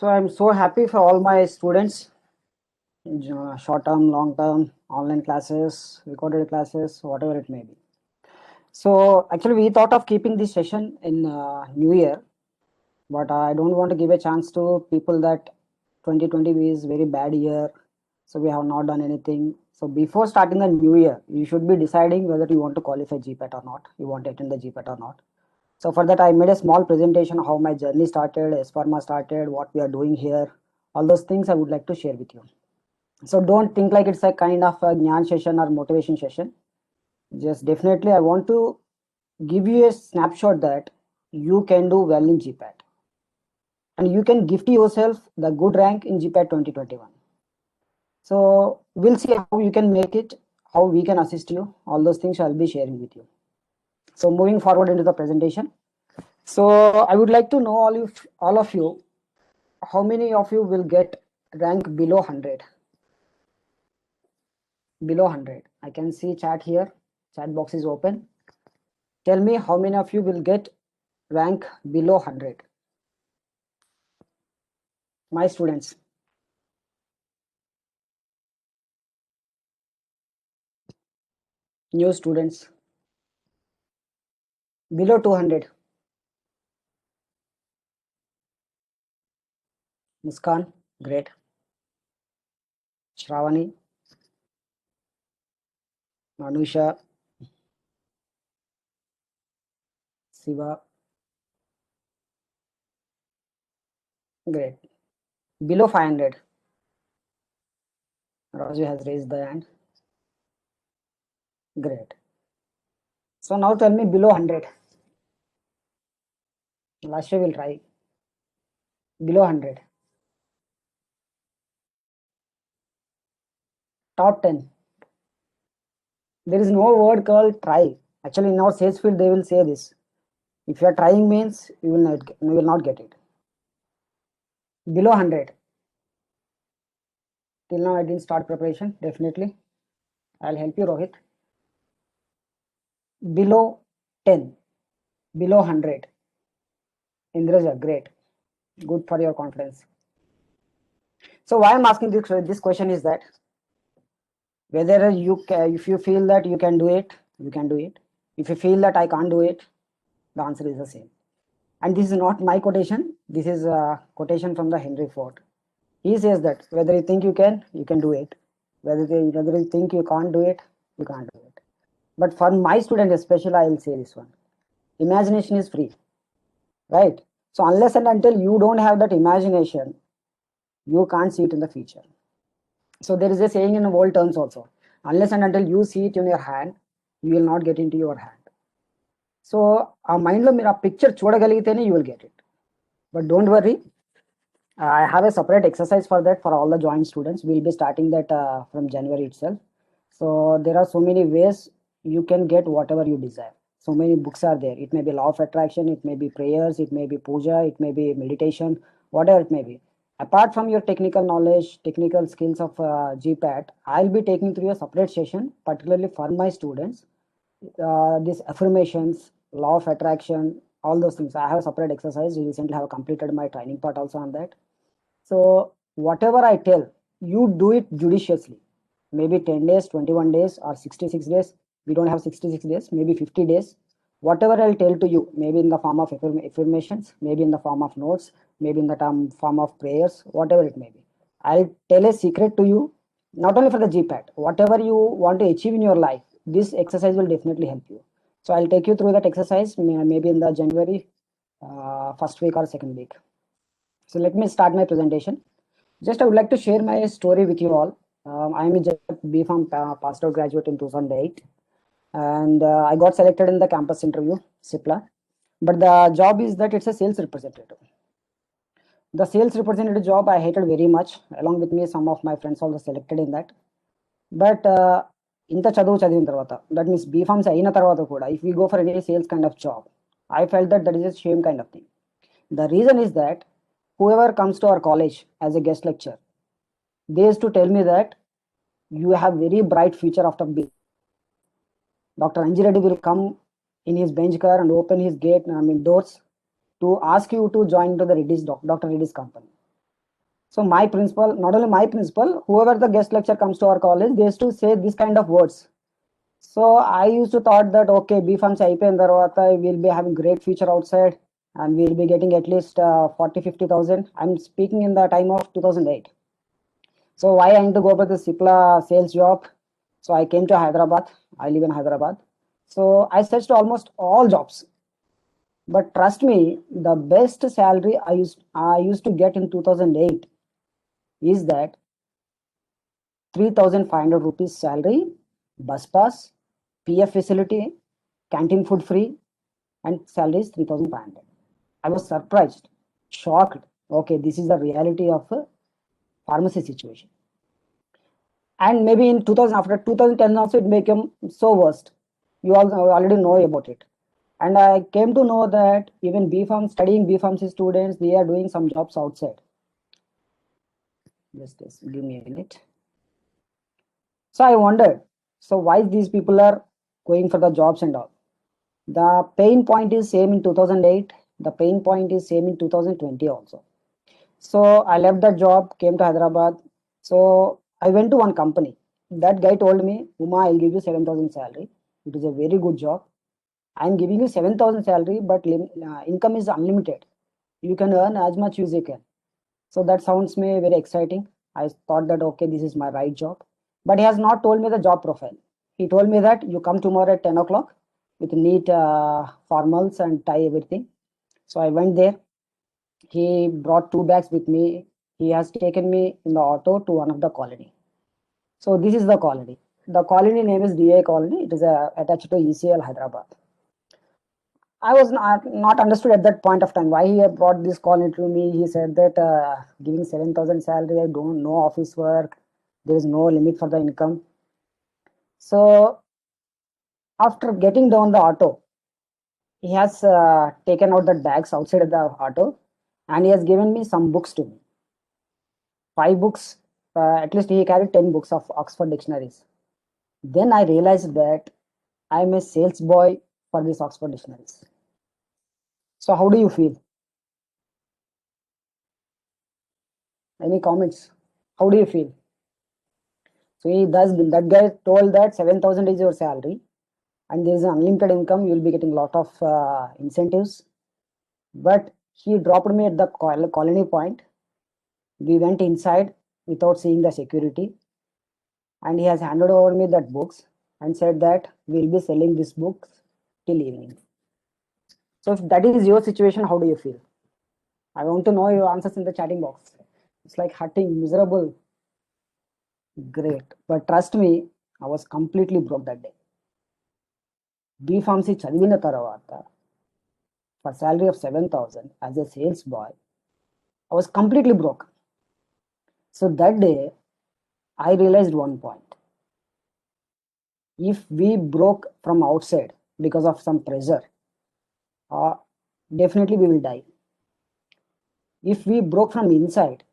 So I'm so happy for all my students, short term, long term, online classes, recorded classes, whatever it may be. So actually, we thought of keeping this session in New Year, but I don't want to give a chance to people that 2020 is very bad year, so we have not done anything. So before starting the new year, you should be deciding whether you want to qualify GPAT or not, you want to attend the GPAT or not. So for that, I made a small presentation how my journey started, Pharma started, what we are doing here, all those things I would like to share with you. So don't think like it's a kind of a Gyan session or motivation session. Just definitely, I want to give you a snapshot that you can do well in GPAT and you can gift yourself the good rank in GPAT 2021. So we'll see how you can make it, how we can assist you. All those things I'll be sharing with you. So moving forward into the presentation. So I would like to know all of you, how many of you will get rank below 100? Below 100. I can see chat here. Chat box is open. Tell me how many of you will get rank below 100? My students. New students. Below 200. Muskan. Great. Shravani. Manusha. Siva. Great. Below 500. Raju has raised the hand. Great. So now tell me below 100. Last year we'll try. Below 100. Top 10. There is no word called try. Actually, in our sales field, they will say this. If you are trying means you will not get it. Below 100. Till now I didn't start preparation. Definitely. I'll help you, Rohit. Below 10. Below 100. Indraja, great. Good for your confidence. So why I'm asking this question is that whether if you feel that you can do it, you can do it. If you feel that I can't do it, the answer is the same. And this is not my quotation. This is a quotation from the Henry Ford. He says that whether you think you can do it. Whether you think you can't do it, you can't do it. But for my student especially, I will say this one. Imagination is free, right? So unless and until you don't have that imagination, you can't see it in the future. So there is a saying in world terms also. Unless and until you see it in your hand, you will not get into your hand. So ఆ mind లో మీరు ఆ picture చూడగలిగితేనే you will get it. But don't worry, I have a separate exercise for that for all the joint students. We'll be starting that from January itself. So there are so many ways you can get whatever you desire. So many books are there. It may be law of attraction, it may be prayers, it may be puja, it may be meditation, whatever it may be. Apart from your technical knowledge, technical skills of GPAT, I'll be taking through a separate session, particularly for my students. These affirmations, law of attraction, all those things. I have a separate exercise. Recently have completed my training part also on that. So whatever I tell, you do it judiciously. Maybe 10 days, 21 days, or 66 days. We don't have 66 days, maybe 50 days. Whatever I'll tell to you, maybe in the form of affirmations, maybe in the form of notes, maybe in the form of prayers, whatever it may be. I'll tell a secret to you, not only for the GPAT, whatever you want to achieve in your life, this exercise will definitely help you. So I'll take you through that exercise, maybe in the January first week or second week. So let me start my presentation. Just I would like to share my story with you all. I am a BPharm passed out graduate in 2008, and I got selected in the campus interview, CIPLA. But the job is that it's a sales representative. The sales representative job I hated very much. Along with me, some of my friends also selected in that. But ఇంత చదువు చదివిన తర్వాత, that means BPharms అయిన తర్వాత కూడా, if we go for any sales kind of job, I felt that is a shame kind of thing. The reason is that whoever comes to our college as a guest lecturer, they used to tell me that you have very bright future after B. Dr. Anji Reddy will come in his bench car and open his doors to ask you to join to the Dr. Reddy's company. So my principal, not only my principal, whoever the guest lecturer comes to our college, they used to say this kind of words. So I used to thought that okay, B farms అయిపోయిన తర్వాత we'll be having great future outside and we'll be getting at least 40-50,000. I'm speaking in the time of 2008. So why I need to go for the Cipla sales job? So I came to Hyderabad. I live in Hyderabad. So I searched almost all jobs. But trust me, the best salary I used to get in 2008 is that 3,500 rupees salary, bus pass, PF facility, canteen food free, and salary is 3,500. I was surprised, shocked. Okay, this is the reality of a pharmacy situation. And maybe in 2000, after 2010 also, it became so worst. You all already know about it. And I came to know that even studying B pharmacy students, they are doing some jobs outside. Just give me a minute. So I wondered, so why these people are going for the jobs and all? The pain point is same in 2008. The pain point is same in 2020 also. So I left that job, came to Hyderabad. So I went to one company. That guy told me, Uma, I'll give you 7,000 salary. It is a very good job. I'm giving you 7,000 salary, but income is unlimited. You can earn as much as you can. So that sounds me very exciting. I thought that, okay, this is my right job. But he has not told me the job profile. He told me that you come tomorrow at 10 o'clock with neat formals and tie, everything. So I went there. He brought 2 bags with me. He has taken me in the auto to one of the colony. So this is the colony. The colony name is DA colony. It is attached to ECL Hyderabad. I was not understood at that point of time why he had brought this colony to me. He said that giving 7,000 salary, I don't know office work. There is no limit for the income. So after getting down the auto, he has taken out the bags outside of the auto and he has given me some books to me. 5 books, at least he carried 10 books of Oxford dictionaries. Then I realized that I'm a sales boy for these Oxford dictionaries. So how do you feel? Any comments? How do you feel? So that guy told that 7,000 is your salary and there is an unlimited income. You will be getting a lot of incentives. But he dropped me at the colony point. We went inside without seeing the security. And he has handed over me that books and said that we'll be selling these books till evening. So if that is your situation, how do you feel? I want to know your answers in the chatting box. It's like hurting, miserable. Great. But trust me, I was completely broke that day. B pharmacy చదివిన తర్వాత for salary of 7,000 as a sales boy, I was completely broke. So that day, I realized one point. If we broke from outside because of some pressure, definitely we will die. If we broke from inside,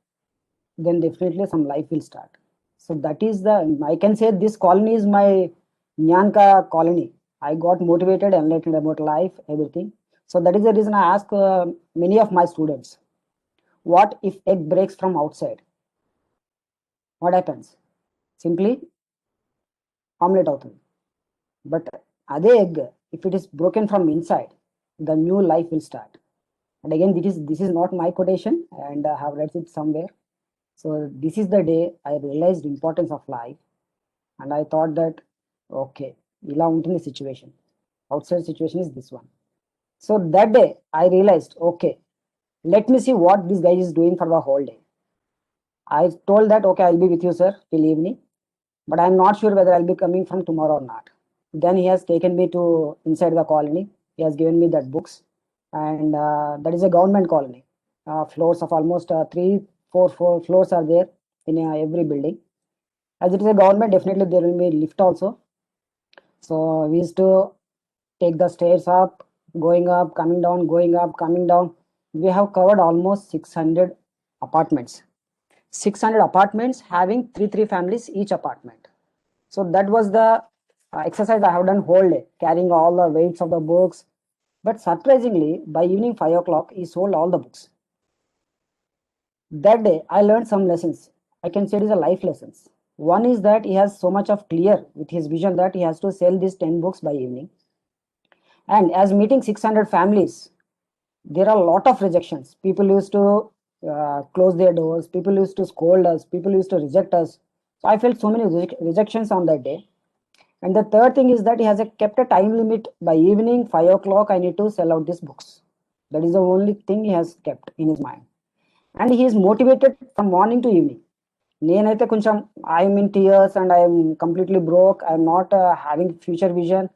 then definitely some life will start. So that is I can say this colony is my Nyanka colony. I got motivated, enlightened about life, everything. So that is the reason I ask many of my students, what if egg breaks from outside? What happens? Simply omelette అవుతుంది. But అదే egg, if it is broken from inside, the new life will start. And again, this is not my quotation, and I have read it somewhere. So this is the day I realized the importance of life, and I thought that okay, ఇలా ఉంటుంది situation. Outside situation is this one. So that day I realized, okay, let me see what this guy is doing for the whole day. I told that okay, I'll be with you, sir, till evening, but I'm not sure whether I'll be coming from tomorrow or not. Then he has taken me to inside the colony. He has given me that books, and that is a government colony. Floors of almost 3-4 floors are there in every building. As it is a government, definitely there will be lift also. So we used to take the stairs up, going up, coming down, going up, coming down. We have covered almost 600 apartments. 600 apartments having three families each apartment. So that was the exercise I have done whole day, carrying all the weights of the books. But surprisingly, by evening 5 o'clock, he sold all the books. That day, I learned some lessons. I can say it is a life lessons. One is that he has so much of clear with his vision that he has to sell these 10 books by evening. And as meeting 600 families, there are a lot of rejections. People used to close their doors. People used to scold us. People used to reject us. So I felt so many rejections on that day. And the third thing is that he has kept a time limit. By evening 5 o'clock, I need to sell out these books. That is the only thing he has kept in his mind. And he is motivated from morning to evening. నేనైతే కొంచెం I'm in tears and I'm completely broke I'm not having future vision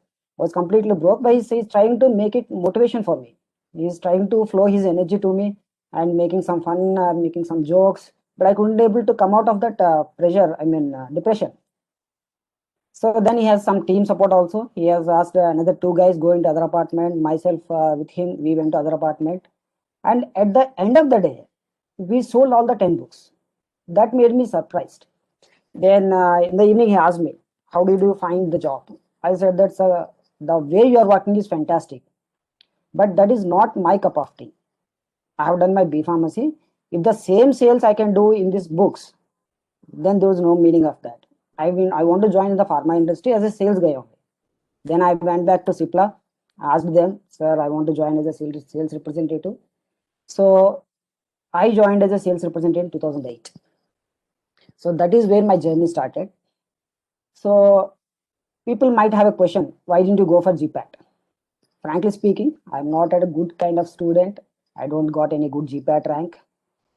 was completely broke by is trying to make it motivation for me is trying to flow his energy to me and making some fun making some jokes but I couldn't able to come out of that pressure, I mean depression. So then he has some team support also. He has asked another two guys go into other apartment, myself with him we went to other apartment, and at the end of the day we sold all the 10 books. That made me surprised. Then in the evening, he asked me, "How did you find the job?" I said, "That's the way you are working is fantastic, but that is not my cup of tea. I have done my B pharmacy. If the same sales I can do in these books, then there was no meaning of that. I mean, I want to join in the pharma industry as a sales guy only." Then I went back to Cipla, asked them, "Sir, I want to join as a sales representative." So I joined as a sales representative in 2008. So that is where my journey started. So people might have a question, why didn't you go for GPAT? Frankly speaking, I'm not a good kind of student. I don't got any good GPAT rank.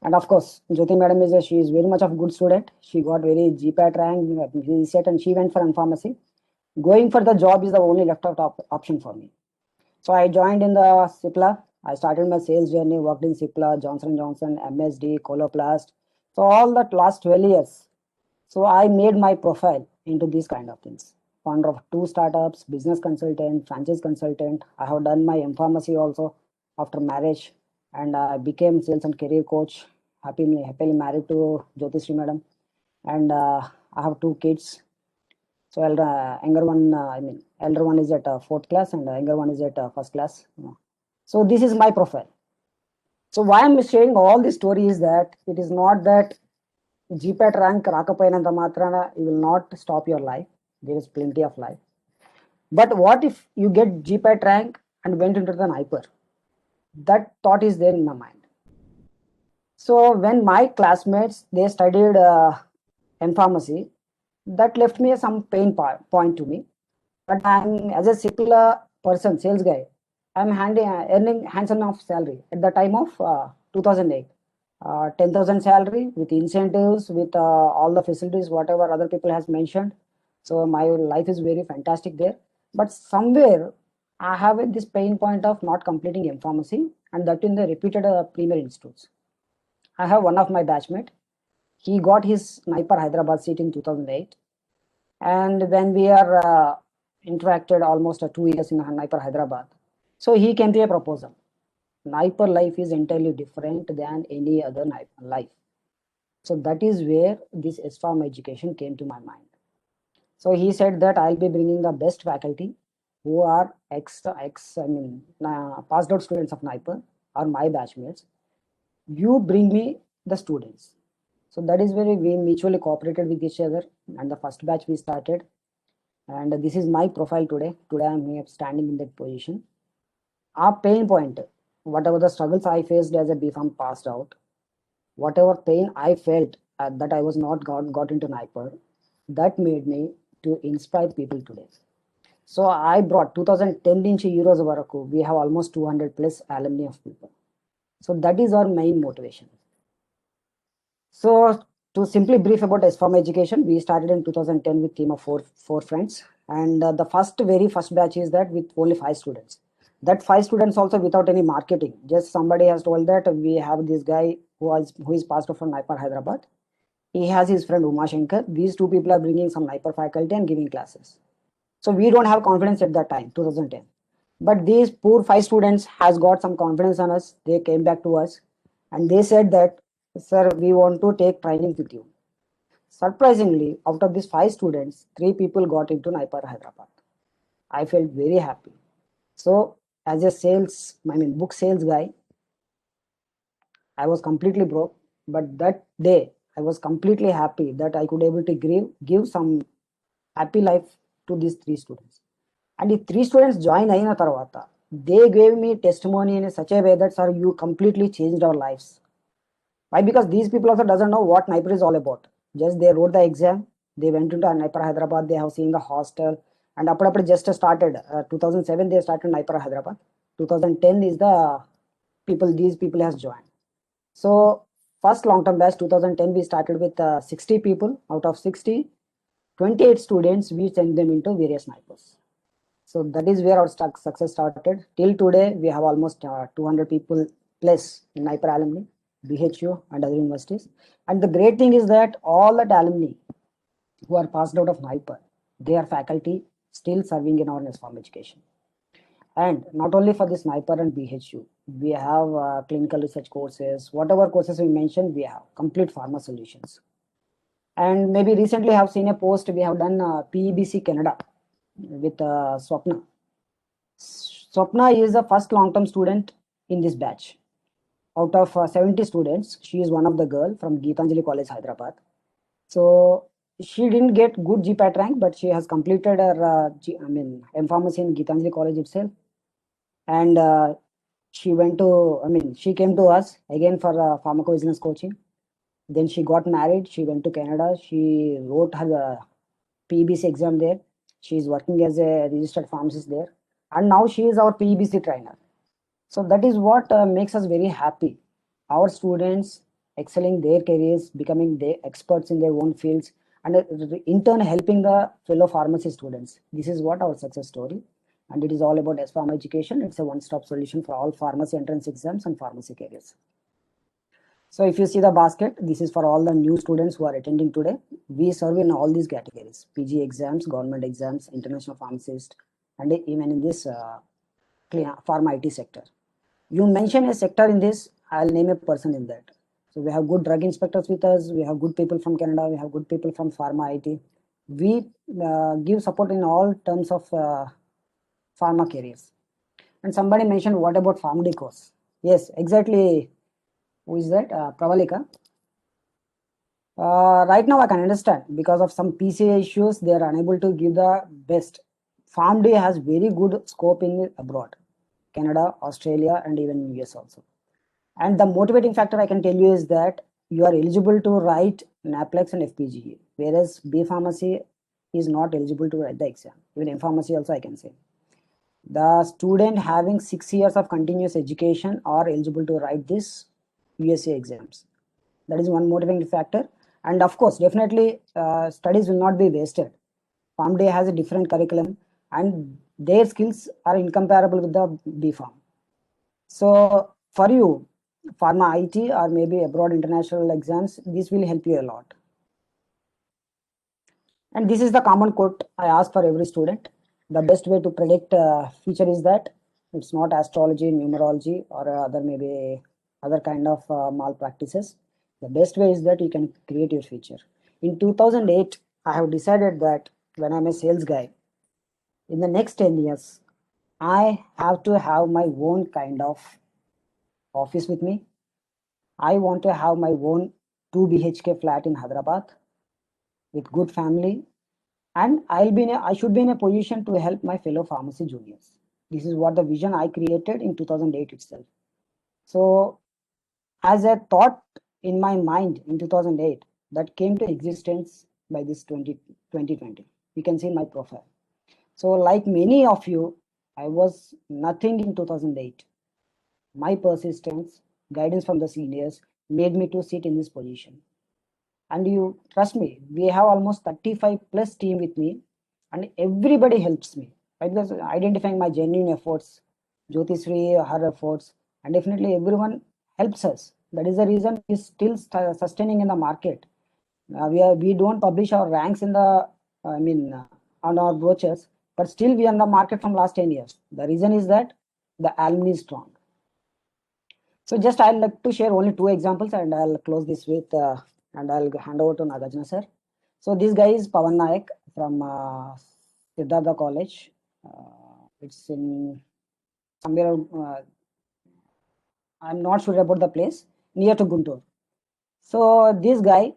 And of course, Jyoti madam she is very much of a good student. She got very GPAT rank, reset, and she went for pharmacy. Going for the job is the only left out option for me. So I joined in the Cipla. I started my sales journey, worked in Cipla, Johnson Johnson, MSD, Coloplast. So all that last 12 years. So I made my profile into these kind of things. Founder of two startups, business consultant, franchise consultant. I have done my pharmacy also after marriage, and I became sales and career coach. Happily married to Jyoti Sri madam, and I have two kids. So younger one, elder one is at fourth class, and younger one is at first class. So this is my profile. So why I'm sharing all this story is that it is not that GPAT rank రాకపోయినంత మాత్రాన you will not stop your life. There is plenty of life. But what if you get GPAT rank and went into the hyper? That thought is there in my mind. So when my classmates they studied pharmacy, that left me some pain point to me. But I'm as a secular person, sales guy, I'm earning handsome of salary at the time of 2008. 10,000 salary with incentives, with all the facilities, whatever other people has mentioned. So my life is very fantastic there. But somewhere I have this pain point of not completing M pharmacy, and that in the repeated premier institutes. I have one of my batchmate. He got his Sniper Hyderabad seat in 2008, and when we are interacted almost 2 years in Sniper Hyderabad, so he came to a proposal. Sniper life is entirely different than any other life. So that is where this SPharm education came to my mind. So he said that I'll be bringing the best faculty who are passed out students of Sniper or my batchmates. You bring me the students. So that is where we mutually cooperated with each other, and the first batch we started. And this is my profile today. Today I'm here standing in that position. Our pain point, whatever the struggles I faced as a BPharm passed out, whatever pain I felt that I was not got into Nipper, that made me to inspire people today. So I brought 2010 నుంచి ఈ రోజు వరకు we have almost 200 plus alumni of people. So that is our main motivation. So to simply brief about SPharm education, we started in 2010 with team of four friends, and the very first batch is that with only 5 students. That 5 students also without any marketing, just somebody has told that we have this guy who is passed off from Nipper Hyderabad. He has his friend Uma Shankar. These two people are bringing some Nipper faculty and giving classes. So we don't have confidence at that time, 2010. But these poor 5 students has got some confidence on us. They came back to us and they said that, "Sir, we want to take training with you." Surprisingly, out of these 5 students, 3 people got into Nipper Hyderabad. I felt very happy. So as a book sales guy, I was completely broke. But that day, I was completely happy that I could able to give some happy life to these three students. And the three students join అయిన తర్వాత they gave me testimony in such a way that, sir, you completely changed our lives. Why? Because these people also doesn't know what NIPER is all about. Just they wrote the exam, they went into NIPER Hyderabad, they have seen the hostel, and appadappudu just started. 2007 they started NIPER Hyderabad. 2010 is the people, these people has joined. So first long-term batch 2010 we started with 60 people. Out of 60, 28 students we sent them into various NIPERs. So that is where our success started. Till today, we have almost 200 people plus in NIPER alumni, BHU and other universities. And the great thing is that all the alumni who are passed out of NIPER, they are faculty still serving in our next form education. And not only for this NIPER and BHU, we have clinical research courses, whatever courses we mentioned, we have complete pharma solutions. And maybe recently I have seen a post, we have done PEBC Canada with Swapna. Swapna is the first long-term student in this batch. Out of 70 students, she is one of the girl from Geetanjali College, Hyderabad. So she didn't get good GPAT rank, but she has completed her M-Pharmacy in Geetanjali College itself. And she went to, she came to us again for pharmacovigilance coaching. Then she got married. She went to Canada. She wrote her PEBC exam there. She is working as a registered pharmacist there. And now she is our PEBC trainer. So that is what makes us very happy. Our students excelling their careers, becoming the experts in their own fields, and in turn helping the fellow pharmacy students. This is what our success story. And it is all about S-Pharma education. It's a one-stop solution for all pharmacy entrance exams and pharmacy careers. So if you see the basket, this is for all the new students who are attending today. We serve in all these categories: PG exams, government exams, international pharmacist, and even in this pharma IT sector. You mention a sector in this, I'll name a person in that. So we have good drug inspectors with us. We have good people from Canada. We have good people from pharma IT. We give support in all terms of pharma careers. And somebody mentioned, what about PharmD course? Yes, exactly. Who is that? Pravalika. Right now I can understand because of some PCA issues, they are unable to give the best. PharmD has very good scope in abroad, Canada, Australia, and even US also. And the motivating factor I can tell you is that you are eligible to write NAPLEX and FPGA, whereas B Pharmacy is not eligible to write the exam. Even M Pharmacy also I can say. The student having 6 years of continuous education are eligible to write this USA exams. That is one motivating factor. And of course, definitely studies will not be wasted. PharmD has a different curriculum and their skills are incomparable with the B Pharm. So for you, pharma IT or maybe abroad international exams, this will help you a lot. And this is the common quote I ask for every student. The best way to predict future is that it's not astrology, numerology, or maybe other kind of malpractices. The best way is that you can create your future. In 2008, I have decided that when I'm a sales guy, in the next 10 years, I have to have my own kind of office with me. I want to have my own 2 BHK flat in Hyderabad with good family, and I should be in a position to help my fellow pharmacy juniors. This is what the vision I created in 2008 itself. So as a thought in my mind in 2008 that came to existence by this 2020. You can see my profile. So like many of you, I was nothing in 2008. My persistence, guidance from the seniors made me to sit in this position. And you trust me, we have almost 35 plus team with me, and everybody helps me, right? Because identifying my genuine efforts, Jyoti Sri, her efforts, and definitely everyone helps us. That is the reason we still sustaining in the market. We don't publish our ranks in the on our brochures, but still we are in the market from last 10 years. The reason is that the alumni is strong. So just I'd like to share only 2 examples, and I'll close this with and I'll hand over to Nagarjuna sir. So this guy is Pawan Nayak from Siddhartha College. It's in somewhere, I'm not sure about the place, near to Guntur. So this guy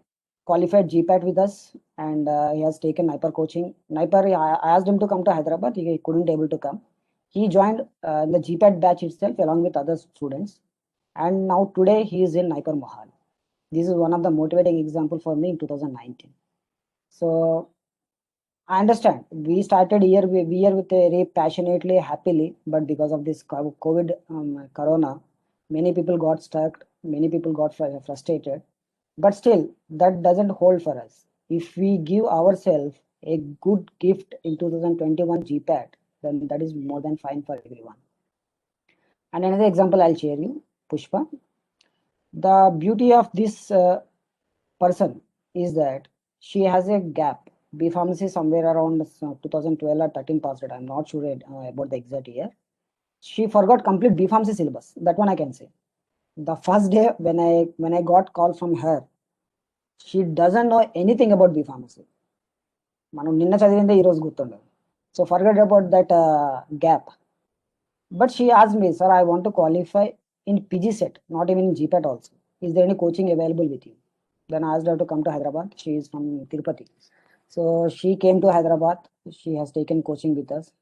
qualified GPAT with us, and he has taken NIPER coaching. NIPER, I asked him to come to Hyderabad. He couldn't able to come. He joined the GPAT batch itself along with other students, and now today he is in NIPER Mohal. This is one of the motivating example for me in 2019. So I understand. We started year with very passionately, happily, but because of this COVID, Corona, many people got stuck. Many people got frustrated. But still, that doesn't hold for us. If we give ourselves a good gift in 2021 GPAT, then that is more than fine for everyone. And another example I'll share you, Pushpa. The beauty of this person is that she has a gap. B pharmacy somewhere around 2012 or 13 passed it. I'm not sure about the exact year. She forgot complete B pharmacy syllabus. That one I can say. The first day when I got call from her, she doesn't know anything about B pharmacy. మనం నిన్న చదివిందే ఈ రోజు గుర్తుండదు. So forget about that gap. But she asked me, sir, I want to qualify in PG set, not even in GPAT also. Is there any coaching available with you? Then I asked her to come to Hyderabad. She is from Tirupati. So she came to Hyderabad. She has taken coaching with us.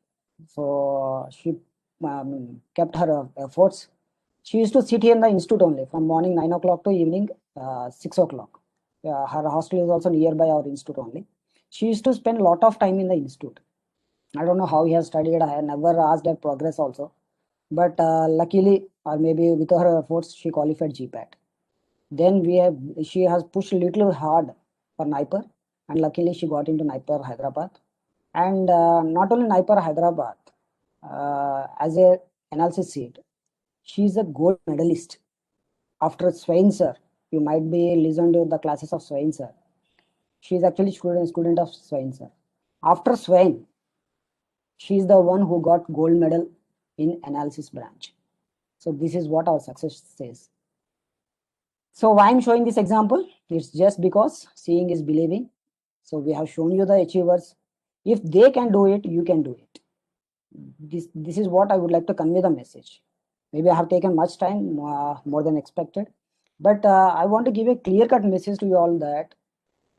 So she kept her efforts. She used to sit here in the institute only from morning 9 o'clock to evening 6 o'clock. Her hostel is also nearby our institute only. She used to spend a lot of time in the institute. I don't know how he has studied. I have never asked her progress also. But luckily, or maybe with her efforts, she qualified GPAT. Then she has pushed a little hard for NIPER, and luckily she got into NIPER Hyderabad. And not only NIPER Hyderabad, as a analysis seat, she is a gold medalist. After Swain sir, you might be listened to the classes of Swain sir. She is actually student of Swain sir. After Swain, she is the one who got gold medal in analysis branch. So this is what our success says. So why I'm showing this example? It's just because seeing is believing. So we have shown you the achievers. If they can do it, you can do it. This is what I would like to convey the message. Maybe I have taken much time, more than expected. But I want to give a clear-cut message to you all that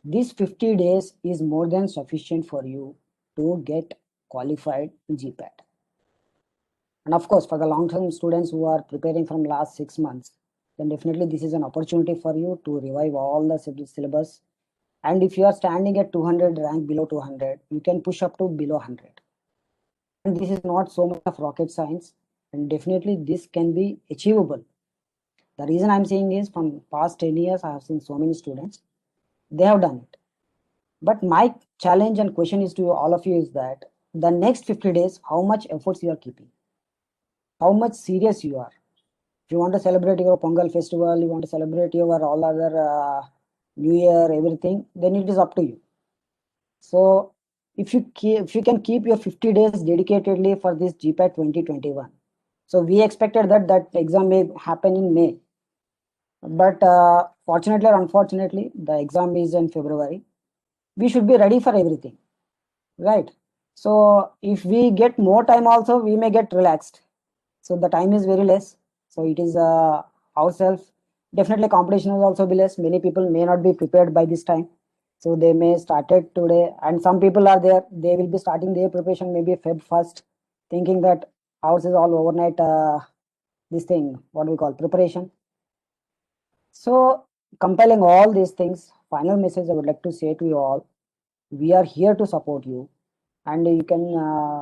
this 50 days is more than sufficient for you to get qualified in GPAT. And of course, for the long-term students who are preparing from last 6 months, then definitely this is an opportunity for you to revive all the syllabus. And if you are standing at 200, rank below 200, you can push up to below 100. And this is not so much of rocket science, and definitely this can be achievable. The reason I'm saying is from past 10 years, I have seen so many students, they have done it. But my challenge and question is to all of you is that the next 50 days, how much efforts you are keeping, how much serious you are. If you want to celebrate your Pongal festival, you want to celebrate your all other New Year, everything, then it is up to you. So if you can keep your 50 days dedicatedly for this GPAT 2021. So we expected that exam may happen in May. But fortunately or unfortunately, the exam is in February. We should be ready for everything, right? So if we get more time also, we may get relaxed. So the time is very less. So it is ourselves. Definitely competition will also be less. Many people may not be prepared by this time. So they may start it today. And some people are there. They will be starting their preparation maybe Feb 1st, thinking that ours is all overnight, this thing, what we call preparation. So compiling all these things, final message I would like to say to you all, we are here to support you. And you can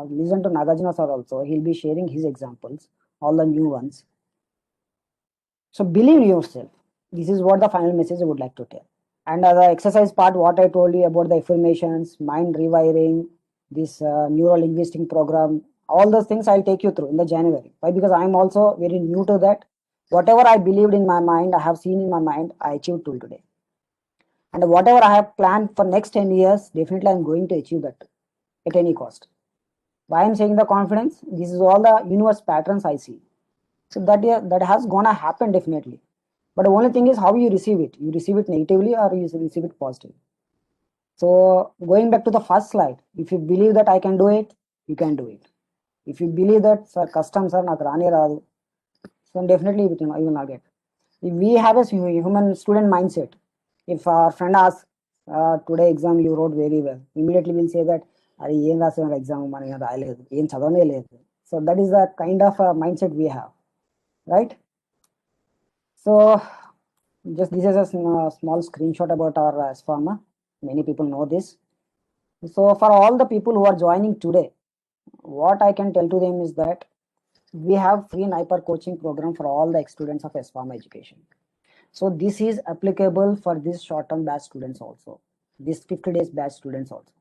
listen to Nagarjuna sir also. He'll be sharing his examples, all the new ones. So believe in yourself. This is what the final message I would like to tell. And the exercise part, what I told you about the affirmations, mind rewiring, this neuro-linguistic program, all those things I'll take you through in the January. Why? Because I'm also very new to that. Whatever I believed in my mind, I have seen in my mind, I achieved till today. And whatever I have planned for next 10 years, definitely I'm going to achieve that at any cost. Why I'm saying the confidence? This is all the universe patterns I see. So that has gonna happen definitely. But the only thing is how you receive it. You receive it negatively or you receive it positively. So going back to the first slide, if you believe that I can do it, you can do it. If you believe that sir, customs are not rani radu, then definitely you will not get. We have a human student mindset. If our friend asks, today exam you wrote very well, immediately we'll say that, "Are ఏం రాసిన exam మనకి రాయలేదు, ఏం చదవనే లేదు." So that is the kind of mindset we have, right? So just this is a small screenshot about our pharma. Many people know this. So for all the people who are joining today, what I can tell to them is that we have free NIPER coaching program for all the students of S-Pharma education. So this is applicable for these short-term batch students also, this 50 days batch students also.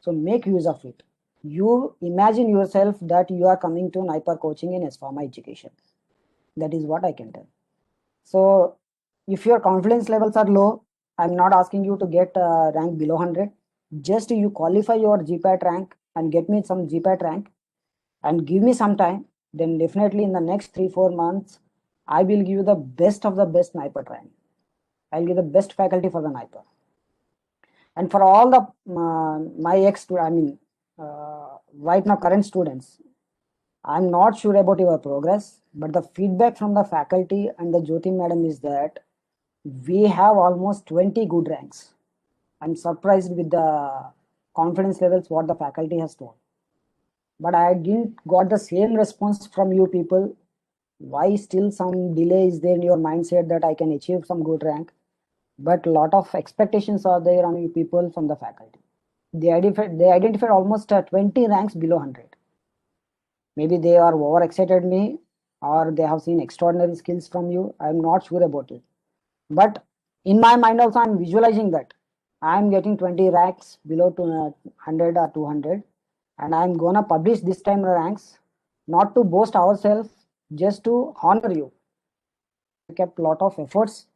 So make use of it. You imagine yourself that you are coming to NIPER coaching in S-Pharma education. That is what I can tell. So if your confidence levels are low, I'm not asking you to get rank below 100. Just you qualify your GPAT rank and get me some GPAT rank and give me some time, then definitely in the next 3-4 months, I will give you the best of the best NIPER training. I'll give the best faculty for the NIPER. And for all the my right now current students, I'm not sure about your progress, but the feedback from the faculty and the Jyoti madam is that we have almost 20 good ranks. I'm surprised with the confidence levels what the faculty has told. But I didn't got the same response from you people. Why still some delay is there in your mindset that I can achieve some good rank? But a lot of expectations are there on you people from the faculty. They identified almost 20 ranks below 100. Maybe they are overexcited me or they have seen extraordinary skills from you. I'm not sure about it. But in my mind also, I'm visualizing that I'm getting 20 ranks below 100 or 200. And I'm gonna publish this time ranks, not to boast ourselves, just to honor you. We kept a lot of efforts.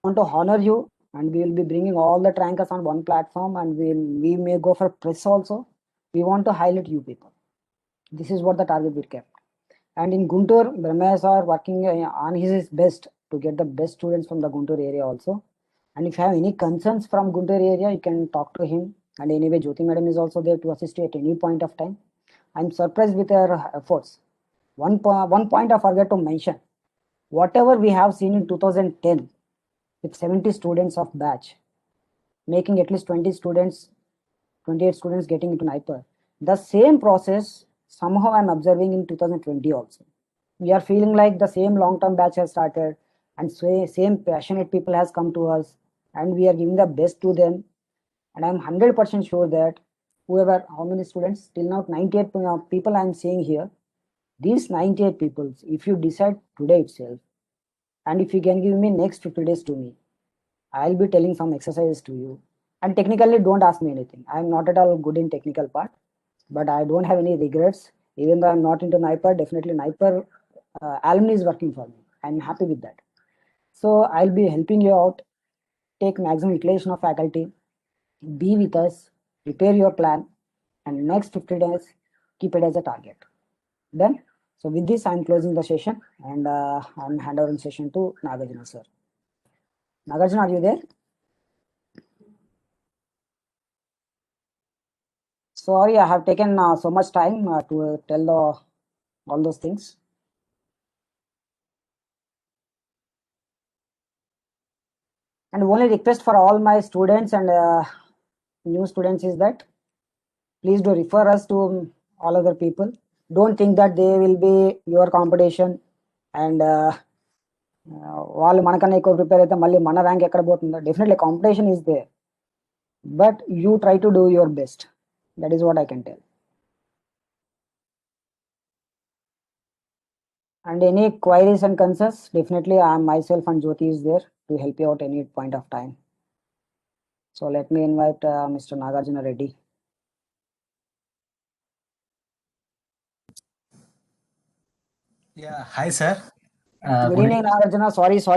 I want to honor you, and we will be bringing all the rankers on one platform, and we may go for press also. We want to highlight you people. This is what the target we kept. And in Guntur, Brahmas are working on his best to get the best students from the Guntur area also. And if you have any concerns from Guntur area, you can talk to him. And anyway, Jyoti madam is also there to assist you at any point of time. I'm surprised with her efforts. One point I forgot to mention. Whatever we have seen in 2010 with 70 students of batch, making at least 20 students, 28 students getting into NIPER. The same process somehow I'm observing in 2020 also. We are feeling like the same long-term batch has started and same passionate people has come to us and we are giving the best to them. And I'm 100% sure that whoever, how many students, till now 98 people I'm seeing here, these 98 people, if you decide today itself, and if you can give me next 50 days to me, I'll be telling some exercises to you. And technically, don't ask me anything. I'm not at all good in technical part, but I don't have any regrets. Even though I'm not into NIPER, definitely NIPER alumni is working for me. I'm happy with that. So I'll be helping you out. Take maximum utilization of faculty. Be with us. Prepare your plan. And next 50 days, keep it as a target. Done? So with this, I'm closing the session and I'm handovering session to Nagarjuna sir. Nagarjuna, are you there? Sorry, I have taken so much time to tell all those things. And only request for all my students and new students is that please do refer us to all other people. Don't think that they will be your competition and వాళ్ళు మనకన్నా ఎక్కువ prepare అయితే మళ్ళీ మన rank ఎక్కడ పోతుందో definitely competition is there but you try to do your best that is what I can tell and any queries and concerns definitely I am myself and Jyoti is there to help you out any point of time. So let me invite Mr. Nagarjuna Reddy. Yeah, hi sir. Good Good evening, evening. Nagarjuna. Sorry for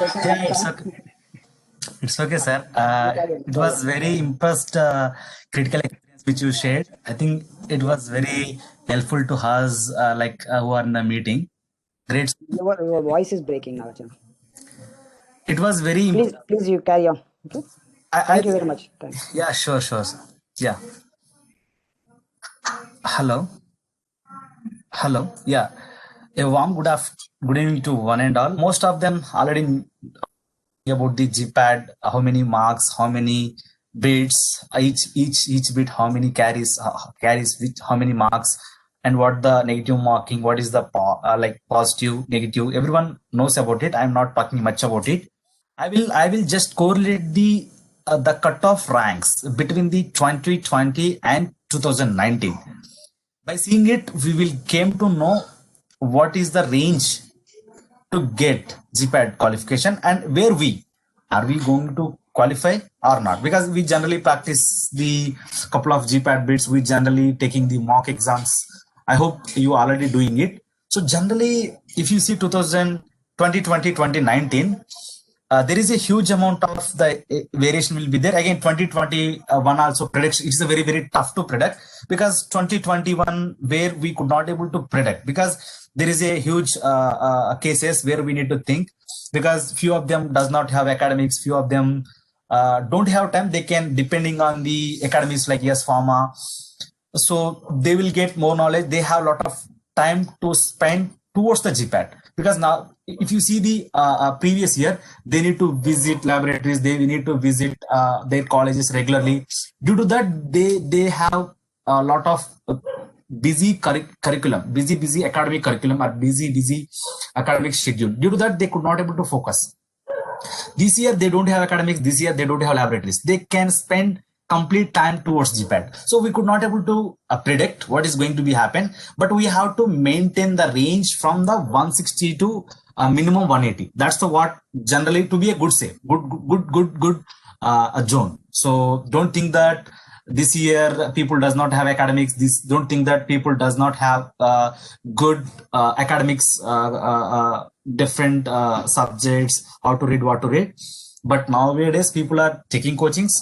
taking Yeah, much it's time. okay. It's okay, sir. It Carry was on. very impressed critical experience which you shared. I think it was very helpful to us, who are in the meeting. Great. Your voice is breaking, Nagarjuna. It was very. Please, you carry on. Okay. I Thank you very much. Thanks. yeah, sure, sir. Yeah. Hello. Yeah. A warm good evening to one and all. Most of them already about the GPAT, how many marks, how many bits, each bit, how many carries with how many marks, and what the negative marking, what is the like positive, negative. Everyone knows about it. I'm not talking much about it. I will just correlate the cutoff ranks between the 2020 and 2019. By seeing it, we will came to know what is the range to get GPAT qualification and where we are we going to qualify or not, because we generally practice the couple of GPAT bits. We generally taking the mock exams. I hope you already doing it. So generally, if you see 2020, 2019, there is a huge amount of the variation will be there. Again, 2021 also predicts. It's a very tough to predict, because 2021 where we could not able to predict, because there is a huge cases where we need to think, because few of them does not have academics, few of them don't have time. They can depending on the academics like yes pharma, so they will get more knowledge. They have a lot of time to spend towards the GPAT, because now if you see the previous year, they need to visit laboratories, they need to visit their colleges regularly. Due to that, they have a lot of busy curriculum, busy academic curriculum, or busy academic schedule. Due to that, they could not able to focus. This year they don't have academics, this year they don't have laboratories. They can spend complete time towards GPAT. So we could not able to predict what is going to be happen, but we have to maintain the range from the 160 to minimum 180. That's the what generally to be a good say, good a zone. So don't think that this year people does not have academics. This don't think that people does not have good academics, different subjects, how to read, what to read. But nowadays people are taking coachings.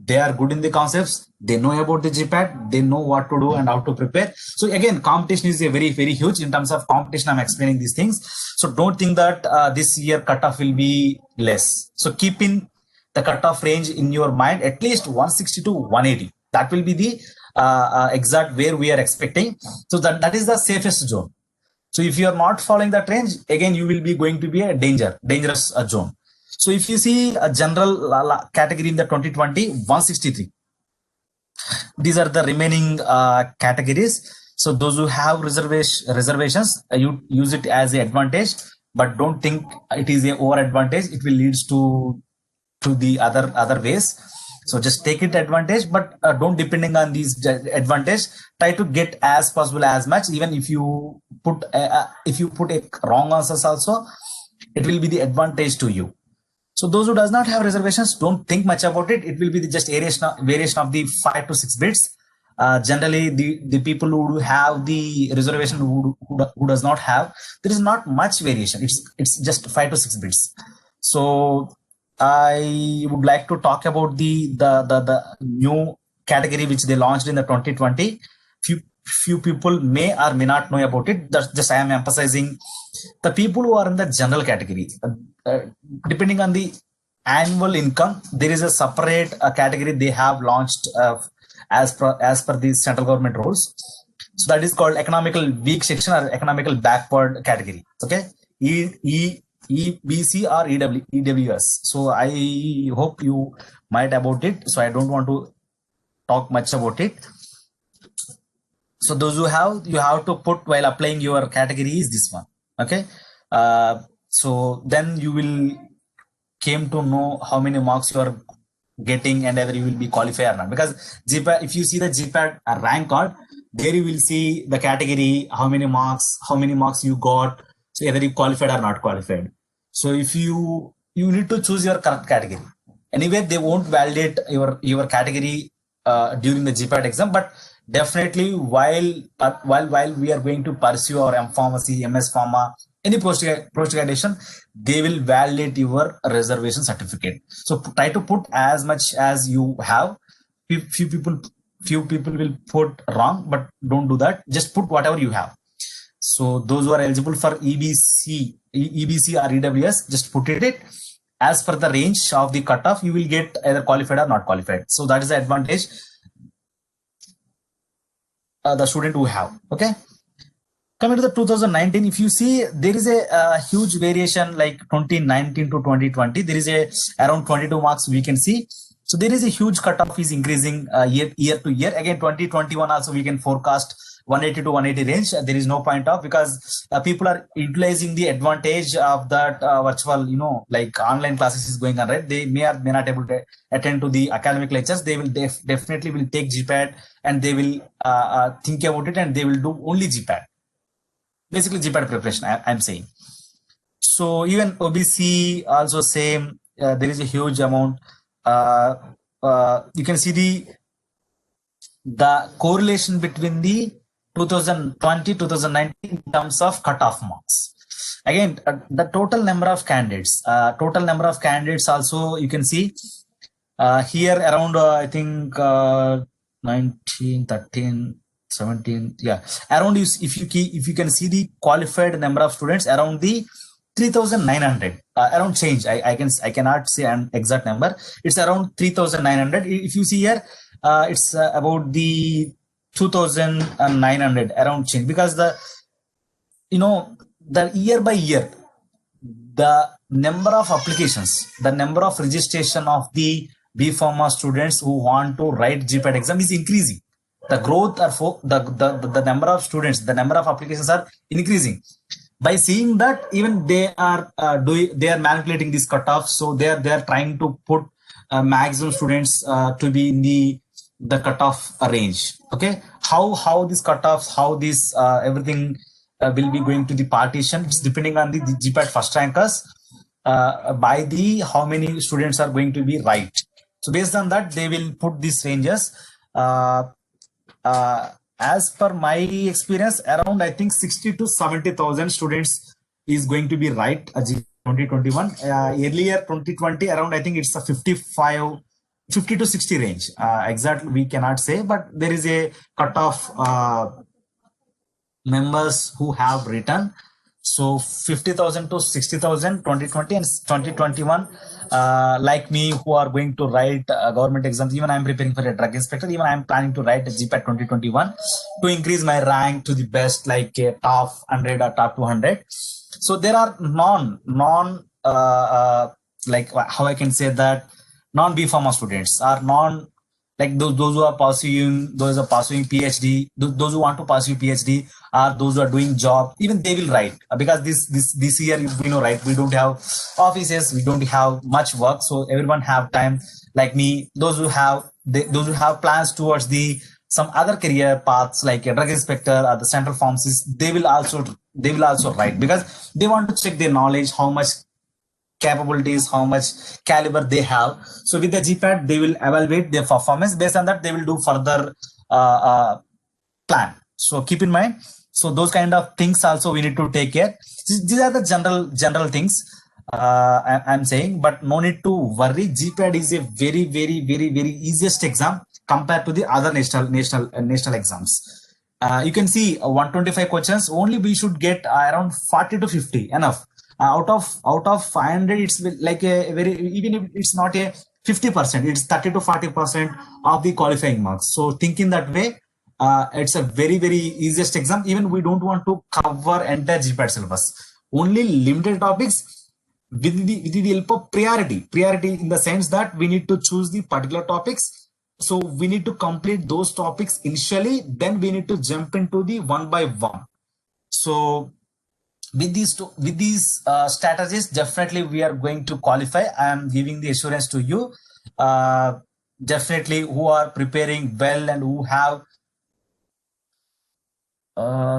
They are good in the concepts. They know about the GPAT. They know what to do and how to prepare. So again, competition is a very huge. In terms of competition, I'm explaining these things. So don't think that this year cutoff will be less. So keep in the cutoff range in your mind, at least 160 to 180. That will be the exact where we are expecting. So that is the safest zone. So if you are not following that range, again, you will be going to be a dangerous zone. So if you see a general category in the 2020, 163. These are the remaining categories. So those who have reservations, you use it as an advantage, but don't think it is a over advantage. It will leads to the other ways. So just take it advantage, but don't depending on these advantage. Try to get as possible as much. Even if you put a wrong answers also, it will be the advantage to you. So those who does not have reservations, don't think much about it. It will be just variation of the 5 to 6 bits. Generally, the people who have the reservation who does not have, there is not much variation. It's just 5 to 6 bits. So I would like to talk about the new category which they launched in the 2020. Few people may or may not know about it. That's just I am emphasizing the people who are in the general category. Depending on the annual income, there is a separate category they have launched as per the central government rules. So that is called economical weak section or economical backward category. Okay, EBC or EWS. So I hope you might about it. So I don't want to talk much about it. So those who have, you have to put while applying your category is this one. Okay. So then you will came to know how many marks you are getting and whether you will be qualified or not. Because GPAT, if you see the GPAT rank card, there you will see the category, how many marks you got, so whether you qualified or not qualified. So if you need to choose your correct category. Anyway, they won't validate your category during the GPAT exam, but definitely while we are going to pursue our M Pharmacy, MS Pharma, any post graduation, they will validate your reservation certificate. So try to put as much as you have. Few people will put wrong, but don't do that. Just put whatever you have. So those who are eligible for EBC or EWS, just put it as per the range of the cutoff. You will get either qualified or not qualified. So that is the advantage the student will have. Okay. Coming to the 2019, if you see, there is a huge variation like 2019 to 2020. There is a around 22 marks we can see. So there is a huge cutoff is increasing year to year. Again, 2021 also we can forecast 180 to 180 range. There is no point of, because people are utilizing the advantage of that virtual, like online classes is going on, right? They may or may not able to attend to the academic lectures. They will definitely will take GPAT, and they will think about it, and they will do only GPAT. Basically GPAT preparation, I'm saying. So even OBC also same. There is a huge amount. You can see the correlation between the 2020 2019 in terms of cutoff marks. Again, the total number of candidates. Also you can see here around I think 19, 13, 17, yeah, around if you can see the qualified number of students around the 3,900 around change. I cannot say an exact number. It's around 3,900. If you see here, it's about the 2,900 around change, because the year by year, the number of applications, the number of registration of the B Pharma students who want to write GPAT exam is increasing. The growth or the number of students, the number of applications are increasing. By seeing that, even they are manipulating this cutoff. So they are trying to put maximum students to be in the cutoff range. Okay, how this cutoffs, how this everything will be going to the partition. It's depending on the GPAT first rankers by the how many students are going to be right. So based on that, they will put these ranges. As per my experience, around I think 60 to 70,000 students is going to be right 2021. Earlier 2020, around I think it's a 50 to 60 range. Exactly we cannot say, but there is a cutoff members who have written. So 50,000 to 60,000 2020 and 2021, like me, who are going to write government exams. Even I'm preparing for a drug inspector. Even I'm planning to write a GPAT 2021 to increase my rank to the best, like a top 100 or top 200. So there are like how I can say that, non-B Pharma students are like those who are pursuing PhD, those who want to pursue PhD, or those who are doing job, even they will write, because this year, right, we don't have offices, we don't have much work, so everyone have time. Like me, those who have plans towards some other career paths, like a drug inspector or the central pharmacist, they will also write, because they want to check their knowledge, how much capabilities, how much caliber they have. So with the GPAT, they will evaluate their performance. Based on that, they will do further plan. So keep in mind. So those kind of things also we need to take care. These are the general things I'm saying, but no need to worry. GPAT is a very, very, very, very easiest exam compared to the other national exams. You can see 125 questions. Only we should get around 40 to 50 enough. Out of 500, it's like a very, even if it's not a 50%, it's 30 to 40% of the qualifying marks. So thinking that way, it's a very, very easiest exam. Even we don't want to cover entire GPAT syllabus, only limited topics with the help of priority in the sense that we need to choose the particular topics. So we need to complete those topics initially, then we need to jump into the one by one. So with these strategies, definitely we are going to qualify. I am giving the assurance to you, definitely, who are preparing well and who have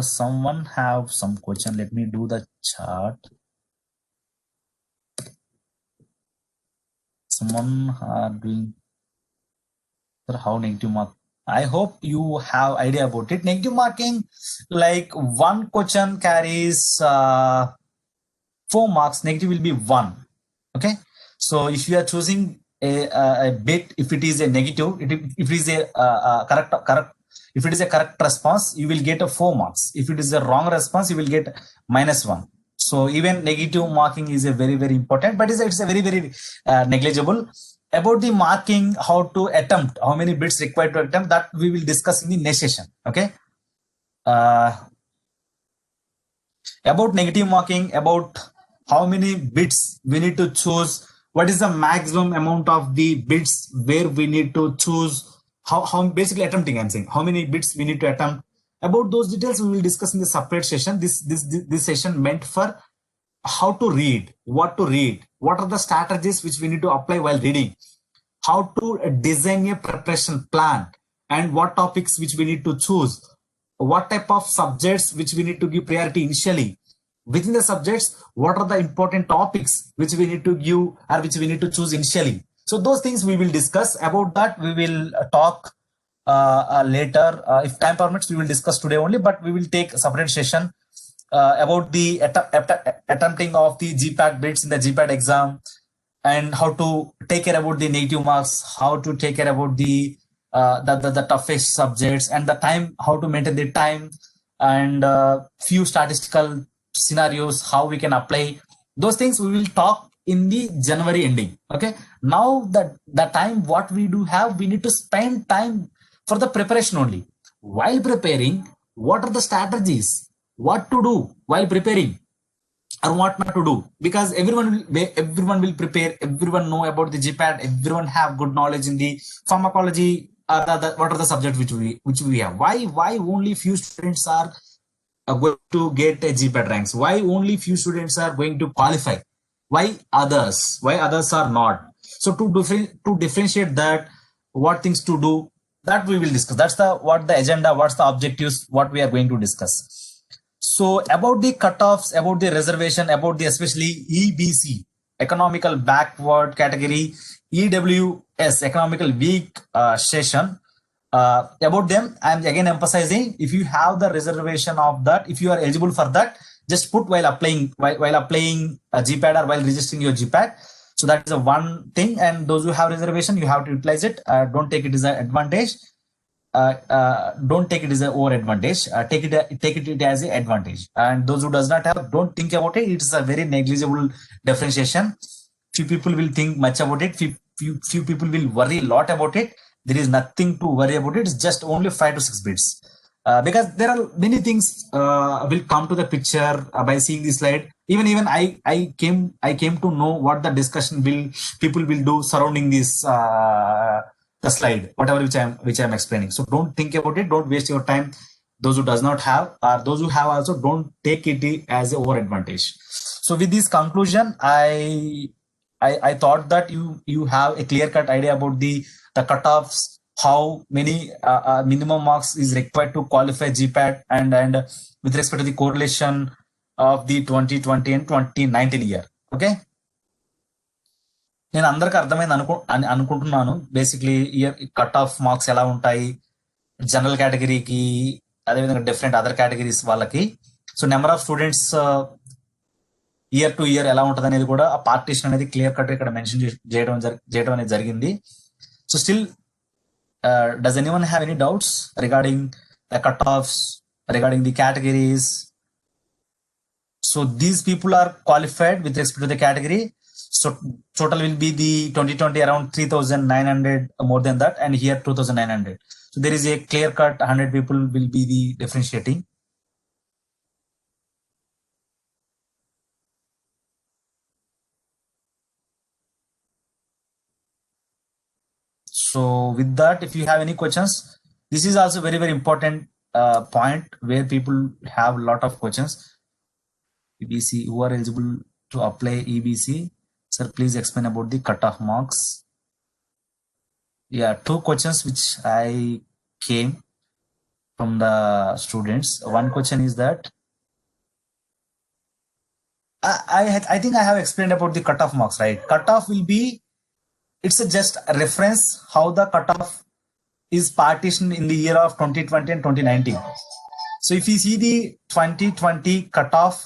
someone have some question. Let me do the chart. Someone are doing how negative mark. I hope you have idea about it. Negative marking, like one question carries 4 marks. Negative will be 1. Okay. So if you are choosing a bit, if it is a negative, if it is a correct, if it is a correct response, you will get a 4 marks. If it is a wrong response, you will get -1. So even negative marking is a very, very important, but it's a very, very negligible. About the marking, how to attempt, how many bits required to attempt, that we will discuss in the next session. Okay. About negative marking, about how many bits we need to choose, what is the maximum amount of the bits where we need to choose, how basically attempting, I'm saying how many bits we need to attempt. About those details we will discuss in the separate session. This session meant for how to read, what are the strategies which we need to apply while reading, how to design a preparation plan, and what topics which we need to choose, what type of subjects which we need to give priority initially. Within the subjects, what are the important topics which we need to give or which we need to choose initially. So those things we will discuss. About that we will talk later. If time permits, we will discuss today only, but we will take a separate session about the attempting of the GPAT bits in the GPAT exam, and how to take care about the negative marks, how to take care about the toughest subjects, and the time, how to maintain the time, and few statistical scenarios, how we can apply those things. We will talk in the January ending. Okay. Now that the time what we do have, we need to spend time for the preparation only. While preparing, what are the strategies? What to do while preparing, or what not to do? Because everyone will prepare, everyone know about the GPAT, everyone have good knowledge in the pharmacology. What are the subjects which we have? Why only few students are going to get a GPAT ranks? Why only few students are going to qualify? Why others are not? So to differentiate that, what things to do, that we will discuss. That's the agenda, what's the objectives, what we are going to discuss. So about the cutoffs, about the reservation, about the especially EBC, economical backward category, EWS, economical weak session. About them, I'm again emphasizing, if you have the reservation of that, if you are eligible for that, just put while applying a GPAT or while registering your GPAT. So that is a one thing. And those who have reservation, you have to utilize it. Don't take it as an advantage. Don't take it as an over advantage. Take it as an advantage. And those who does not have, don't think about it. It's a very negligible differentiation. Few people will think much about it. Few people will worry a lot about it. There is nothing to worry about it. It's just only 5 to 6 bits. Because there are many things will come to the picture by seeing this slide. Even I came to know what the discussion people will do surrounding this the slide, whatever which I'm explaining. So don't think about it. Don't waste your time. Those who does not have, or those who have also, don't take it as a over advantage. So with this conclusion, I thought that you have a clear cut idea about the cutoffs, how many minimum marks is required to qualify GPAT, and with respect to the correlation of the 2020 and 2019 year. Okay. నేను అందరికి అర్థమైంది అనుకుంటున్నాను. Basically year cut off marks ఎలా ఉంటాయి general కేటగిరీకి, అదేవిధంగా different other categories వాళ్ళకి. So number of students year to year ఎలా ఉంటుంది అనేది కూడా ఆ పార్టీషన్ అనేది క్లియర్ కట్ ఇక్కడ మెన్షన్ చేయడం అనేది జరిగింది. So still does anyone have any doubts regarding the cutoffs, regarding the categories? So these people are qualified with respect to the category. So total will be the 2020 around 3,900, more than that, and here 2,900. So there is a clear cut 100 people will be the differentiating. So with that, if you have any questions, this is also very important point where people have a lot of questions. EBC, who are eligible to apply EBC? Sir, please explain about the cutoff marks. Yeah, 2 questions which I came from the students. One question is that I think I have explained about the cutoff marks, right? Cutoff will be, it's just a reference how the cutoff is partitioned in the year of 2020 and 2019. So if you see the 2020 cutoff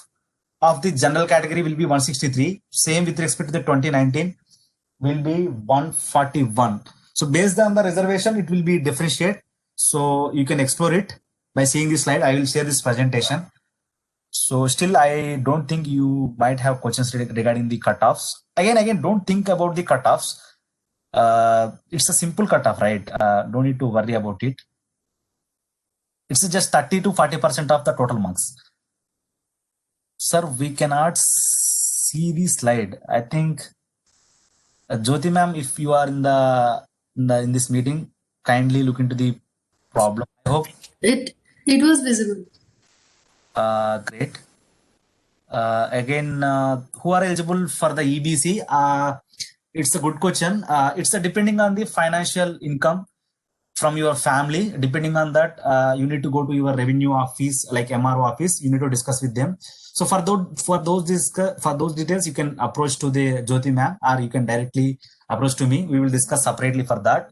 of the general category will be 163. Same with respect to the 2019 will be 141. So based on the reservation, it will be differentiate. So you can explore it by seeing this slide. I will share this presentation. So still, I don't think you might have questions regarding the cutoffs. Again, don't think about the cutoffs. It's a simple cutoff, right? Don't need to worry about it. It's just 30 to 40% of the total marks. Sir, we cannot see the slide. I think Jyoti ma'am, if you are in this meeting, kindly look into the problem. I hope It was visible. great. Again, who are eligible for the EBC? It's a good question. It's depending on the financial income from your family. Depending on that, you need to go to your revenue office, like MRO office. You need to discuss with them. So for those details, you can approach to the Jyoti ma'am, or you can directly approach to me. We will discuss separately for that.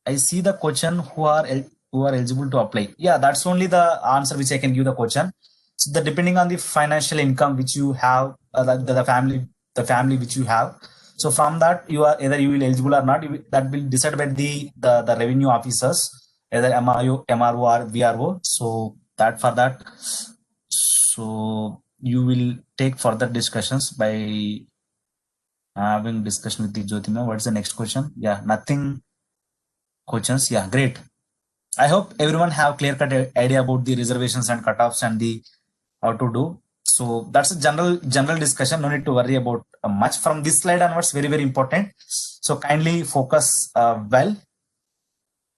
I see the question who are eligible to apply. Yeah, that's only the answer which I can give the question. So the depending on the financial income which you have, the family which you have. So from that you are either you will eligible or not. That will decide by the revenue officers, either MRO or VRO. So that for that, so you will take further discussions by having discussion with the Jyotima. What's the next question? Yeah, nothing questions. Yeah, great. I hope everyone have clear cut idea about the reservations and cutoffs and the how to do. So that's a general discussion. No need to worry about much from this slide onwards. Very important. So kindly focus well.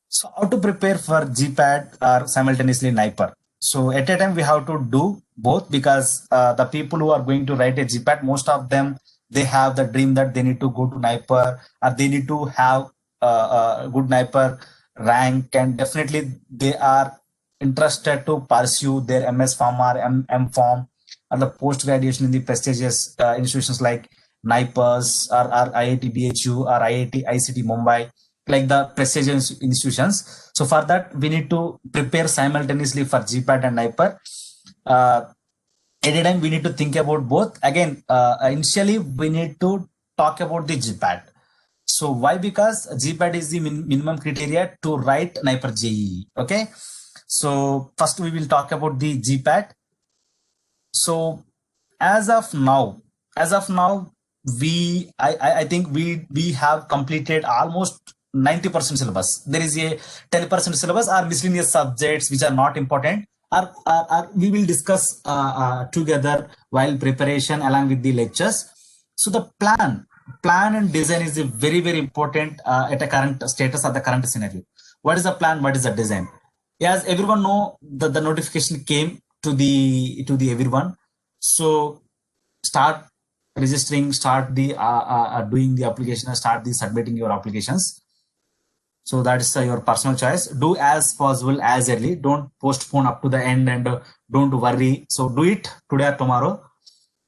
So how to prepare for GPAT or simultaneously NIPER? So at a time we have to do both, because the people who are going to write a GPAT, most of them, they have the dream that they need to go to NIPER, or they need to have a good NIPER rank, and definitely they are interested to pursue their MS Pharm or M Pharm or the post graduation in the prestigious institutions like NIPERS or IIT BHU or IIT ICT Mumbai, like the prestigious institutions. So for that, we need to prepare simultaneously for GPAT and NIPER. At a time, we need to think about both. Again, initially, we need to talk about the GPAT. So why? Because GPAT is the minimum criteria to write NIPER JEE. Okay. So first we will talk about the GPAT. So as of now, I think we have completed almost 90% syllabus. There is a 10% syllabus or miscellaneous subjects which are not important, or we will discuss together while preparation along with the lectures. So the plan and design is a very important at a current status or the current scenario. What is the plan? What is the design? As everyone know, the notification came to the everyone. So start registering, start the doing the application, start the submitting your applications. So that is your personal choice. Do as possible as early. Don't postpone up to the end, and don't worry. So do it today or tomorrow.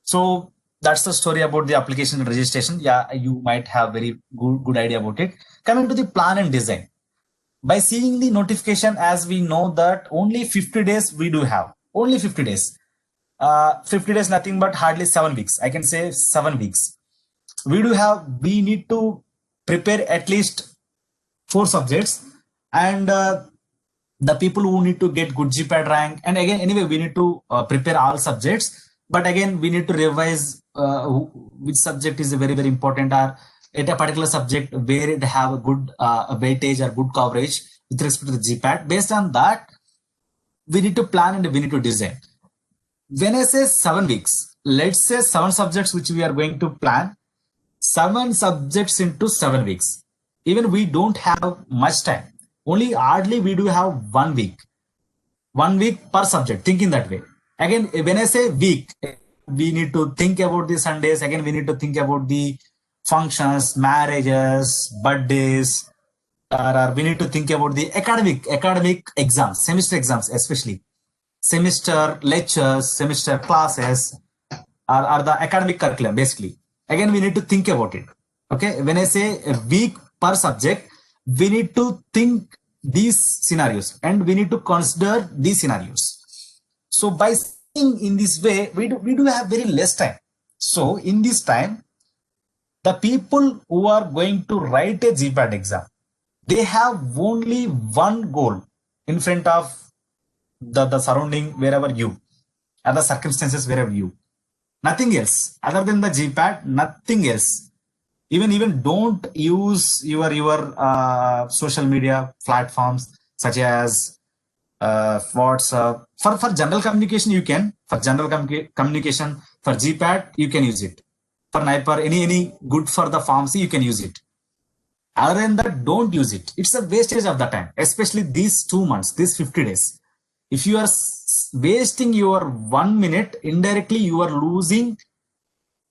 So that's the story about the application and registration. Yeah, you might have very good idea about it. Coming to the plan and design. By seeing the notification, as we know that only 50 days we do have. Only 50 days. 50 days, nothing but hardly 7 weeks. I can say 7 weeks. We need to prepare at least 4 subjects, and the people who need to get good GPAT rank, and again, anyway, we need to prepare all subjects, but again, we need to revise which subject is very important, or at a particular subject where it have a good weightage or good coverage with respect to the GPAT. Based on that, we need to plan and we need to design. When I say 7 weeks, let's say 7 subjects which we are going to plan, 7 subjects into 7 weeks. Even we don't have much time. Only hardly we do have 1 week. 1 week per subject, thinking that way. Again, when I say week, we need to think about the Sundays. Again, we need to think about the functions, marriages, birthdays, or we need to think about the academic exams, semester exams, especially semester lectures, semester classes, or the academic curriculum, basically. Again, we need to think about it. Okay, when I say a week per subject, we need to think these scenarios and we need to consider these scenarios. So by seeing in this way, we do have very less time. So in this time, the people who are going to write a GPAT exam, they have only one goal in front of the surrounding wherever you, other circumstances wherever you, nothing else other than the GPAT, nothing else. Even don't use your social media platforms such as WhatsApp. For general communication, you can. For general communication, for GPAT, you can use it. For NIPER, any good for the pharmacy, you can use it. Other than that, don't use it. It's a wastage of the time, especially these 2 months, these 50 days. If you are wasting your 1 minute, indirectly you are losing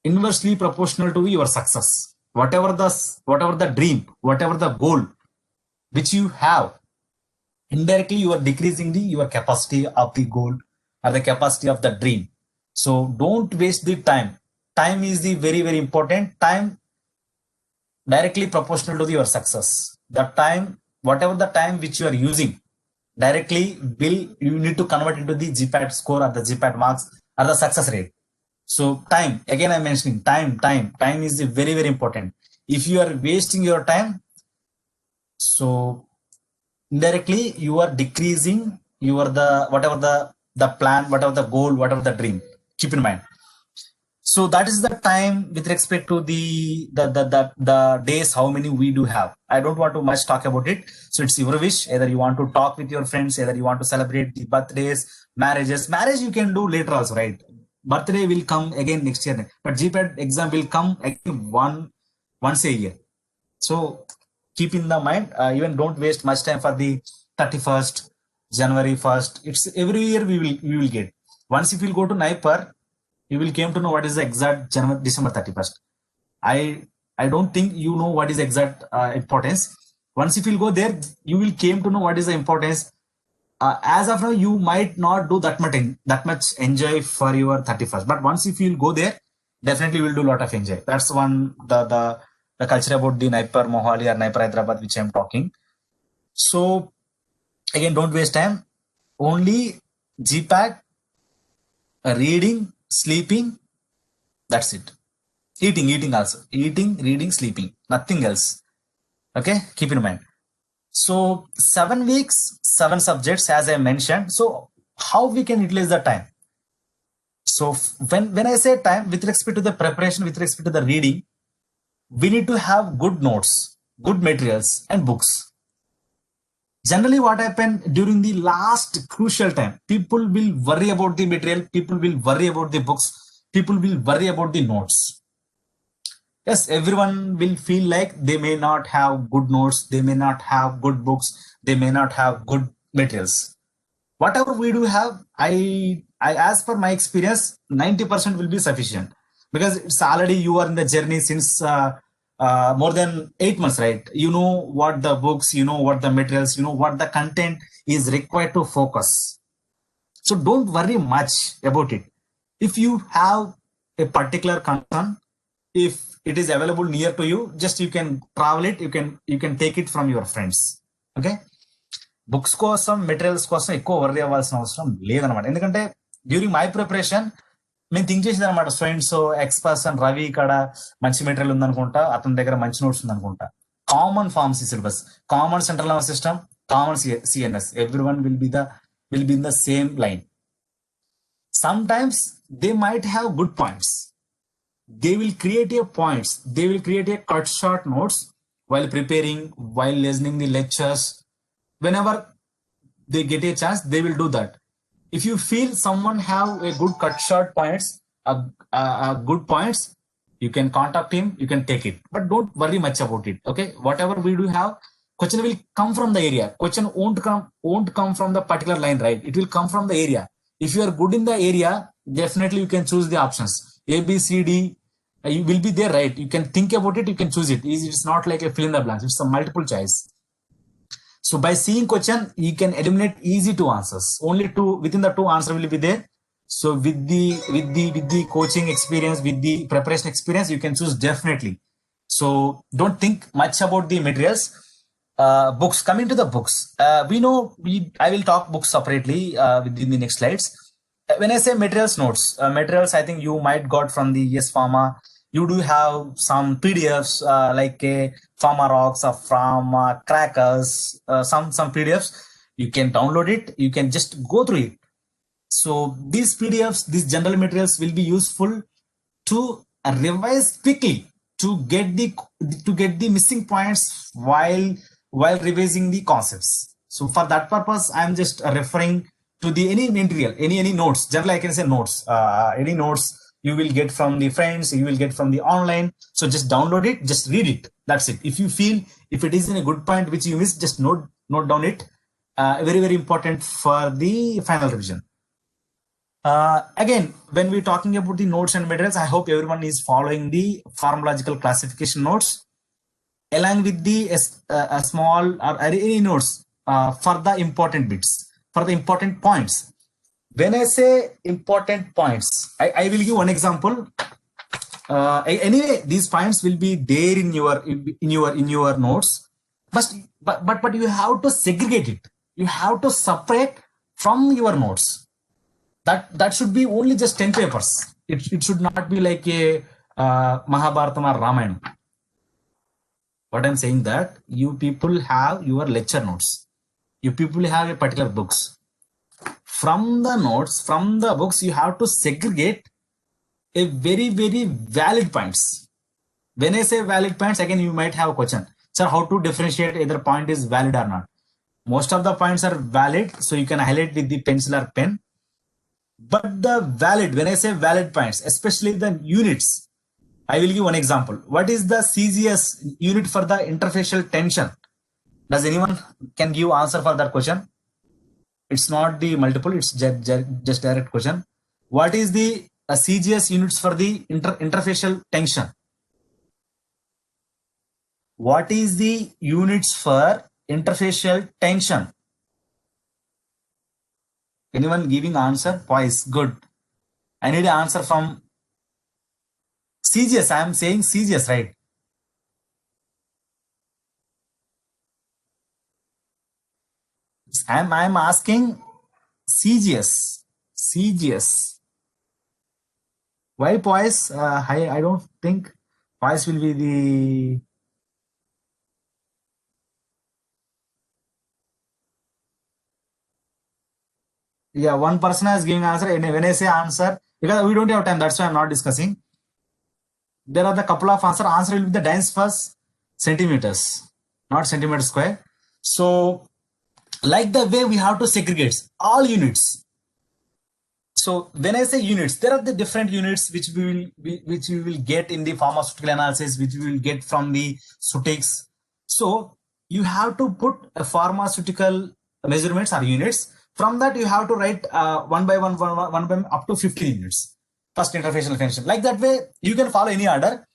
inversely proportional to your success. Whatever the dream, whatever the goal which you have, indirectly you are decreasing your capacity of the goal or the capacity of the dream. So don't waste the time. Time is the very important. Time directly proportional to your success. The time, whatever the time which you are using, directly you need to convert into the GPAT score or the GPAT marks or the success rate. So time, again I'm mentioning time is very important. If you are wasting your time, so indirectly you are decreasing your whatever the plan, whatever the goal, whatever the dream. Keep in mind. So that is the time with respect to the days, how many we do have. I don't want to much talk about it. So it's your wish. Either you want to talk with your friends, either you want to celebrate the birthdays, marriages. Marriage you can do later also, right? Birthday will come again next year. But GPAT exam will come again once a year. So keep in the mind, even don't waste much time for the 31st, January 1st. It's every year we will get. Once if you go to NIPER, you will came to know what is the exact December 31st. I don't think you know what is exact importance. Once if you go there, you will came to know what is the importance. As of now, you might not do that much enjoy for your 31st. But once if you go there, definitely you will do a lot of enjoy. That's one the culture about the NIPER Mohali or NIPER Hyderabad which I'm talking. So again, don't waste time. Only GPAT, reading, sleeping, that's it. Eating also. Eating, reading, sleeping. Nothing else. Okay, keep in mind. So 7 weeks, 7 subjects, as I mentioned. So how we can utilize the time? So when I say time, with respect to the preparation, with respect to the reading, we need to have good notes, good materials, and books. Generally, what happened during the last crucial time, people will worry about the material, people will worry about the books, people will worry about the notes. Yes, everyone will feel like they may not have good notes, they may not have good books, they may not have good materials. Whatever we do have, I as per my experience, 90% will be sufficient, because it's already you are in the journey since more than 8 months, right? You know what the books, you know what the materials, you know what the content is required to focus. So don't worry much about it. If you have a particular concern, if it is available near to you, just you can travel it, you can take it from your friends. Okay, books కోసం materials కోసం ఎక్కువ worry అవ్వాల్సిన అవసరం లేదనమాట. ఎందుకంటే during my preparation నేను think చేసేది అనమాట, ఫ్రెండ్స్ ఎక్స్ పర్సన్ రవి ఇక్కడ మంచి మెటీరియల్ ఉందనుకుంటా, అతని దగ్గర మంచి నోట్స్ ఉందనుకుంటా. Common pharmacy syllabus, common central nervous system, common CNS, every one will be in the same line. Sometimes they might have good points. They will create a points, they will create a cut short notes while preparing, while listening the lectures. Whenever they get a chance, they will do that. If you feel someone have a good cut short points, good points, you can contact him, you can take it, but don't worry much about it. Okay, whatever we do have, question will come from the area. Question won't come from the particular line, right? It will come from the area. If you are good in the area, definitely you can choose the options A, B, C, D. You will be there, right? You can think about it, you can choose it. It's not like a fill in the blanks, it's a multiple choice. So by seeing question, you can eliminate easy 2 answers. Only two, within the 2 answer will be there. So with the coaching experience, with the preparation experience, you can choose definitely. So don't think much about the materials. Books, coming to the books, we know I will talk books separately within the next slides. When I say materials, notes, materials, I think you might got from the Yes Pharma. You do have some PDFs like a Pharma Rocks or from Crackers, some PDFs. You can download it, you can just go through it. So these PDFs, these general materials will be useful to revise quickly, to get the missing points while revising the concepts. So for that purpose, I'm just referring to the any material, any notes. Generally, I can say notes. Any notes you will get from the friends, you will get from the online. So just download it, just read it. That's it. If you feel if it is in a good point which you missed, just note down it. Very important for the final revision. Again, when we're talking about the notes and materials, I hope everyone is following the pharmacological classification notes along with the small or any notes for the important bits, for the important points. When I say important points, I will give one example. Anyway, these points will be there in your notes, but you have to segregate it. You have to separate from your notes. That should be only just 10 papers. It should not be like a Mahabharatam or Ramayana. What I'm saying that you people have your lecture notes. You people have a particular books. From the notes, from the books, you have to segregate a very valid points. When I say valid points, again you might have a question. Sir, how to differentiate either point is valid or not? Most of the points are valid, so you can highlight with the pencil or pen. But the valid, when I say valid points, especially the units, I will give one example. What is the CGS unit for the interfacial tension? Does anyone can give answer for that question? It's not the multiple, it's just direct question. What is the CGS units for the interfacial tension? What is the units for interfacial tension? Anyone giving answer? Twice. Good. I need an answer from CGS. I am saying CGS, right? I'm asking CGS. CGS. Why poise? I don't think poise will be the. Yeah, one person is giving answer. And when I say answer, because we don't have time, that's why I'm not discussing. There are the couple of answer. Answer will be the dense first centimeters, not centimeter square. So, like the way we have to segregate all units. So when I say units, there are the different units which we will get in the pharmaceutical analysis, which we will get from the Sutix. So you have to put a pharmaceutical measurements or units. From that, you have to write one by one up to 15 units. First interfacial function. Like that way, you can follow any order,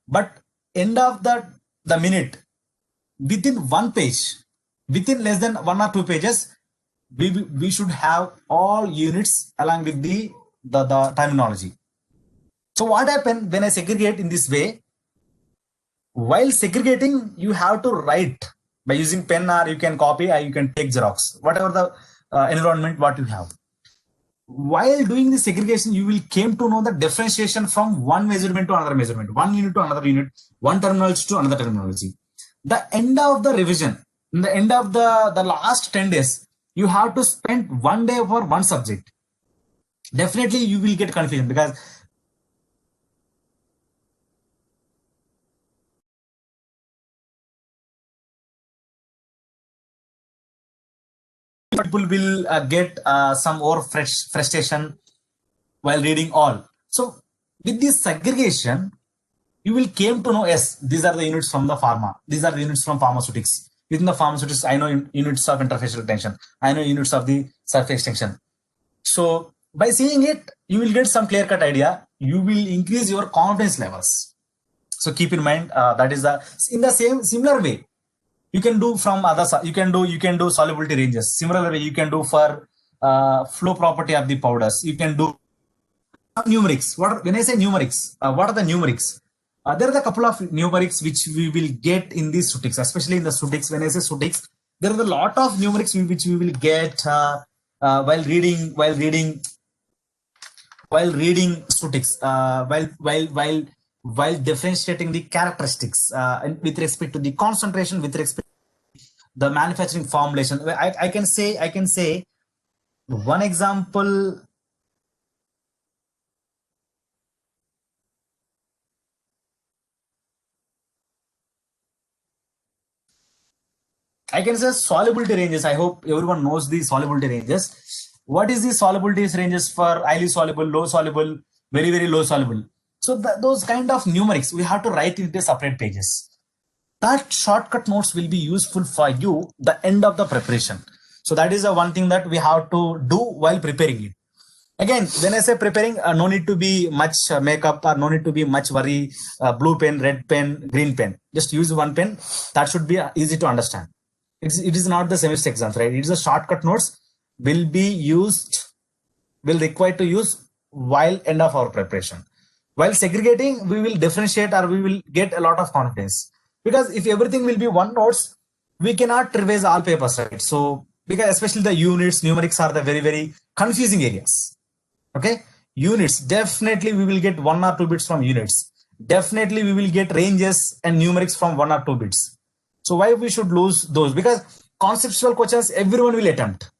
but end of the minute within one page, within less than 1 or 2 pages, we should have all units along with the terminology. So what happens when I segregate in this way? While segregating, you have to write by using pen, or you can copy, or you can take Xerox, whatever the environment what you have. While doing the segregation, you will came to know the differentiation from one measurement to another measurement, one unit to another unit, one terminology to another terminology. The end of the revision, in the end of the last 10 days, you have to spend 1 day for one subject. Definitely you will get confusion because people will get some more frustration while reading all. So with this segregation, you will came to know, yes, these are the units from the pharma, these are the units from pharmaceutics. Within the pharmaceutics, I know units of interfacial tension, I know units of the surface tension. So by seeing it, you will get some clear cut idea. You will increase your confidence levels. So keep in mind that is the in the same similar way you can do from other. You can do solubility ranges. Similar way you can do for flow property of the powders. You can do numerics. When I say numerics, what are the numerics? There are a couple of numerics which we will get in these Sutix, especially in the Sutix. When I say Sutix, there are a lot of numerics which we will get while reading Sutix, while differentiating the characteristics with respect to the concentration, with respect to the manufacturing formulation. I can say one example. I can say solubility ranges. I hope everyone knows the solubility ranges. What is the solubility ranges for highly soluble, low soluble, very, very low soluble? So those kind of numerics, we have to write into separate pages. That shortcut notes will be useful for you the end of the preparation. So that is the one thing that we have to do while preparing it. Again, when I say preparing, no need to be much makeup or no need to be much worry, blue pen, red pen, green pen. Just use one pen. That should be easy to understand. It is not the semester exams, right? It is a shortcut notes will be used, will require to use while end of our preparation. While segregating, we will differentiate or we will get a lot of confidence. Because if everything will be one notes, we cannot revise all papers, right? So, because especially the units, numerics are the very, very confusing areas. Okay, units, definitely we will get 1 or 2 bits from units. Definitely we will get ranges and numerics from 1 or 2 bits. So why we should lose those? Because conceptual questions everyone will attempt.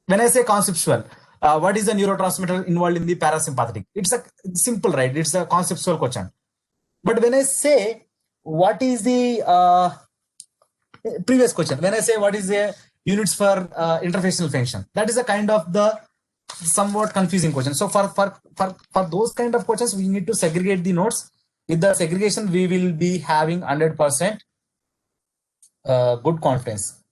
When I say conceptual, what is the neurotransmitter involved in the parasympathetic? It's a simple, right? It's a conceptual question. But when I say what is the previous question, when I say what is the units for interfacial function, that is a kind of the somewhat confusing question. So for those kind of questions, we need to segregate the notes. With the segregation, we will be having 100% good confidence.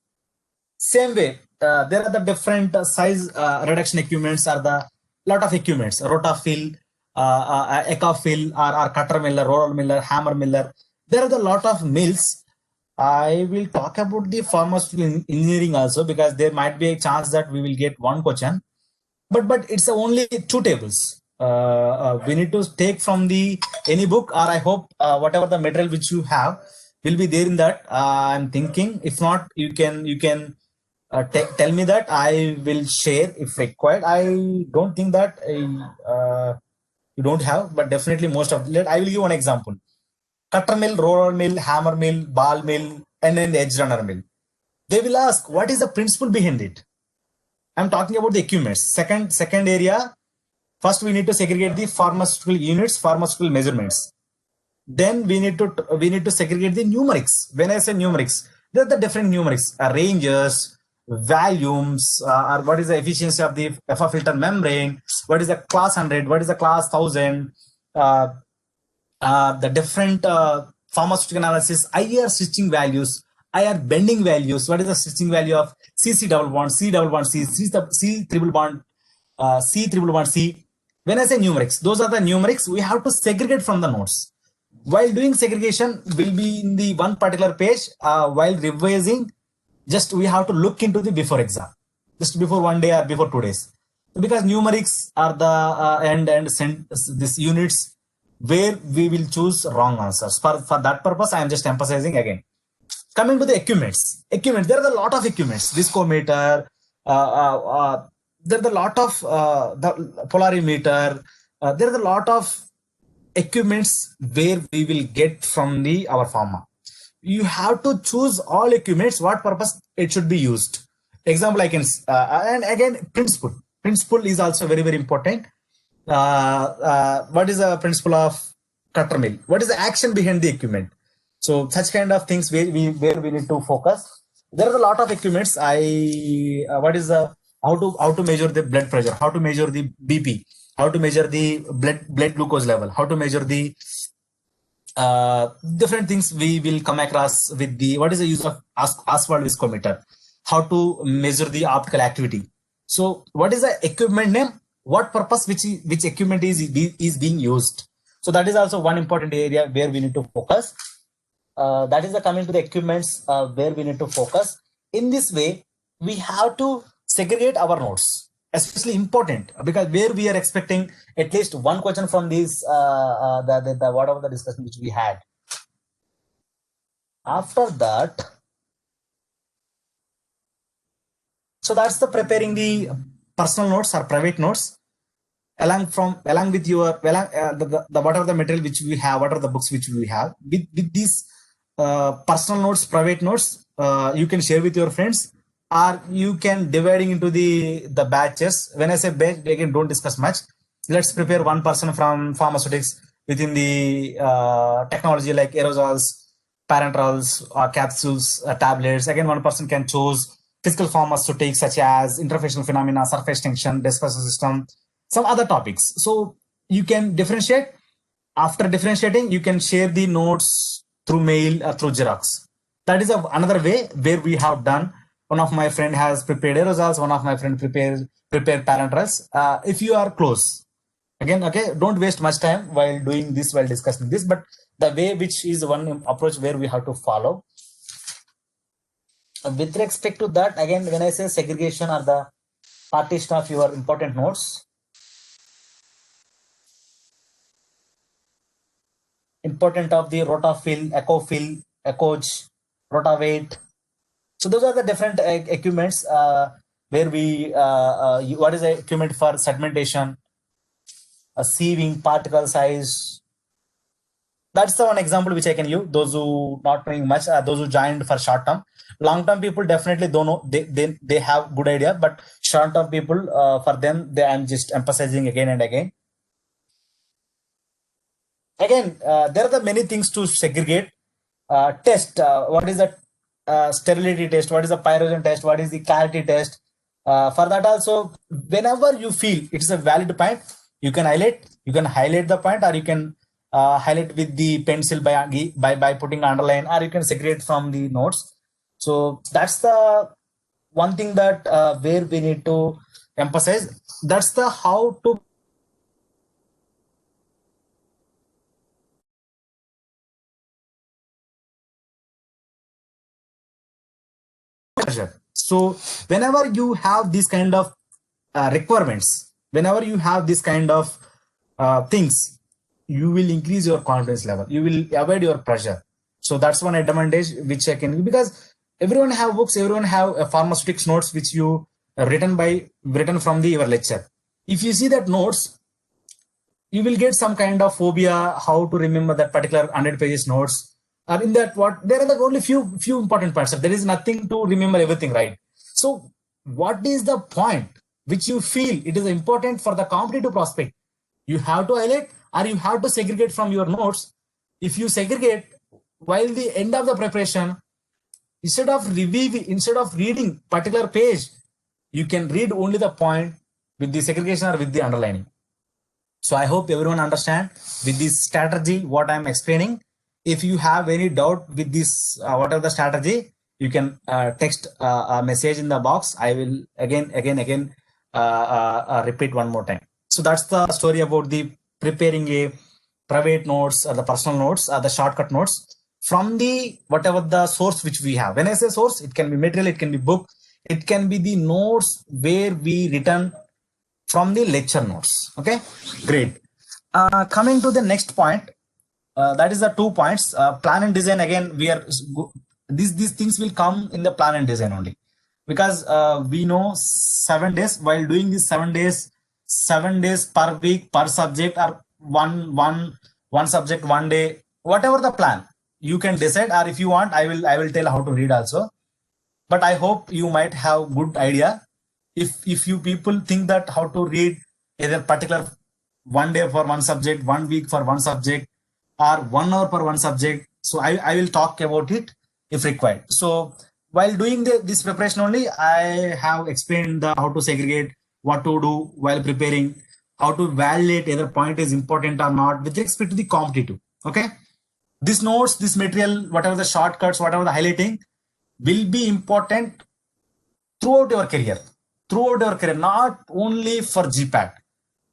Same way, there are the different size reduction equipments, are the lot of equipments, rotafill, ecofill, or cutter miller, roller miller, hammer miller. There are the lot of mills. I will talk about the pharmaceutical engineering also, because there might be a chance that we will get one question. But it's only 2 tables. We need to take from the any book, or I hope whatever the material which you have will be there in that. I'm thinking, if not, you can tell me that. I will share if required. I don't think that you don't have, but definitely most of. I will give one example: cutter mill, roller mill, hammer mill, ball mill, and then the edge runner mill. They will ask, what is the principle behind it? I'm talking about the equipments. Second area. First, we need to segregate the pharmaceutical units, pharmaceutical measurements. Then we need to segregate the numerics. When I say numerics, there are the different numerics, ranges, volumes, or what is the efficiency of the FA filter membrane, what is the class 100, what is the class 1000, the different pharmaceutical analysis, IR stitching values, IR bending values, what is the stitching value of CC double bond, C double bond, C triple bond, C triple bond, C. When I say numerics, those are the numerics we have to segregate from the notes. While doing segregation will be in the one particular page, while revising, just we have to look into the before exam, just before 1 day or before 2 days. Because numerics are the these units where we will choose wrong answers. For that purpose, I am just emphasizing again. Coming to the equipments, there are a lot of equipments, viscometer, there are a lot of the polarimeter, there are a lot of equipments where we will get from our pharma. You have to choose all equipments, what purpose it should be used. Example, I can, and again, principle is also very, very important. What is the principle of cutter mill? What is the action behind the equipment? So such kind of things where we need to focus. There are a lot of equipments. What is the how to measure the blood pressure, how to measure the BP, how to measure the blood glucose level, how to measure the different things we will come across with the what is the use of asphalt viscometer, how to measure the optical activity. So what is the equipment name? What purpose which equipment is being used? So that is also one important area where we need to focus. That is the coming to the equipments where we need to focus. In this way, we have to segregate our notes, especially important, because where we are expecting at least one question from these the whatever the discussion which we had. After that, so that's the preparing the personal notes or private notes along with your the whatever the material which we have, what are the books which we have with these personal notes, private notes, you can share with your friends, or you can dividing into the batches. When I say batch, again, don't discuss much. Let's prepare one person from pharmaceutics within the technology like aerosols, parenterals, capsules, tablets. Again, one person can choose physical pharmaceutics such as interfacial phenomena, surface tension, dispersal system, some other topics. So you can differentiate. After differentiating, you can share the notes through mail or through Xerox. That is another way where we have done. One of my friend has prepared aerosols. One of my friend prepared parenterals. If you are close, again, okay, don't waste much time while doing this, while discussing this. But the way which is one approach where we have to follow. With respect to that, again, when I say segregation or the partition of your important notes, important of the rotofill, echofill, echoge, rotavate. So those are the different equipments where we, what is the equipment for segmentation, sieving, particle size. That's the one example which I can use. Those who not knowing much, those who joined for short term. Long term people definitely don't know. They have good idea, but short term people, for them, I'm just emphasizing again and again. Again, there are the many things to segregate. Test. What is the sterility test? What is the pyrogen test? What is the clarity test? For that also, whenever you feel it's a valid point, you can highlight. You can highlight the point, or you can highlight with the pencil by putting underline, or you can segregate from the notes. So that's the one thing that where we need to emphasize. That's the how to measure. So whenever you have these kind of requirements, whenever you have this kind of things, you will increase your confidence level. You will avoid your pressure. So that's one advantage which I can, because everyone have books, everyone have pharmaceutics notes which you written from your lecture. If you see that notes, you will get some kind of phobia how to remember that particular 100 pages notes. In that, what there are the only few important parts. There is nothing to remember everything, right? So what is the point which you feel it is important for the competitive prospect? You have to highlight, or you have to segregate from your notes. If you segregate, while the end of the preparation, instead of reading particular page, you can read only the point with the segregation or with the underlining. So I hope everyone understand with this strategy what I'm explaining. If you have any doubt with this, whatever the strategy, you can text a message in the box. I will again repeat one more time. So that's the story about the preparing a private notes or the personal notes or the shortcut notes from the whatever the source which we have. When I say source, it can be material, it can be book, it can be the notes where we written from the lecture notes. Okay, great. Coming to the next point, that is the 2 points. Plan and design. Again, we are these things will come in the plan and design only, because we know 7 days. While doing these 7 days per week per subject, or one subject 1 day, whatever the plan you can decide. Or if you want, I will tell how to read also. But I hope you might have good idea. If you people think that how to read either particular 1 day for one subject, 1 week for one subject, or 1 hour per one subject, so I will talk about it if required. So while doing this preparation only, I have explained how to segregate, what to do while preparing, how to validate either point is important or not with respect to the competitive. Okay, this notes, this material, whatever the shortcuts, whatever the highlighting, will be important throughout your career, not only for GPAT.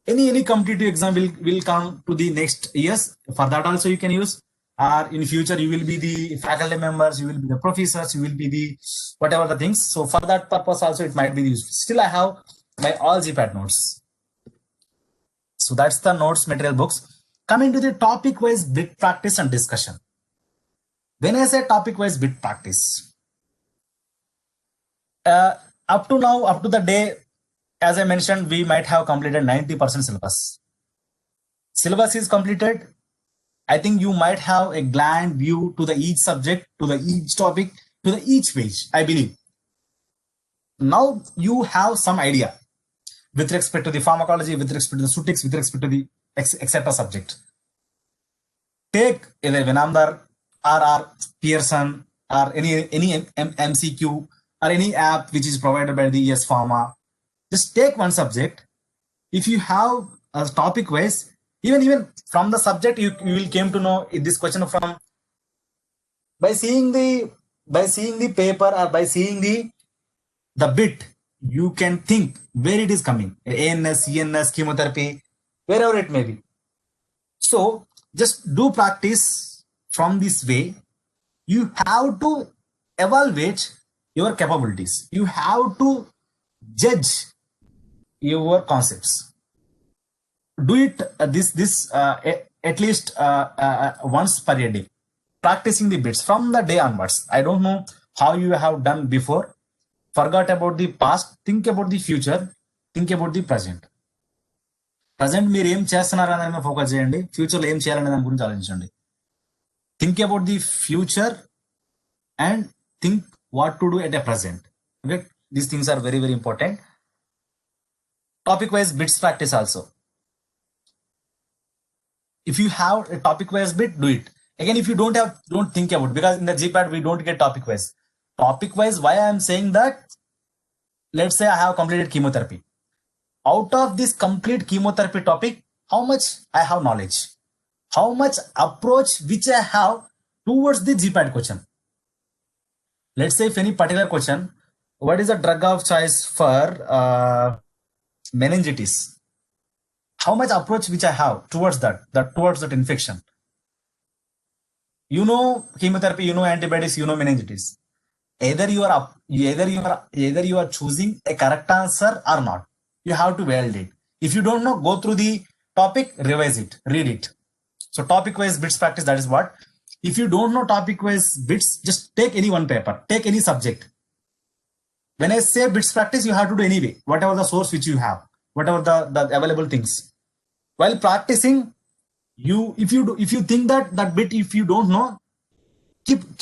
Any competitive exam will come to the next years. For that also you can use. Or in future you will be the faculty members, you will be the professors, you will be the whatever the things. So for that purpose also it might be used. Still I have my all GPAT notes. So that's the notes material books. Coming to the topic wise bit practice and discussion. When I say topic wise bit practice, up to now, up to the day, as I mentioned, we might have completed 90% syllabus. Syllabus is completed. I think you might have a grand view to the each subject, to the each topic, to the each page, I believe. Now you have some idea with respect to the pharmacology, with respect to the sutics, with respect to the etc. subject. Take either Vinamdar, RR, Pearson or any MCQ or any app which is provided by the ES Pharma. Just take one subject. If you have a topic wise, even from the subject, you will came to know this question from by seeing the paper or by seeing the bit, you can think where it is coming. ANS, CNS, chemotherapy, wherever it may be. So just do practice from this way. You have to evaluate your capabilities. You have to judge your concepts. Do it at least once per day. Practicing the bits from the day onwards. I don't know how you have done before. Forgot about the past. Think about the future. Think about the present. Present మీరు ఏం చేస్తున్నారనే దాని మీద focus చేయండి. ఫ్యూచర్లో ఏం చేయాలనే దాని గురించి ఆలోచించండి. Think about the future and think what to do at a present. Okay, these things are very very important. Topic wise bits practice also. If you have a topic wise bit, do it. Again, if you don't have, don't think about it, because in the GPAT we don't get topic wise. Topic wise, why I am saying that, let's say I have completed chemotherapy. Out of this complete chemotherapy topic, how much I have knowledge, how much approach which I have towards the GPAT question. Let's say if any particular question, what is the drug of choice for meningitis? How much approach which I have towards that infection? You know chemotherapy, you know antibiotics, you know meningitis. Either you are choosing a correct answer or not. You have to validate. If you don't know, go through the topic, revise it, read it. So topic wise bits practice, that is what. If you don't know topic wise bits, just take any one paper, take any subject. When I say bits practice, you have to do anyway, whatever the source which you have, whatever the available things. While practicing, if you think that bit, if you don't know,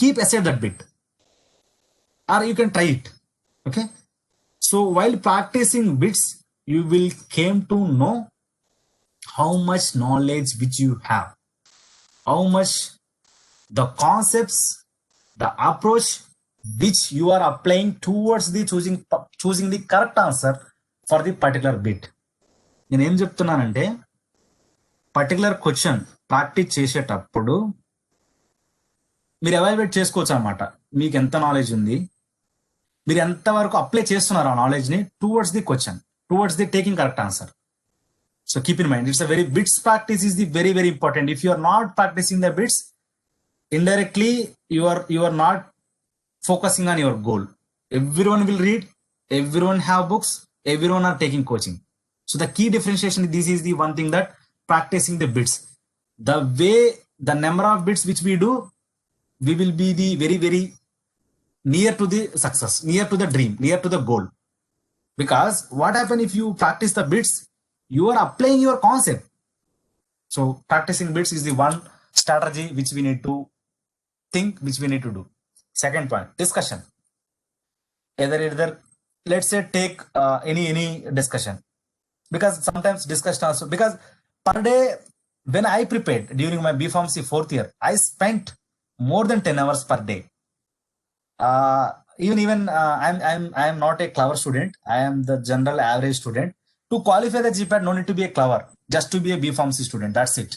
keep aside that bit, or you can try it. Okay, so while practicing bits, you will came to know how much knowledge which you have, how much the concepts, the approach which you are applying towards the choosing the correct answer for the particular bit. నేను ఏం చెప్తున్నానంటే, particular question practice చేసేటప్పుడు మీరు evaluate చేసుకోవచ్చు అనమాట. మీకు ఎంత knowledge ఉంది, మీరు ఎంతవరకు అప్లై చేస్తున్నారు ఆ నాలెడ్జ్ ని towards the question, towards the taking correct answer. So keep in mind, it's a very bits practice is the very very important. If you are not practicing the bits, indirectly you are not focusing on your goal. Everyone will read, everyone have books, everyone are taking coaching. So the key differentiation, this is the one thing, that practicing the bits, the way, the number of bits which we do, we will be the very very near to the success, near to the dream, near to the goal. Because what happen if you practice the bits, you are applying your concept. So practicing bits is the one strategy which we need to think, which we need to do. Second point, discussion. Either let's say take any discussion, because sometimes discussion also, because per day when I prepared during my B.Pharmacy 4th year, I spent more than 10 hours per day. I am not a clever student. I am the general average student. To qualify the GPAT, no need to be a clever, just to be a B.Pharmacy student, that's it.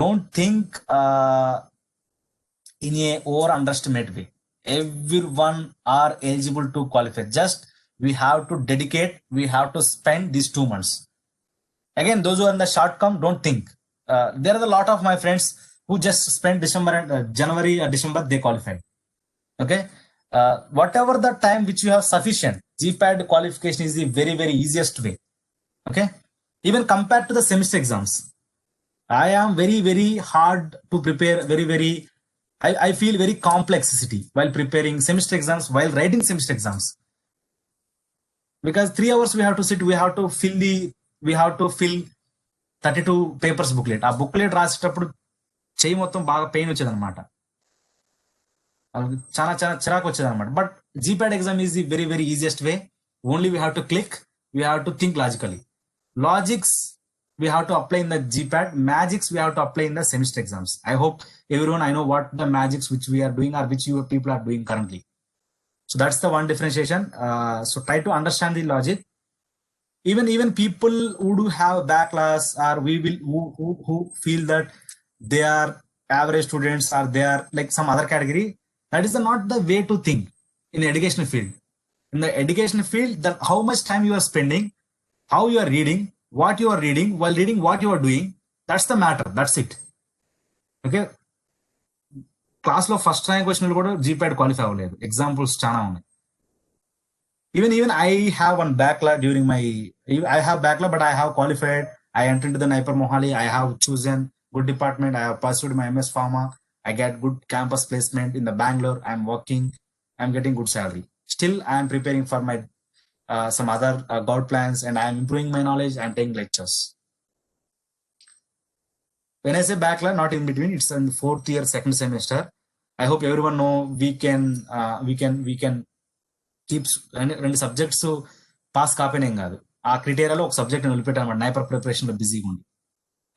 Don't think in a over underestimate way. Everyone are eligible to qualify. Just we have to dedicate, we have to spend these 2 months. Again, those who are in the short term, don't think. There are a lot of my friends who just spent December and January or December, they qualified. Okay, whatever the time which you have sufficient, GPAT qualification is the very very easiest way. Okay, even compared to the semester exams, I am very very hard to prepare. I feel very complexity while preparing semester exams, while writing semester exams, because 3 hours we have to sit, we have to fill 32 papers booklet. ఆ booklet రాసేటప్పుడు చేయి మొత్తం బాగా pain వచ్చేది అనమాట, చాలా చాలా చిరాకు వచ్చేది అనమాట. But GPAT exam is the very very easiest way. Only we have to click, we have to think logically. Logics we have to apply in the GPAT. Magics we have to apply in the semester exams. I hope everyone I know what the magics which we are doing or which you people are doing currently. So that's the one differentiation. So try to understand the logic. Even people who do have backlogs or who feel that they are average students or they are like some other category, that is not the way to think in the educational field. In the educational field, that how much time you are spending, how you are reading, what you are reading, while reading what you are doing, that's the matter. That's it. Okay. Class లో first rank వచ్చిన కూడా జీపీఎట్ qualify అవ్వలేదు. Examples చాలా ఉన్నాయి. Even I have one backlog during my, I have backlog, but I have qualified. I entered into the Naipur Mohali. I have chosen good department. I have pursued my MS Pharma. I get good campus placement in the Bangalore. I'm working. I'm getting good salary. Still, I'm preparing for my some other God plans, and I'm improving my knowledge. I'm taking lectures. When I say backlog, not in between, it's in the 4th year, 2nd semester. I hope everyone know we can keep రెండు subjects pass కాపోయినాం కాదు. ఆ క్రిటేరియాలో ఒక subject నిలిపెట్టామన్నమాట. NIPER preparation లో బిజీగా ఉంది.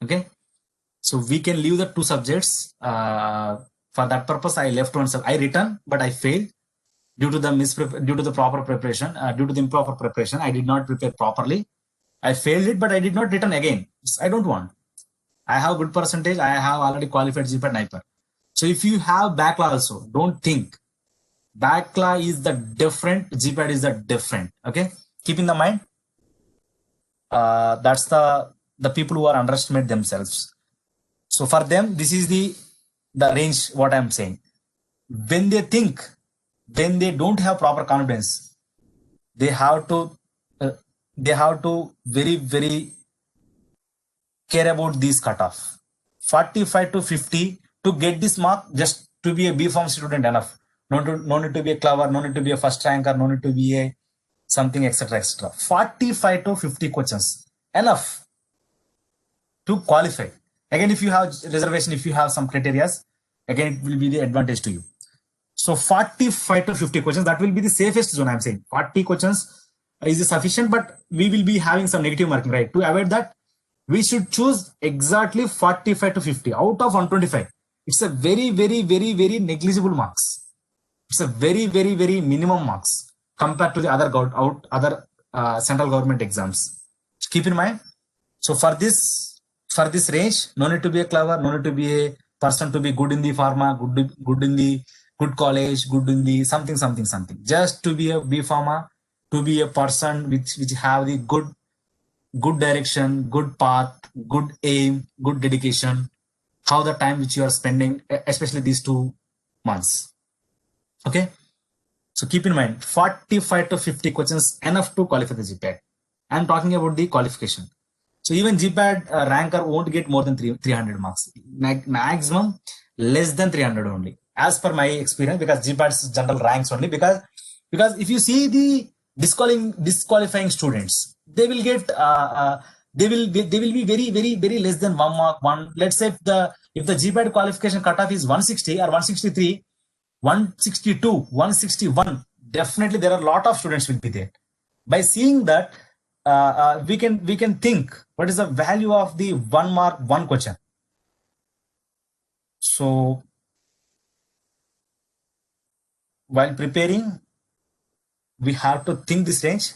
Okay, so we can leave the 2 subjects. For that purpose, I left one. I returned, but I failed due to the proper preparation. Due to the improper preparation, I did not prepare properly. I failed it, but I did not return again. I don't want. I have good percentage. I have already qualified GPAT Naipur. So if you have backlog also, don't think. Backlog is the different, GPAT is the different. Okay, keep in the mind. That's the people who are underestimate themselves. So for them, this is the range. What I'm saying, when they think, when they don't have proper confidence, they have to very care about these cutoff. 45 to 50 to get this mark, just to be a B.Pharm student enough. No need to be a clever, no need to be a first ranker, no need to be a something, etc. 45 to 50 questions enough to qualify. Again, if you have reservation, if you have some criteria, again it will be the advantage to you. So 45 to 50 questions, that will be the safest zone. I'm saying 40 questions is sufficient, but we will be having some negative marking, right? To avoid that, we should choose exactly 45 to 50 out of 125. It's a very negligible marks. It's a very minimum marks compared to the other central government exams. So keep in mind. So for this range, no need to be a clever, no need to be a person to be good in the pharma, good in the good college, good in the something. Just to be a B pharma, to be a person which have the good direction, good path, good aim, good dedication. How the time which you are spending, especially these 2 months. Okay, so keep in mind 45 to 50 questions enough to qualify the GPAT. I'm talking about the qualification. So even GPAT ranker won't get more than 300 marks. Maximum less than 300 only, as per my experience, because GPAT is general ranks only. Because if you see the disqualifying students, they will get they will be very less than 1 mark. Let's say if the GPAT qualification cutoff is 160 or 163, 162, 161, definitely there are a lot of students will be there. By seeing that, we can think what is the value of the 1 mark 1 question. So while preparing, we have to think this range.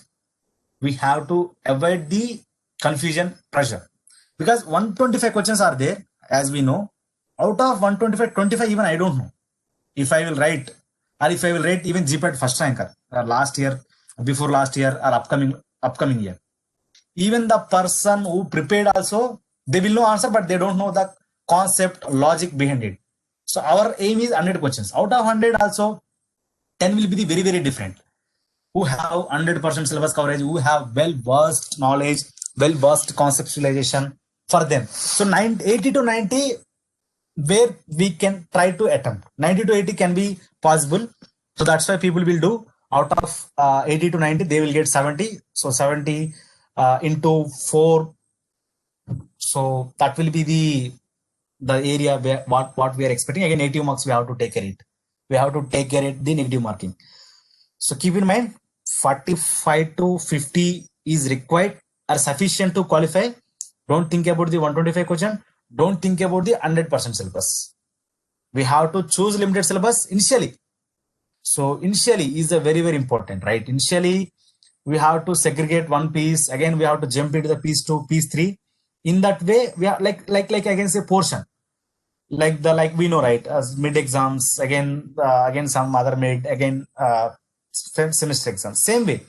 We have to avoid the confusion, pressure, because 125 questions are there, as we know. Out of 125, 25 even I don't know if I will write, or if I will rate even GPAT first ranker last year, before last year, or upcoming year. Even the person who prepared also, they will know answer, but they don't know the concept, logic behind it. So our aim is 100 questions. Out of 100 also, 10 will be the very different, who have 100% syllabus coverage, who have well-versed knowledge, well-versed conceptualization for them. So 80 to 90, where we can try to attempt. 90 to 80 can be possible. So that's why people will do. Out of 80 to 90, they will get 70. So 70 into 4. So that will be the area where what we are expecting. Again, negative marks we have to take care of it. We have to take care of the negative marking. So keep in mind, 45 to 50 is required or sufficient to qualify. Don't think about the 125 question. Don't think about the 100% syllabus. We have to choose limited syllabus initially. So initially is a very, very important, right? Initially, we have to segregate one piece. Again, we have to jump into the piece 2, piece 3. In that way, we are like I can say portion. Like we know, right? As mid exams, again some other mid, again semester exams. Same way,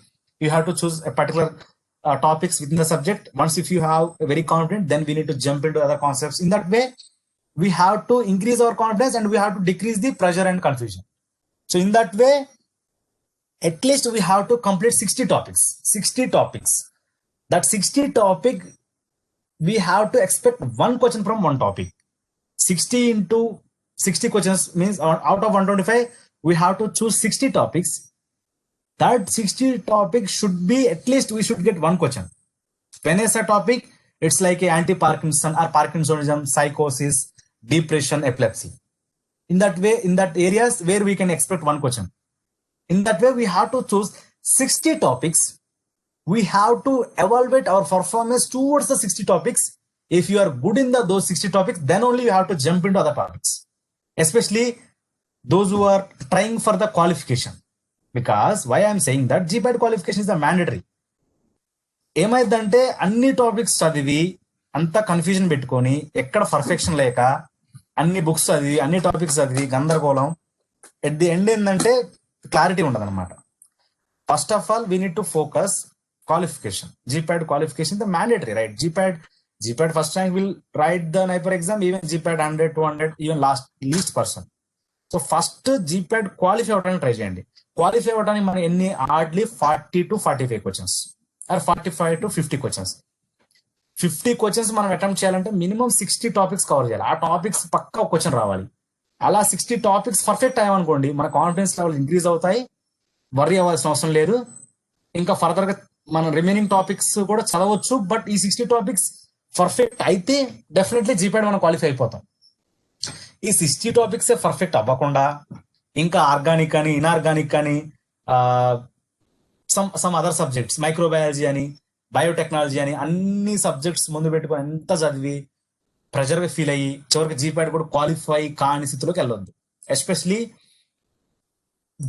you have to choose a particular topics within the subject. Once if you have a very confident, then we need to jump into other concepts. In that way, we have to increase our confidence and we have to decrease the pressure and confusion. So in that way, at least we have to complete 60 topics. 60 topics. That 60 topic, we have to expect one question from one topic. 60 into 60 questions means out of 125, we have to choose 60 topics. That 60 topics should be, at least we should get one question. When I say topic, it's like a anti-Parkinson or Parkinsonism, psychosis, depression, epilepsy. In that way, in that areas where we can expect one question. In that way, we have to choose 60 topics. We have to evaluate our performance towards the 60 topics. If you are good in those 60 topics, then only you have to jump into other topics. Especially those who are trying for the qualification. Because why I am saying that GPAT qualification is a mandatory. ఏమైందంటే అన్ని topics చదివి అంత confusion పెట్టుకొని ఎక్కడ perfection లేక అన్ని books చదివి అన్ని టాపిక్స్ చదివి గందరగోళం ఎట్ ది ఎండ్ ఏంటంటే క్లారిటీ ఉండదు అనమాట. First of all we need to focus qualification. GPAT qualification the mandatory, right? GPAT first rank will write the NIPER exam, even GPAT 100, 200, even least person. So first GPAT qualify avutani try cheyandi. Qualify avutani mana enni hardly 40 to 45 questions or 45 to 50 questions. 50 questions మనం attempt చేయాలంటే minimum 60 topics cover చేయాలి. ఆ topics పక్కా ఒక question రావాలి. అలా 60 topics perfect అయ్యామనుకోండి, మన confidence level increase అవుతాయి, worry అవ్వాల్సిన అవసరం లేదు. ఇంకా ఫర్దర్ గా మన రిమైనింగ్ టాపిక్స్ కూడా చదవచ్చు. బట్ ఈ 60 టాపిక్స్ పర్ఫెక్ట్ అయితే డెఫినెట్లీ జీపీఎట్ మనం క్వాలిఫై అయిపోతాం. ఈ 60 టాపిక్స్ పర్ఫెక్ట్ అవ్వకుండా ఇంకా ఆర్గానిక్ అని, ఇన్ఆర్గానిక్ అని, సమ్ అదర్ సబ్జెక్ట్స్, మైక్రోబయాలజీ అని, బయోటెక్నాలజీ అని అన్ని సబ్జెక్ట్స్ ముందు పెట్టుకొని ఎంత చదివి ప్రెషర్ గా ఫీల్ అయ్యి చివరికి జీపీఎట్ కూడా క్వాలిఫై కాని స్థితిలోకి వెళ్ళొద్దు. Especially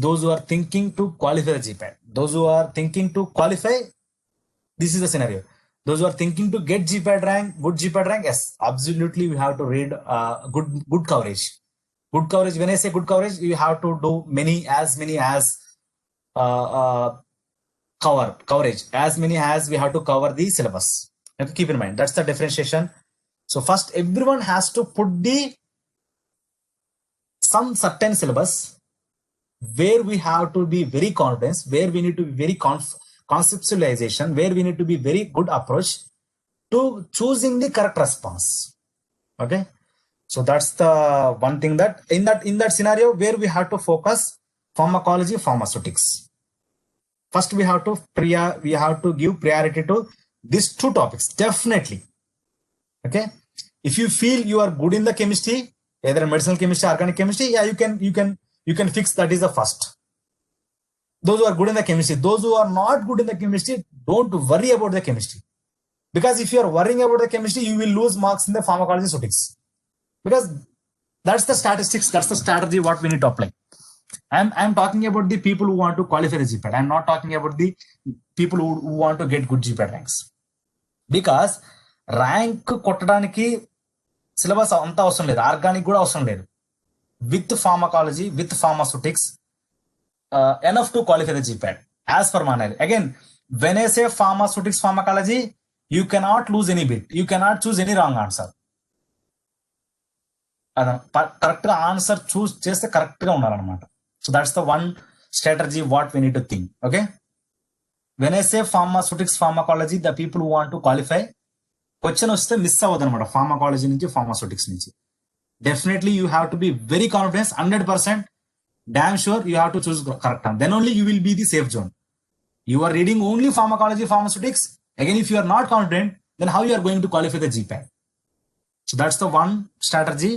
those who are thinking to qualify the GPAT, those who are thinking to qualify, this is the scenario. Those who are thinking to get GPAT rank, good GPAT rank, yes, absolutely we have to read good coverage. Good coverage, when I say good coverage, you have to do many as coverage, as many as we have to cover the syllabus. Okay, keep in mind, that's the differentiation. So first, everyone has to put some certain syllabus where we have to be very confident, where we need to be very conceptualization, where we need to be very good approach to choosing the correct response. Okay, so that's the one thing that in that scenario where we have to focus pharmacology, pharmaceutics. First we have to give priority to these two topics, definitely. Okay, if you feel you are good in the chemistry, either medicinal chemistry, organic chemistry, yeah, you can fix that is the first. Those who are good in the chemistry, those who are not good in the chemistry, don't worry about the chemistry. Because if you are worrying about the chemistry, you will lose marks in the pharmacology physics. Because that's the statistics, that's the strategy what we need to apply. I'm talking about the people who want to qualify the GPAT. I'm not talking about the people who want to get good GPAT ranks. Because rank కొట్టడానికి syllabus అంతా అవసరం లేదు, organic కూడా అవసరం లేదు. With pharmacology, with pharmaceutics, enough to qualify the GPAT. As per my knowledge, again, when I say pharmaceutics, pharmacology, you cannot lose any bit. You cannot choose any wrong answer. Correct answer choose చేస్తే correct గా ఉండాలన్నమాట. So that's the one strategy what we need to think. Okay, when I say pharmaceutics, pharmacology, the people who want to qualify, question వస్తే miss అవ్వదు అనమాట. Pharmacology నుంచి, pharmaceutics నుంచి definitely you have to be very confident, 100% damn sure you have to choose correct one. Then only you will be the safe zone. You are reading only pharmacology, pharmaceutics. Again, if you are not confident, then how you are going to qualify the GPAT? So that's the one strategy.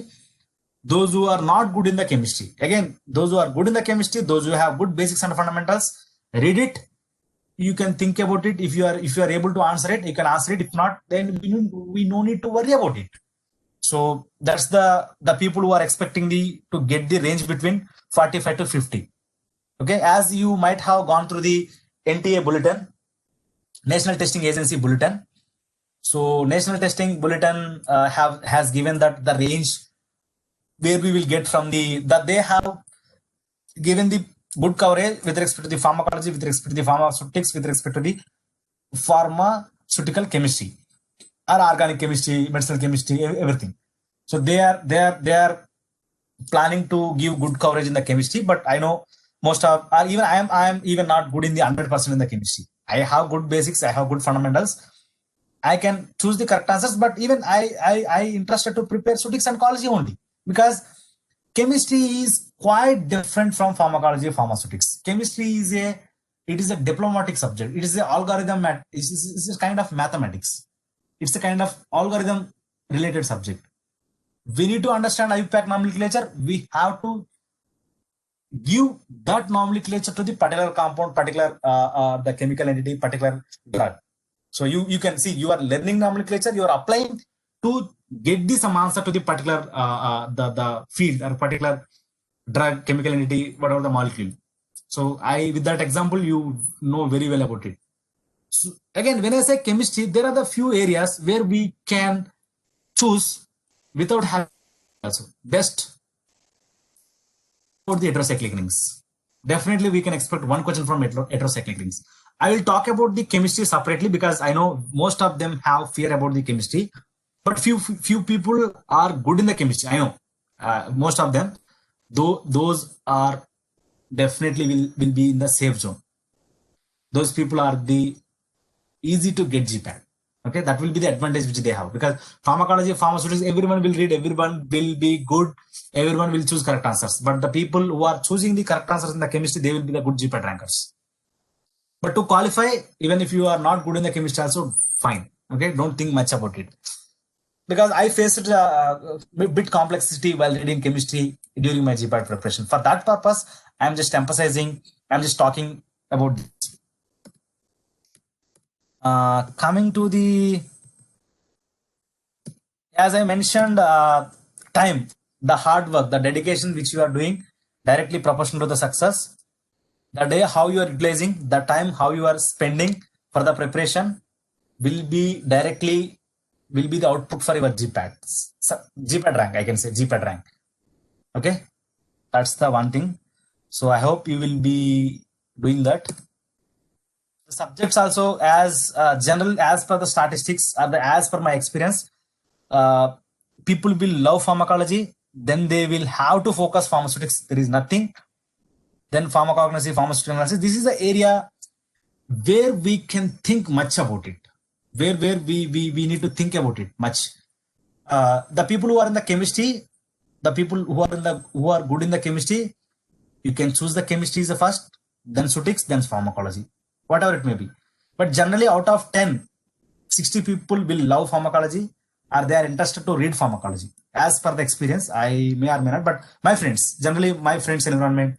Those who are not good in the chemistry, again, those who are good in the chemistry, those who have good basics and fundamentals, read it. you can think about it. If you are able to answer it, you can answer it. If not, then we no need to worry about it. So that's the people who are expecting to get the range between 45 to 50. Okay, as you might have gone through the NTA bulletin, National Testing Agency bulletin. So National Testing bulletin has given that the range where we will get from that they have given the good coverage with respect to the pharmacology, with respect to the pharmaceutics, with respect to the pharmaceutical chemistry or organic chemistry, medicinal chemistry, everything. So they are planning to give good coverage in the chemistry, but I know most of, or even I am even not good in the 100% in the chemistry. I have good basics, I have good fundamentals. I can choose the correct answers, but even I interested to prepare physics and ecology only, because chemistry is quite different from pharmacology, pharmaceutics. Chemistry is a diplomatic subject. It is a algorithm. It's a kind of mathematics. It's a kind of algorithm related subject. We need to understand IUPAC nomenclature. We have to give that nomenclature to the particular compound, particular the chemical entity, particular drug. So you can see you are learning nomenclature, you are applying to get some answer to the particular the field or particular drug, chemical entity, whatever the molecule. So with that example, you know very well about it. So again, when I say chemistry, there are the few areas where we can choose without having also best for the heterocyclic rings. Definitely we can expect one question from heterocyclic rings. I will talk about the chemistry separately because I know most of them have fear about the chemistry, but few people are good in the chemistry. I know most of them, though those are definitely will be in the safe zone. Those people are the easy to get GPAT. Okay, that will be the advantage which they have, because pharmacology, pharmaceutics, everyone will read, everyone will be good, everyone will choose correct answers. But the people who are choosing the correct answers in the chemistry, they will be the good GPAT rankers. But to qualify, even if you are not good in the chemistry, also fine. Okay, don't think much about it. Because I faced a bit complexity while reading chemistry during my GPAT preparation. For that purpose, I'm just emphasizing, I'm just talking about this. Coming to as I mentioned, time, the hard work, the dedication which you are doing directly proportional to the success. The day how you are utilizing, the time how you are spending for the preparation will be the output for your GPAT. GPAT rank, I can say GPAT rank. Okay, that's the one thing. So I hope you will be doing that. The subjects also, as general, as per the statistics, as per my experience, people will love pharmacology, then they will have to focus pharmaceutics. There is nothing. Then pharmacognosy, pharmaceutical analysis. This is the area where we can think much about it, where we need to think about it much. The people who are in the chemistry, the people who are good in the chemistry, you can choose the chemistry as first, then physics, then pharmacology, whatever it may be. But generally, out of 10, 60 people will love pharmacology, or they are interested to read pharmacology. As per the experience, I may or may not, but my friends, generally my friends environment,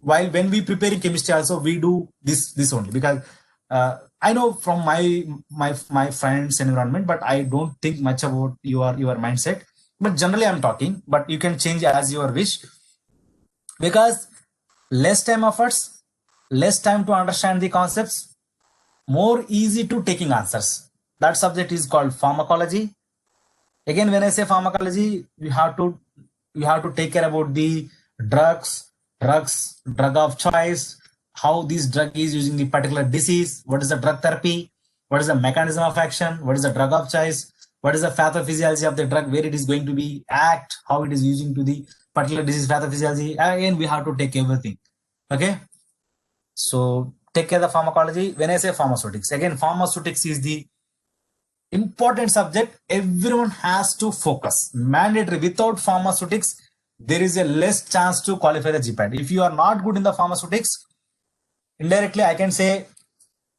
while when we prepare in chemistry also, we do this only, because I know from my friends environment, but I don't think much about your mindset. But generally I'm talking, but you can change as your wish, because less time efforts, less time to understand the concepts, more easy to taking answers. That subject is called pharmacology. Again, when I say pharmacology, you have to take care about the drug of choice, how this drug is using the particular disease, what is the drug therapy, what is the mechanism of action, what is the drug of choice, what is the pathophysiology of the drug, where it is going to be act, how it is using to the particular disease pathophysiology. Again, we have to take everything. Okay, so take care of the pharmacology. When I say pharmaceutics, again, pharmaceutics is the important subject. Everyone has to focus, mandatory. Without pharmaceutics, there is a less chance to qualify the GPAT. If you are not good in the pharmaceutics, indirectly I can say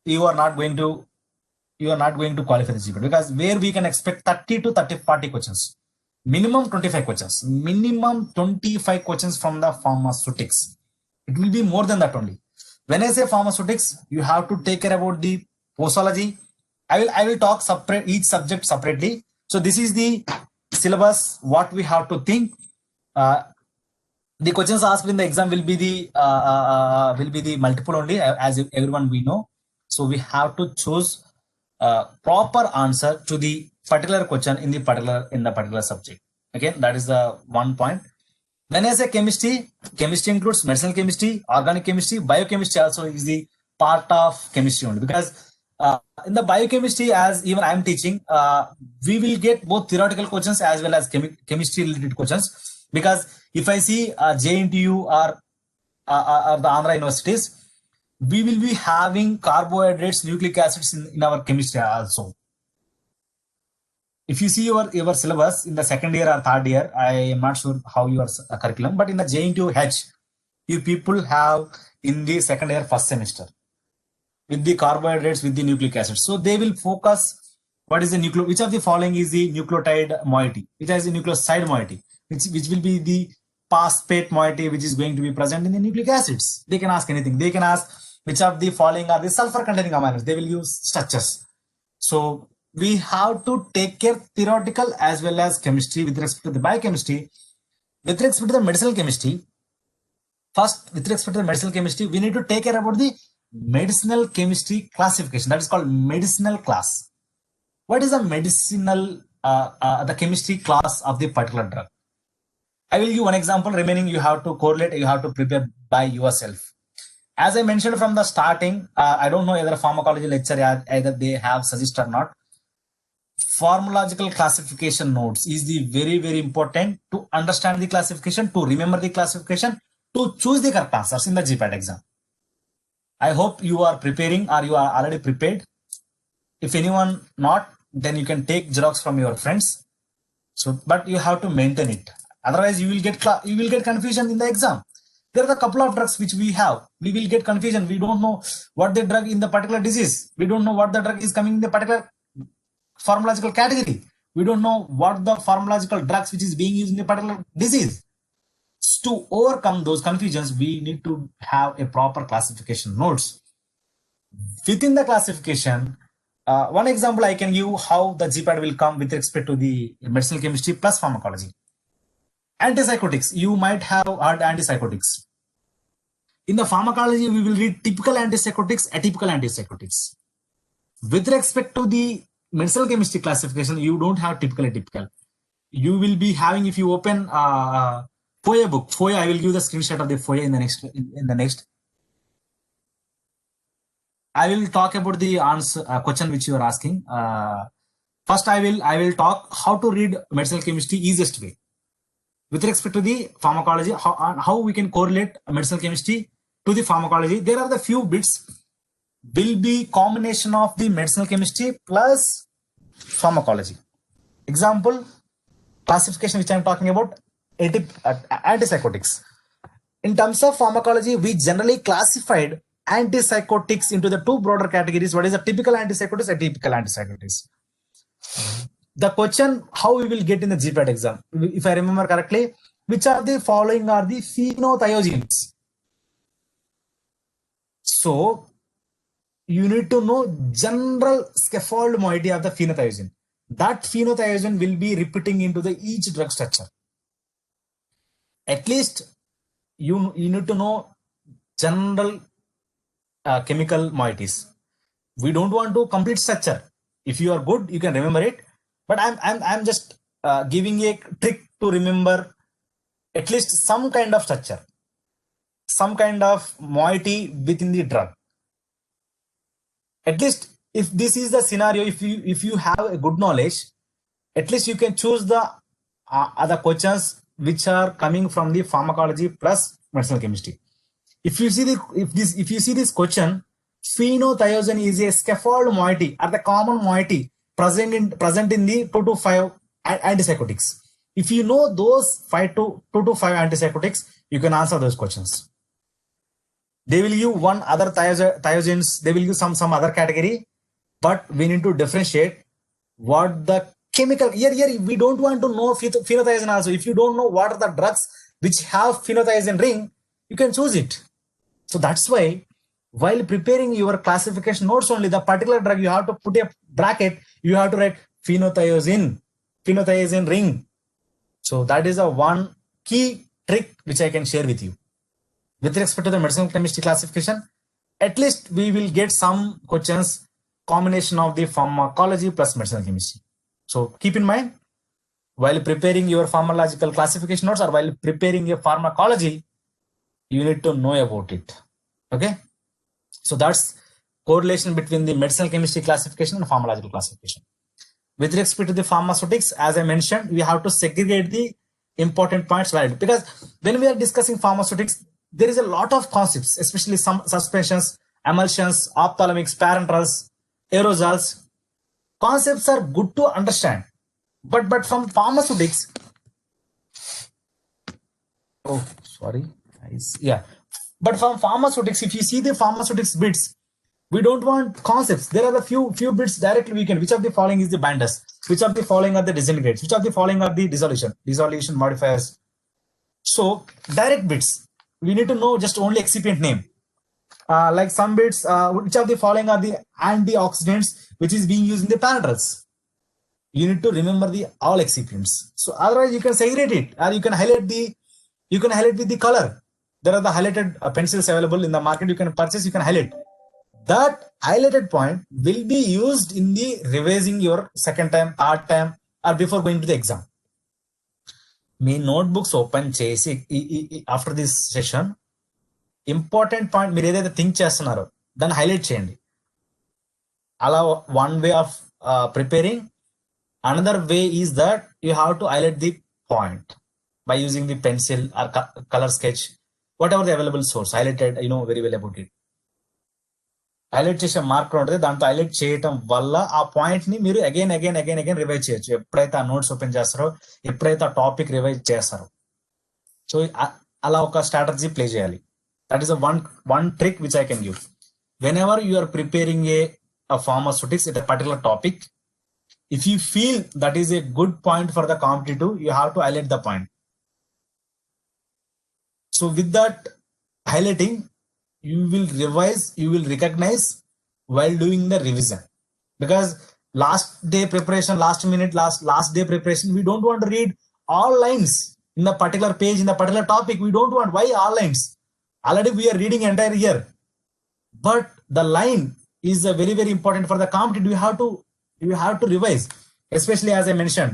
you are not going to qualify the GPAT, because where we can expect 30 to 40 questions, minimum 25 questions, minimum 25 questions from the pharmaceutics. It will be more than that only. When I say pharmaceutics, you have to take care about the posology. I will talk separate each subject separately. So this is the syllabus. What we have to think. The questions asked in the exam will be the multiple only, as everyone we know. So we have to choose proper answer to the particular question in the particular subject. Okay, that is the one point. When I say chemistry, chemistry includes medicinal chemistry, organic chemistry, biochemistry also is the part of chemistry only, because in the biochemistry, as even I am teaching, we will get both theoretical questions as well as chemistry related questions. Because if I see JNTU or the Andhra universities, we will be having carbohydrates, nucleic acids in our chemistry also. If you see your syllabus in the second year or third year, I am not sure how your curriculum, but in the JNTU-H, you people have in the second year first semester with the carbohydrates, with the nucleic acids. So they will focus what is the which of the following is the nucleotide moiety, which has the nucleoside moiety, which will be the phosphate moiety, which is going to be present in the nucleic acids. They can ask anything. They can ask which of the following are the sulfur containing amino acids. They will use structures. So we have to take care theoretical as well as chemistry with respect to the biochemistry. With respect to the medicinal chemistry, first with respect to the medicinal chemistry, we need to take care about the medicinal chemistry classification. That is called medicinal class. What is the medicinal, the chemistry class of the particular drug? I will give one example. Remaining you have to correlate, you have to prepare by yourself. As I mentioned from the starting, I don't know whether pharmacology lecture either they have suggested or not. Formological classification notes is the very important to understand the classification, to remember the classification, to choose the correct answers in the GPAT exam. I hope you are preparing or you are already prepared. If anyone not, then you can take xerox from your friends. So, but you have to maintain it. Otherwise, you will get confusion in the exam. There are a couple of drugs which we have. We will get confusion. We don't know what the drug in the particular disease. We don't know what the drug is coming in the particular pharmacological category. We don't know what the pharmacological drugs which is being used in the particular disease. To overcome those confusions, we need to have a proper classification notes. Within the classification, one example I can give how the GPAT will come with respect to the medicinal chemistry plus pharmacology. Antipsychotics, you might have heard antipsychotics. In the pharmacology, we will read typical antipsychotics, atypical antipsychotics. With respect to the medicinal chemistry classification, you don't have typical, atypical. You will be having, if you open FOIA book, FOIA, I will give the screenshot of the FOIA in the next. I will talk about the answer question which you are asking. First, I will talk how to read medicinal chemistry easiest way. With respect to the pharmacology, how we can correlate medicinal chemistry to the pharmacology. There are the few bits will be combination of the medicinal chemistry plus pharmacology. Example, classification which I am talking about, antipsychotics. In terms of pharmacology, we generally classified antipsychotics into the two broader categories. What is a typical antipsychotics, atypical antipsychotics? The question how we will get in the GPAT exam, if I remember correctly, which are the following are the phenothiazines. So you need to know general scaffold moiety of the phenothiazine. That phenothiazine will be repeating into the each drug structure. At least you need to know general chemical moieties. We don't want to complete structure. If you are good, you can remember it. But I'm just giving a trick to remember at least some kind of structure, some kind of moiety within the drug. At least if this is the scenario, if you have a good knowledge, at least you can choose the other questions which are coming from the pharmacology plus medicinal chemistry. If you see this question, phenothiazine is a scaffold moiety or the common moiety present in the 2 to 5 antipsychotics. If you know those 2 to 5 antipsychotics, you can answer those questions. They will give one other thiazines, they will give some other category, but we need to differentiate what the chemical. Here we don't want to know phenothiazine also. If you don't know what are the drugs which have phenothiazine ring, you can choose it. So that's why while preparing your classification notes only, the particular drug, you have to put a bracket, you have to write phenothiazine ring. So that is a one key trick which I can share with you. With respect to the medicinal chemistry classification, at least we will get some questions combination of the pharmacology plus medicinal chemistry. So keep in mind, while preparing your pharmacological classification notes or while preparing your pharmacology, you need to know about it. Okay. So that's correlation between the medicinal chemistry classification and pharmacological classification. With respect to the pharmaceutics, as I mentioned, we have to segregate the important points valid, because when we are discussing pharmaceutics, there is a lot of concepts, especially some suspensions, emulsions, ophthalmics, parenterals, aerosols. Concepts are good to understand, but from pharmaceutics, but from pharmaceutics, if you see the pharmaceutics bits, we don't want concepts. There are a few bits directly we can. Which of the following is the binders? Which of the following are the disintegrates? Which of the following are the dissolution modifiers? So direct bits, we need to know just only excipient name. Like some bits, which of the following are the antioxidants which is being used in the parenterals? You need to remember the all excipients. So otherwise you can segregate it, or you can highlight with the color. There are the highlighted pencils available in the market. You can purchase, you can highlight. That highlighted point will be used in the revising your second time, third time, or before going to the exam. మీ notebooks open చేసి after this session important point మీరు ఏదైతే think చేస్తున్నారో దాన్ని highlight చేయండి. అలా one way of preparing. Another way is that you have to highlight the point by using the pencil or colour sketch, whatever the available source highlighted, you know very well about it. Highlight చేసే marker ఉంటుంది, దాంతో highlight చేయటం వల్ల ఆ point ని మీరు again revise చేయొచ్చు. ఎప్పుడైతే ఆ నోట్స్ ఓపెన్ చేస్తారో, ఎప్పుడైతే ఆ టాపిక్ రివైజ్ చేస్తారో, సో అలా ఒక స్ట్రాటజీ ప్లే చేయాలి. That is one trick which I can give. Whenever you are preparing a pharmaceutics at a particular topic, if you feel that is a good point for the competitive, you have to highlight the point. So with that highlighting, you will revise, you will recognize while doing the revision, because last day preparation, last day preparation, we don't want to read all lines in the particular page, in the particular topic. We don't want. Why all lines? Already we are reading entire year, but the line is very important for the competitive. You have to revise, especially as I mentioned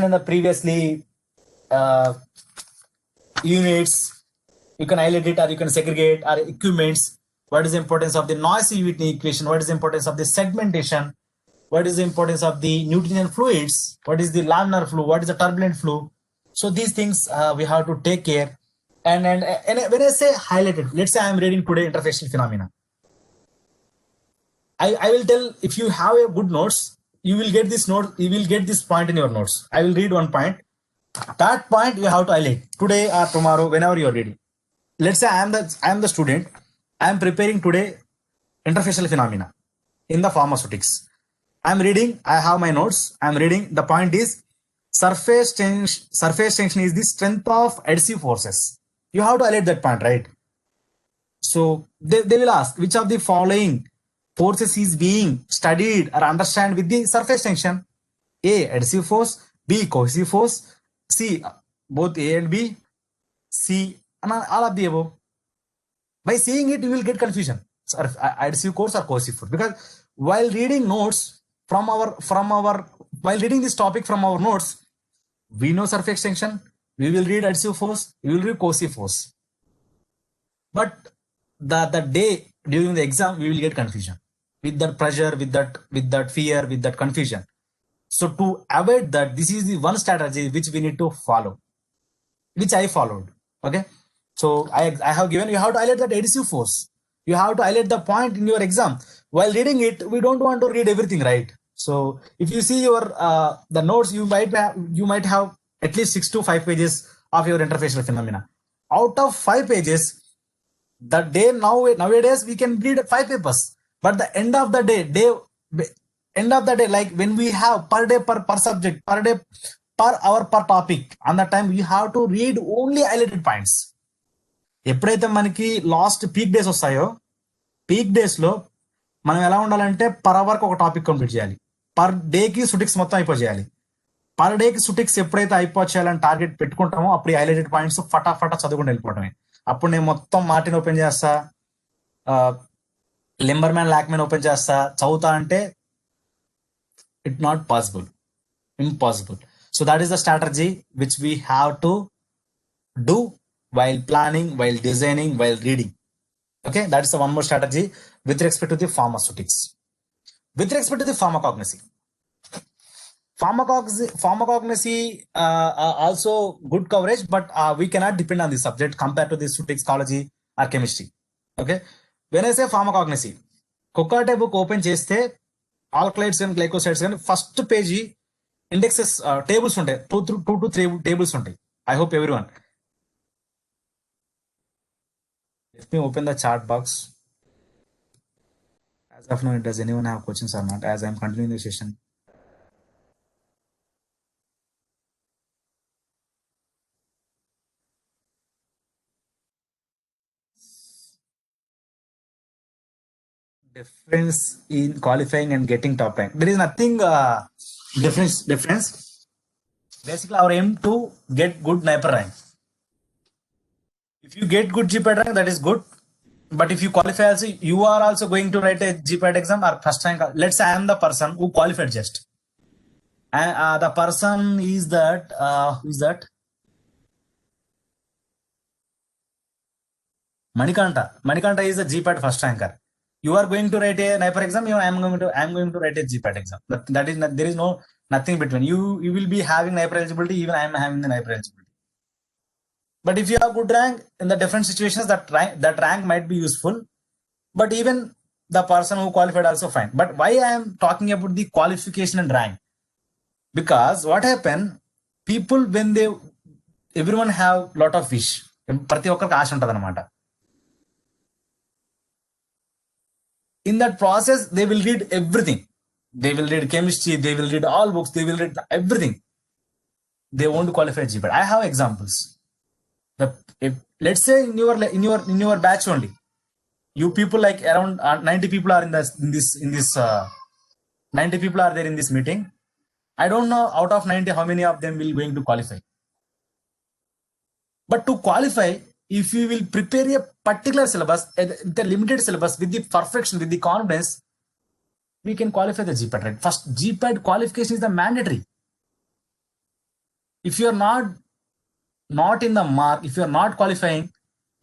in the previously units. You can highlight it, or you can segregate, or equipments. What is the importance of the noisy-unity equation? What is the importance of the segmentation? What is the importance of the Newtonian fluids? What is the laminar flow? What is the turbulent flow? So these things we have to take care. And when I say highlighted, let's say I am reading today interfacial phenomena. I will tell, if you have a good notes, you will get this note, you will get this point in your notes. I will read one point. That point you have to highlight today or tomorrow, whenever you are reading. Let's say I am the student. I am preparing today interfacial phenomena in the pharmaceutics. I am reading. I have my notes. I am reading. The point is surface tension is the strength of adhesive forces. You have to highlight that point, right? So they will ask, which of the following forces is being studied or understand with the surface tension? A, adhesive force. B, cohesive force. C, both A and B. C, all of the above. By seeing it, you will get confusion. Adhesive force or cohesive force. Because while reading notes while reading this topic from our notes, we know surface tension. We will read adhesive force. We will read cohesive force. But the day during the exam, we will get confusion. With that pressure, with that fear, with that confusion. So to avoid that, this is the one strategy which we need to follow, which I followed. Okay. So I have given, you have to highlight that adhesive force. You have to highlight the point in your exam. While reading it, we don't want to read everything, right? So if you see your the notes, you might have at least 6 to 5 pages of your interfacial phenomena. Out of 5 pages, the day nowadays we can read 5 papers. But the end of the day, like when we have per day per subject, per day per hour per topic, on the time we have to read only highlighted points. ఎప్పుడైతే మనకి last peak days వస్తాయో, peak days లో మనం ఎలా ఉండాలంటే per hour ఒక topic complete చేయాలి, per డేకి సుటిక్స్ మొత్తం అయిపోయాలి. పర్ డేకి సుటిక్స్ ఎప్పుడైతే అయిపోయాలని టార్గెట్ పెట్టుకుంటామో అప్పుడు ఈ హైలైటెడ్ పాయింట్స్ ఫటాఫటా చదువుకుంటూ వెళ్ళిపోవడమే. అప్పుడు నేను మొత్తం మార్టిన్ ఓపెన్ చేస్తా, లింబర్మ్యాన్ లాక్మెన్ ఓపెన్ చేస్తా, చదువుతా అంటే it not possible, impossible. So that is the strategy which we have to do while planning, while designing, while reading. Okay, that is the one more strategy with respect to the pharmaceutics. With respect to the pharmacognosy, pharmacognosy also good coverage, but we cannot depend on the subject compared to the toxicology or chemistry. Okay, when I say pharmacognosy, Kokate book open cheste alkaloids and glycosides and first page indexes tables ఉంటాయి, 2 to 3 tables ఉంటాయి. I hope everyone. Let me open the chat box. As of now, does anyone have questions or not? As I'm continuing the session. Difference in qualifying and getting top rank. There is nothing difference. Basically, our aim to get good NIPER rank. If you get good GPAT rank, that is good. But if you qualify also, you are also going to write a GPAT exam or first rank. Let's say I am the person who qualified just. And the person is that, who is that? Manikanta is the GPAT first ranker. You are going to write a NIPER exam. I am going to write a GPAT exam. That is not, there is nothing between. You will be having NIPER eligibility. Even I am having the NIPER eligibility. But if you have good rank in the different situations, that rank might be useful. But even the person who qualified also fine. But why I am talking about the qualification and rank? Because what happened, people when they everyone have lot of wish. ప్రతి ఒక్కరికి ఆశ ఉంటుంది అనమాట. In that process, they will read everything. They will read chemistry, they will read all books, they will read everything. They won't qualify GPAT. I have examples. Let's say in your batch only, you people like around 90 people are in this 90 people are there in this meeting. I don't know out of 90 how many of them will going to qualify. But to qualify, if you will prepare a particular syllabus, the limited syllabus with the perfection, with the confidence, we can qualify the GPAT, right? First, GPAT qualification is the mandatory. If you are not in the mark, if you are not qualifying,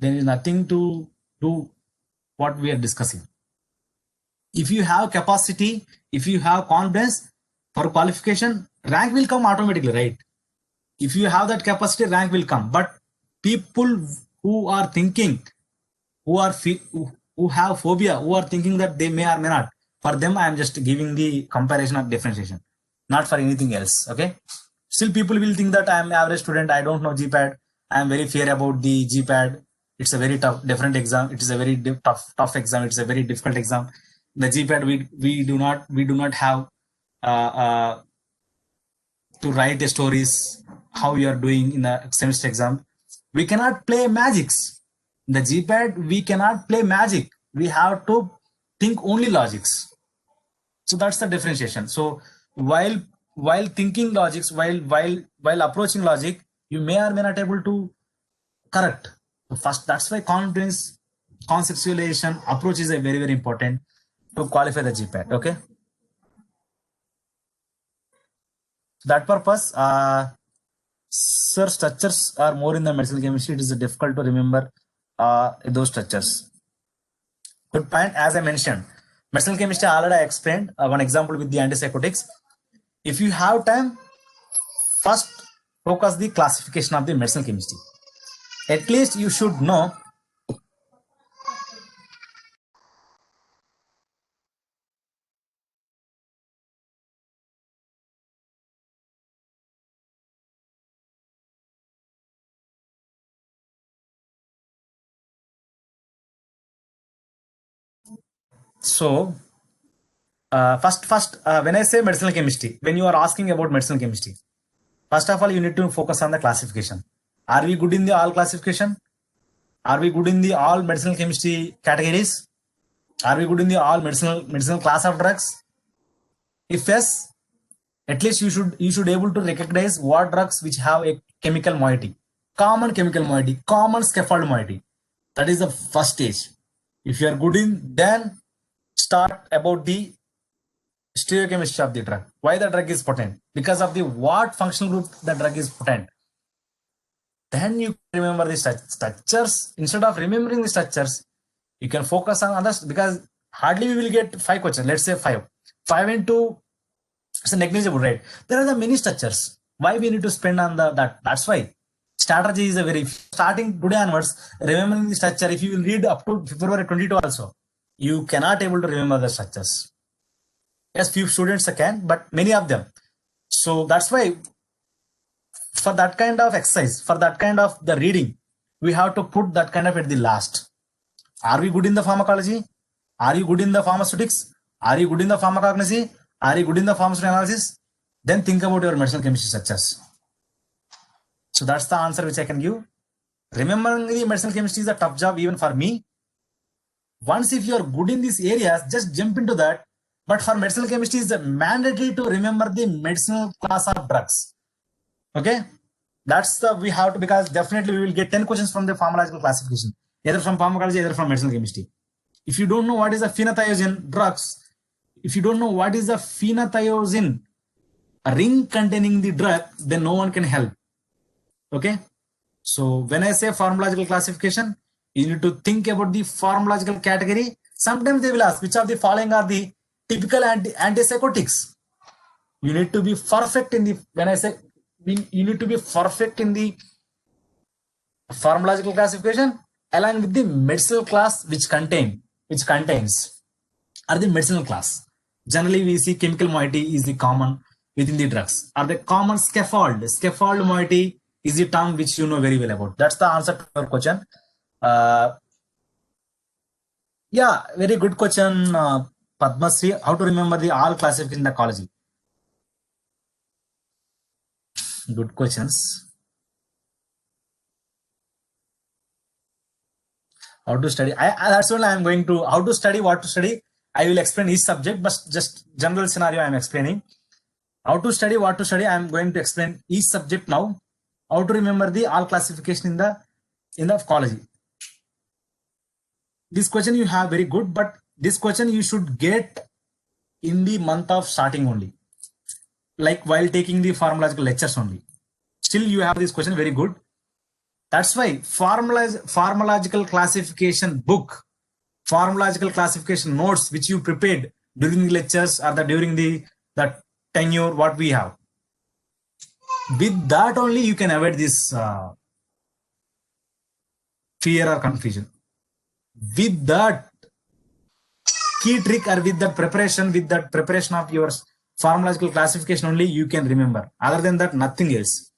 there is nothing to do what we are discussing. If you have capacity, if you have confidence for qualification, rank will come automatically, right? If you have that capacity, rank will come. But people who are thinking, who have phobia, who are thinking that they may or may not, for them I am just giving the comparison of differentiation, not for anything else. Okay, still people will think that I am average student, I don't know GPAT, I am very fear about the GPAT, it's a very different exam, it is a very tough exam, it's a very difficult exam. The GPAT we do not have to write the stories how you are doing in a semester exam. We cannot play magics. The GPAT, we cannot play magic. We have to think only logics. So that's the differentiation. So while thinking logics, while approaching logic, you may or may not able to correct. So first, that's why confidence, conceptualization, approach is a very, very important to qualify the GPAT. Okay. That purpose, sir, structures are more in the medicinal chemistry. It is difficult to remember those structures. Good point. As I mentioned, medicinal chemistry already I explained one example with the antipsychotics. If you have time, first focus the classification of the medicinal chemistry. At least you should know so first when I say medicinal chemistry, when you are asking about medicinal chemistry, first of all you need to focus on the classification. Are we good in the all classification? Are we good in the all medicinal chemistry categories? Are we good in the all medicinal class of drugs? If yes, at least you should able to recognize what drugs which have a chemical moiety, common chemical moiety, common scaffold moiety. That is the first stage. If you are good in, then start about the stereochemistry of the drug. Why the drug is potent? Because of the what functional group the drug is potent. Then you remember the structures. Instead of remembering the structures, you can focus on others, because hardly we will get 5 questions. Let's say 5. 5 into it's negligible, right? There are the many structures. Why we need to spend on that? That's why strategy is a very starting today onwards. Remembering the structure. If you will read up to February 22 also, you cannot able to remember the structures. Yes, few students can, but many of them. So that's why for that kind of exercise, for that kind of the reading, we have to put that kind of at the last. Are we good in the pharmacology? Are you good in the pharmaceutics? Are you good in the pharmacognosy? Are you good in the pharmaceutical analysis? Then think about your medicinal chemistry structures. So that's the answer which I can give. Remembering the medicinal chemistry is a tough job even for me. Once if you are good in these areas, just jump into that. But for medicinal chemistry, it's mandatory to remember the medicinal class of drugs. Okay, that's the we have to, because definitely we will get 10 questions from the pharmacological classification, either from pharmacology, either from medicinal chemistry. If you don't know what is a phenothiazine drugs, if you don't know what is a phenothiazine ring containing the drug, then no one can help. Okay, so when I say pharmacological classification, you need to think about the pharmacological category. Sometimes they will ask which of the following are the typical antipsychotics. You need to be perfect in the, when I say you need to be perfect in the pharmacological classification along with the medicinal class which contains are the medicinal class. Generally we see chemical moiety is the common within the drugs. Are the common scaffold moiety is the term which you know very well about. That's the answer to your question. Yeah, very good question, Padmasri. How to remember the all classification in ecology? Good questions. How to study? That's what I'm going to. How to study? What to study? I will explain each subject, but just general scenario I'm explaining. How to study? What to study? I'm going to explain each subject now. How to remember the all classification in the ecology? This question you have very good, but this question you should get in the month of starting only, like while taking the pharmacological lectures only. Still you have this question very good. That's why pharmacological classification book, pharmacological classification notes which you prepared during the lectures or during the tenure what we have. With that only you can avoid this fear or confusion. With that key trick or with that preparation of your pharmacological classification only you can remember. Other than that, nothing else.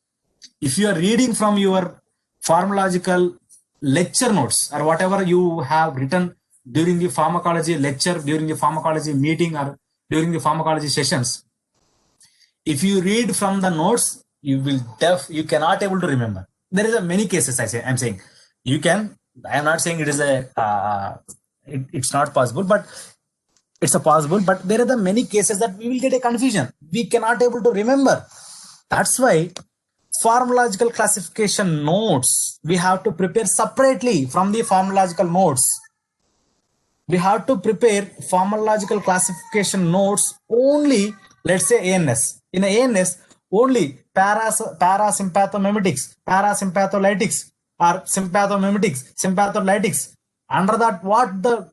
If you are reading from your pharmacological lecture notes or whatever you have written during the pharmacology lecture, during the pharmacology meeting, or during the pharmacology sessions, if you read from the notes, you cannot able to remember. There is a many cases I'm saying you can. I am not saying it is it's not possible, but it's a possible. But there are the many cases that we will get a confusion. We cannot able to remember. That's why pharmacological classification notes we have to prepare separately from the pharmacological notes. We have to prepare pharmacological classification notes only. Let's say ANS. In ANS, only parasympathomimetics, parasympatholytics, or sympathomimetics, sympatholytics. Under that, what the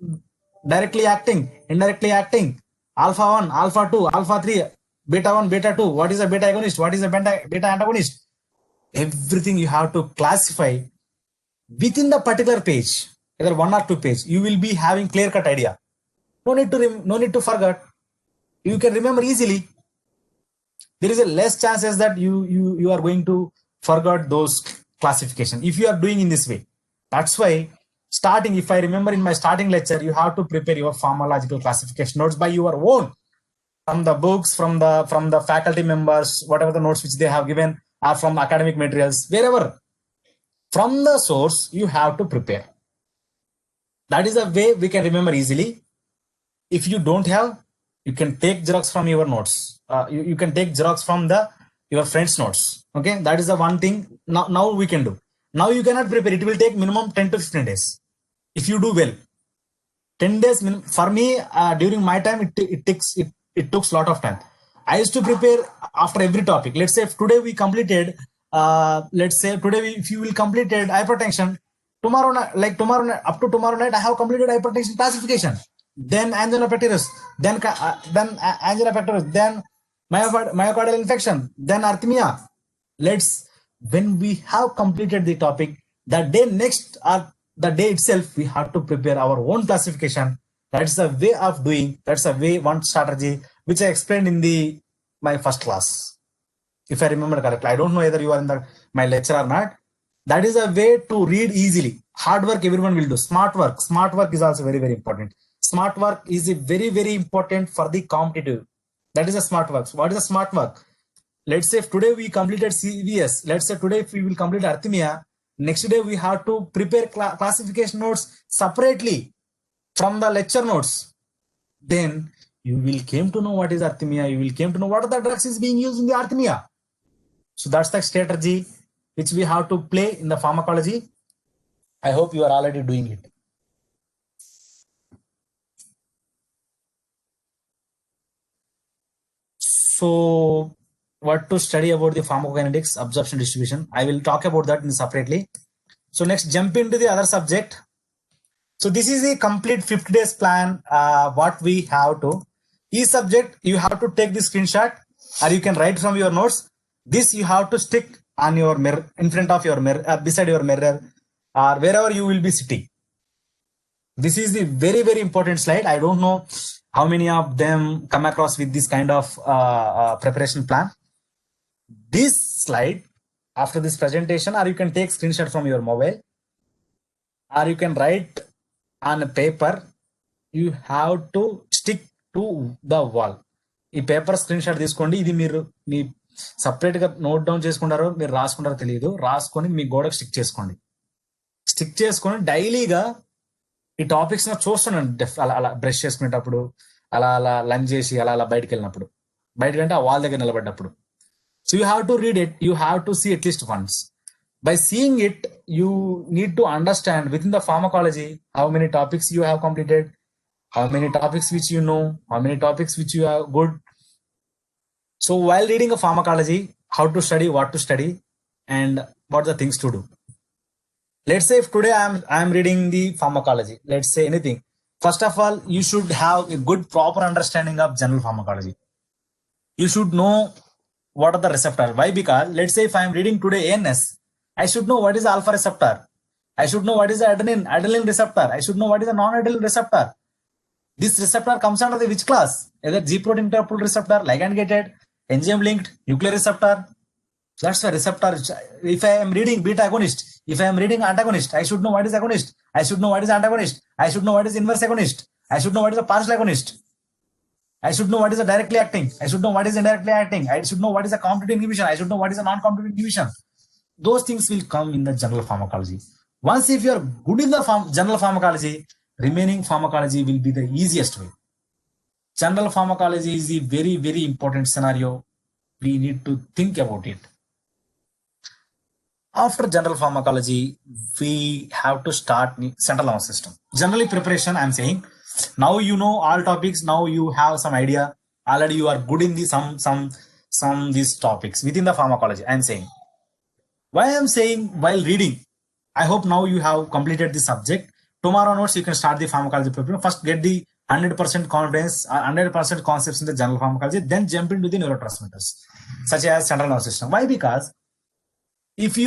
directly acting, indirectly acting, alpha 1, alpha 2, alpha 3, beta 1, beta 2. What is a beta agonist? What is a beta antagonist? Everything you have to classify within the particular page, either 1 or 2 page. You will be having clear-cut idea. No need to forget. You can remember easily. There is a less chances that you are going to forget those classification if you are doing in this way. That's why starting, if I remember in my starting lecture, you have to prepare your pharmacological classification notes by your own, from the books, from the faculty members, whatever the notes which they have given, or from academic materials, wherever. From the source, you have to prepare. That is a way we can remember easily. If you don't have, you can take Xerox from your notes. You can take Xerox from your friend's notes. Okay, that is the one thing now we can do. Now you cannot prepare. It will take minimum 10 to 15 days. If you do well, 10 days for me, during my time, it took a lot of time. I used to prepare after every topic. Let's say if today we completed, if you will completed hypertension, tomorrow night, up to tomorrow night, I have completed hypertension classification. Then angina pectoris, then angina pectoris, then myocardial infarction, then arrhythmia. When we have completed the topic, the day next or the day itself, we have to prepare our own classification. That's the way of doing. That's a way, one strategy which I explained in my first class, if I remember correctly. I don't know whether you are in my lecture or not. That is a way to read easily. Hard work everyone will do. Smart work is also very, very important. Smart work is very, very important for the competitive. That is a smart work. So what is a smart work? Let's say if today we completed CVS, let's say today if we will complete arrhythmia, next day we have to prepare classification notes separately from the lecture notes. Then you will came to know what is arrhythmia. You will came to know what are the drugs is being used in the arrhythmia. So that's the strategy which we have to play in the pharmacology. I hope you are already doing it. So what to study about the pharmacokinetics, absorption, distribution. I will talk about that separately. So next, jump into the other subject. So this is a complete 50 days plan. What we have to, each subject you have to take the screenshot, or you can write from your notes. This you have to stick on your mirror, in front of your mirror, beside your mirror, or wherever you will be sitting. This is the very, very important slide. I don't know how many of them come across with this kind of preparation plan. This slide after this presentation, or you can take screenshot from your mobile, or you can write on a paper. You have to stick to the wall. ఈ paper screen shot తీసుకోండి. ఇది మీరు మీ separate గా note down చేసుకుంటారో మీరు రాసుకుంటారో తెలియదు. రాసుకొని మీ గోడకు స్టిక్ చేసుకోండి. స్టిక్ చేసుకొని డైలీగా ఈ టాపిక్స్ చూస్తున్నాను. అలా బ్రష్ చేసుకునేటప్పుడు, అలా లంచ్ చేసి అలా బయటకు వెళ్ళినప్పుడు, బయటకు అంటే ఆ వాల్ దగ్గర నిలబడ్డప్పుడు. So you have to read it. You have to see at least once. By seeing it, you need to understand within the pharmacology how many topics you have completed, how many topics which you know, how many topics which you are good. So while reading a pharmacology, how to study, what to study, and what are the things to do. Let's say if today I am reading the pharmacology. Let's say anything. First of all, you should have a good proper understanding of general pharmacology. You should know what are the receptor. Why? Because let's say if I am reading today ANS, I should know what is the alpha receptor. I should know what is the adenine receptor. I should know what is the non-adenine receptor. This receptor comes under the which class? Either G protein interpol receptor, ligand gated, enzyme linked, nuclear receptor. That's the receptor. If I am reading beta agonist, if I am reading antagonist, I should know what is agonist. I should know what is antagonist. I should know what is inverse agonist. I should know what is a partial agonist. I should know what is a directly acting. I should know what is indirectly acting. I should know what is a competitive inhibition. I should know what is a non-competitive inhibition. Those things will come in the general pharmacology. Once if you are good in the general pharmacology, remaining pharmacology will be the easiest way. General pharmacology is a very, very important scenario. We need to think about it. After general pharmacology, we have to start central nervous system. Generally preparation, I'm saying, now you know all topics. Now you have some idea. Already you are good in the some these topics within the pharmacology. I'm saying. Why I'm saying while reading, I hope now you have completed the subject. Tomorrow onwards you can start the pharmacology preparation. First get the 100% confidence, 100% concepts in the general pharmacology. Then jump into the neurotransmitters, such as central nervous system. Why? Because if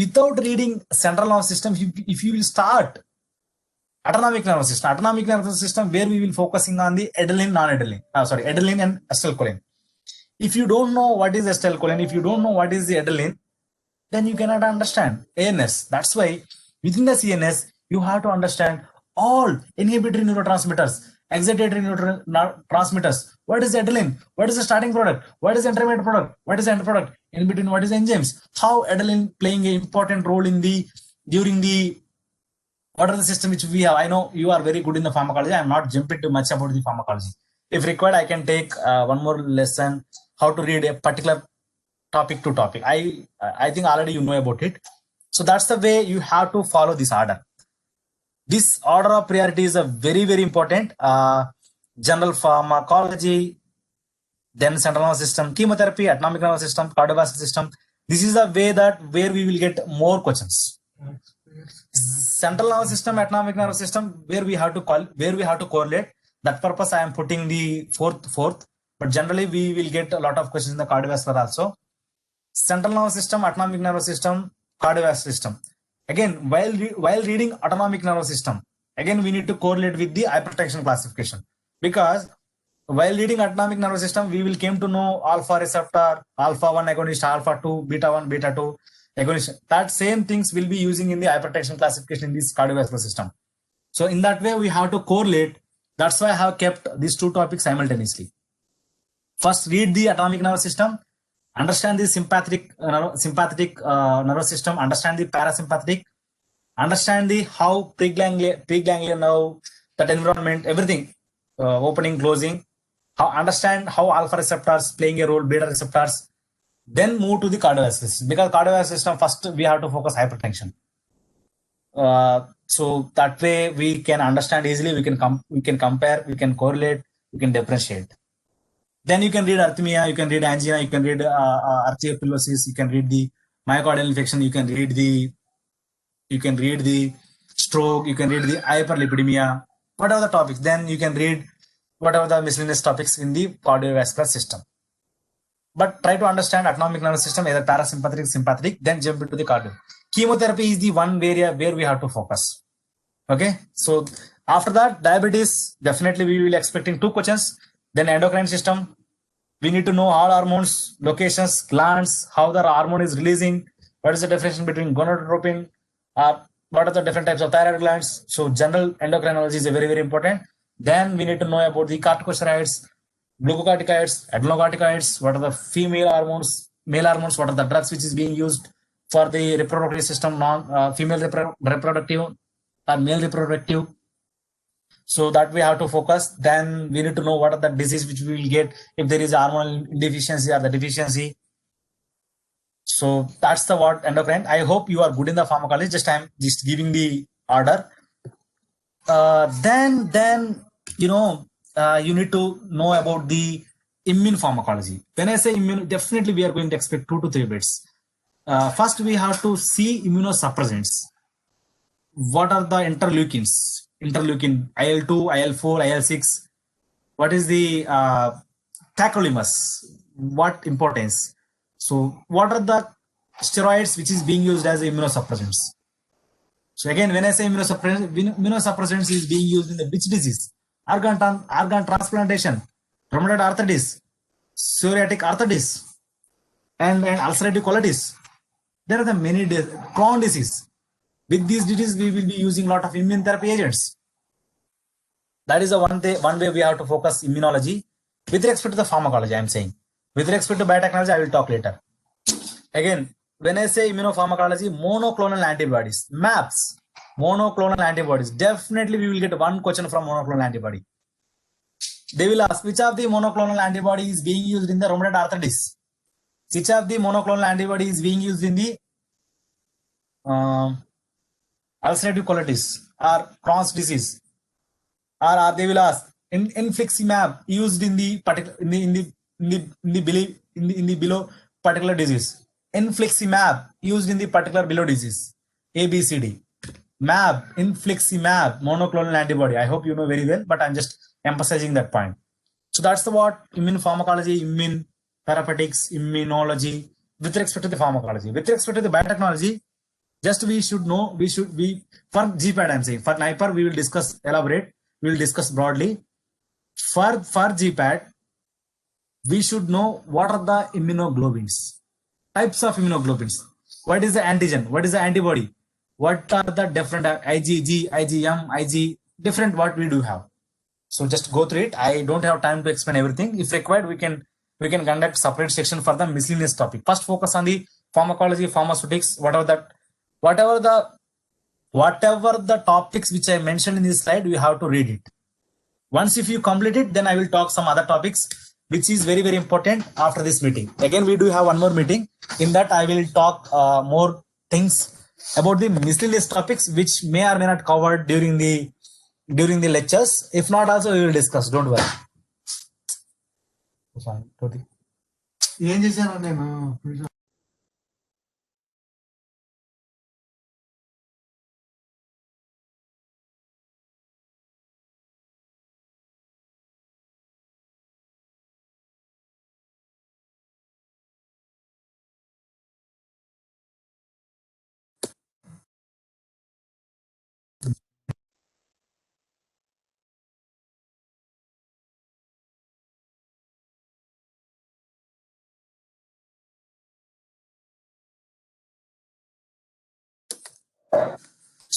without reading central nervous system, if you will start autonomic nervous system, where we will focusing on the adrenaline, non-adrenaline, adrenaline and acetylcholine. If you don't know what is acetylcholine, if you don't know what is the adrenaline, then you cannot understand ANS. That's why within the CNS, you have to understand all inhibitory neurotransmitters, excitatory neurotransmitters. What is adrenaline? What is the starting product? What is the intermediate product? What is the end product? In between, what is enzymes? How adrenaline playing an important role in the during the what are the system which we have? I know you are very good in the pharmacology. I am not jumping too much about the pharmacology. If required, I can take one more lesson how to read a particular topic to topic. I think already you know about it. So that's the way you have to follow this order. This order of priority is a very important. General pharmacology, then central nervous system, chemotherapy, autonomic nervous system, cardiovascular system. This is the way that where we will get more questions. Central nervous system, autonomic nervous system, where we have to correlate. That purpose I am putting the fourth. But generally we will get a lot of questions in the cardiovascular also. Central nervous system, autonomic nervous system, cardiovascular system. Again, while reading autonomic nervous system, again we need to correlate with the hypertension classification, because while reading autonomic nervous system, we will came to know alpha receptor, alpha 1 agonist, alpha 2, beta 1, beta 2 agonist. That same things will be using in the hypertension classification in this cardiovascular system. So in that way, we have to correlate. That's why I have kept these two topics simultaneously. First, read the autonomic nervous system, understand the sympathetic nervous system, understand the parasympathetic, understand the how preganglion nerve, that environment, everything, opening, closing, understand how alpha receptors playing a role, beta receptors, then move to the cardiovascular system, because cardiovascular system first we have to focus hypertension. So that way we can understand easily, we can compare, we can correlate, we can differentiate. Then you can read arrhythmia, you can read angina, you can read arteriosclerosis, you can read the myocardial infarction, you can read the stroke, you can read the hyperlipidemia, whatever the topics. Then you can read whatever the miscellaneous topics in the cardiovascular system. But try to understand autonomic nervous system, either parasympathetic, sympathetic, then jump into the cardio. Chemotherapy is the one area where we have to focus. Okay, so after that, diabetes, definitely we will expecting 2 questions. Then endocrine system, we need to know all hormones, locations, glands, how the hormone is releasing, what is the difference between gonadotropin, what are the different types of thyroid glands. So general endocrinology is very important. Then we need to know about the corticosteroids, glucocorticoids, adenocorticoids, what are the female hormones, male hormones, what are the drugs which is being used for the reproductive system, female reproductive or male reproductive. So that we have to focus. Then we need to know what are the disease which we will get if there is hormonal deficiency or the deficiency. So that's the what endocrine. I hope you are good in the pharmacology. I'm just giving the order. Then you need to know about the immune pharmacology. When I say immune, definitely we are going to expect 2 to 3 bits. First, we have to see immunosuppressants. What are the interleukins? Interleukin IL-2, IL-4, IL-6. What is the tacrolimus? What importance? So what are the steroids which is being used as immunosuppressants? So again, when I say immunosuppressants is being used in the which disease? Organ transplantation, rheumatoid arthritis, psoriatic arthritis, and ulcerative colitis. There are the many Crohn disease. With these diseases, we will be using a lot of immune therapy agents. That is the one way we have to focus immunology. With respect to the pharmacology, I am saying. With respect to biotechnology, I will talk later. Again, when I say immunopharmacology, monoclonal antibodies, MAPS, monoclonal antibodies. Definitely we will get 1 question from monoclonal antibody. They will ask which of the monoclonal antibody is being used in the rheumatoid arthritis. Which of the monoclonal antibody is being used in the ulcerative colitis or Crohn's disease, or they will ask infliximab used in the particular in the below particular disease. Infliximab used in the particular below disease. ABCD. MAB, infliximab, monoclonal antibody. I hope you know very well, but I'm just emphasizing that point. So that's the what immune pharmacology, immune therapeutics, immunology with respect to the pharmacology. With respect to the biotechnology, just we should know, for GPAT I'm saying, for NIPER we will discuss, elaborate, we will discuss broadly. For GPAT, we should know what are the immunoglobulins, types of immunoglobulins. What is the antigen? What is the antibody? What are the different IgG, IgM, IG, different what we do have. So just go through it. I don't have time to explain everything. If required, we can conduct separate section for the miscellaneous topic. First, focus on the pharmacology, pharmaceutics, whatever the whatever the topics which I mentioned in this slide, you have to read it. Once if you complete it, then I will talk some other topics, which is very, very important after this meeting. Again, we do have one more meeting. In that, I will talk more things about the miscellaneous topics, which may or may not covered during the lectures. If not, also we will discuss. Don't worry. ఏం చేశాను నేను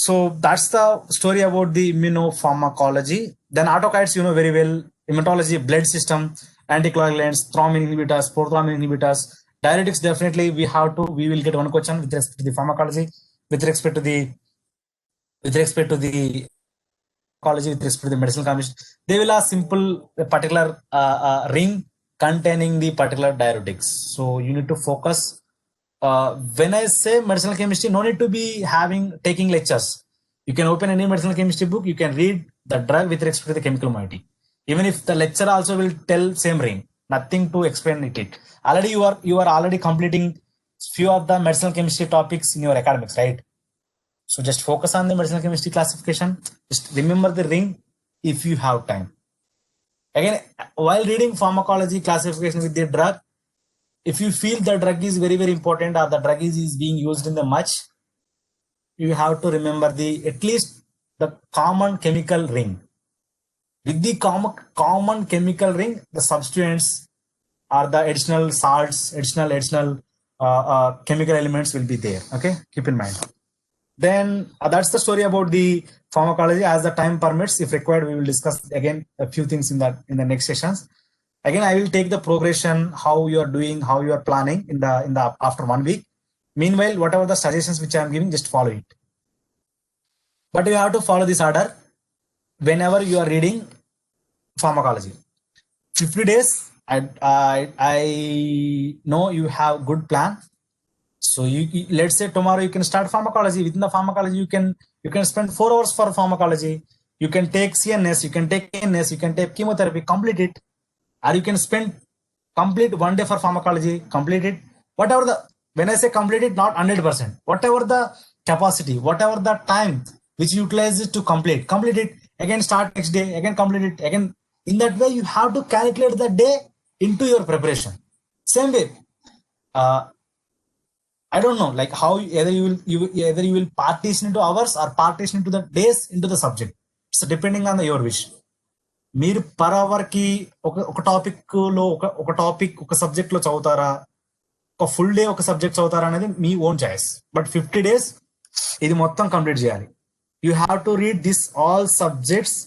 So that's the story about the immunopharmacology. Then autokines, you know very well, hematology, blood system, anticoagulants, thrombin inhibitors, prothrombin inhibitors, diuretics. Definitely, we will get one question with respect to the pharmacology, with respect to the pharmacology, with respect to the medicinal chemistry. They will have simple particular ring containing the particular diuretics. So you need to focus. When I say medicinal chemistry, no need to be taking lectures. You can open any medicinal chemistry book. You can read the drug with respect to the chemical moiety. Even if the lecturer also will tell same ring, nothing to explain it. Already you are already completing few of the medicinal chemistry topics in your academics, right? So just focus on the medicinal chemistry classification. Just remember the ring if you have time. Again, while reading pharmacology classification with the drug, if you feel the drug is very, very important or the drug is being used in the much, you have to remember at least the common chemical ring. With the common chemical ring, the substituents or the additional salts, additional chemical elements will be there. Okay, keep in mind. Then that's the story about the pharmacology. As the time permits, if required, we will discuss again a few things in the next sessions. Again, I will take the progression, how you are doing, how you are planning in the after 1 week. Meanwhile, whatever the suggestions which I am giving, just follow it. But you have to follow this order whenever you are reading pharmacology. 50 days, I know you have good plan. So let's say tomorrow you can start pharmacology. Within the pharmacology, you can spend 4 hours for pharmacology. You can take CNS, you can take NS, you can take chemotherapy, complete it. Or you can spend complete 1 day for pharmacology, complete it. Whatever when I say complete it, not 100%. Whatever the capacity, whatever the time which you utilize it to complete it. Again, start next day, again complete it, again. In that way, you have to calculate the day into your preparation. Same way, I don't know, like how either you will partition into hours or partition into the days into the subject. So depending on your wish. మీరు per hour కి ఒక topic లో ఒక topic ఒక subject లో చదువుతారా, ఒక full day ఒక సబ్జెక్ట్ చదువుతారా అనేది మీ ఓన్ చాయిస్. బట్ 50 days ఇది మొత్తం కంప్లీట్ చేయాలి. You have to read this all subjects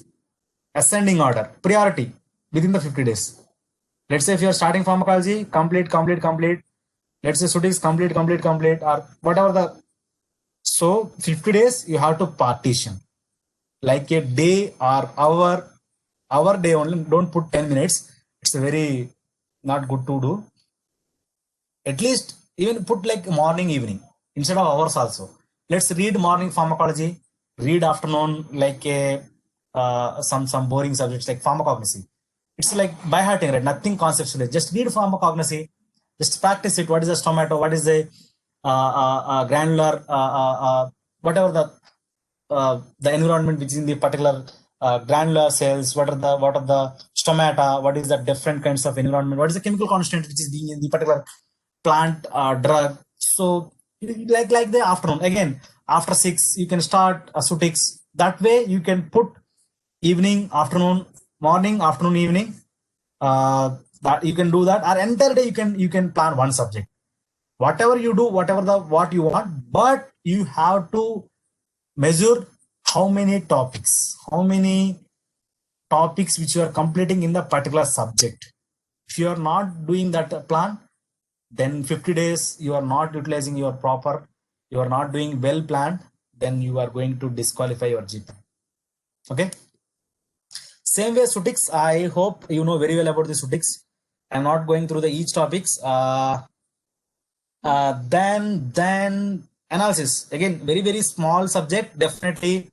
ascending order, priority within the 50 days. Let's say if you are starting pharmacology, complete. Let's say Sudis, complete, or whatever the. So 50 days you have to partition like a day or hour day only. Don't put 10 minutes. It's a very not good to do. At least even put like morning, evening instead of hours also. Let's read morning pharmacology, read afternoon like a some boring subjects like pharmacognosy. It's like by hearting, right? Nothing conceptual. Just read pharmacognosy. Just practice it. What is the stomato? What is the granular? Whatever the environment which is in the particular granular cells. What are the stomata? What is the different kinds of environment? What is the chemical constant which is being in the particular plant drug? So like the afternoon again. After 6, you can start asutics. That way you can put evening, afternoon, morning, afternoon, evening. That you can do that. Or entire day you can plan one subject. Whatever you do, what you want, but you have to measure how many topics which you are completing in the particular subject. If you are not doing that plan, then 50 days you are not utilizing your proper, you are not doing well planned, then you are going to disqualify your GPAT. Okay. Same way Sutix, I hope you know very well about the Sutix. I'm not going through the each topics. Then analysis, again, very small subject. Definitely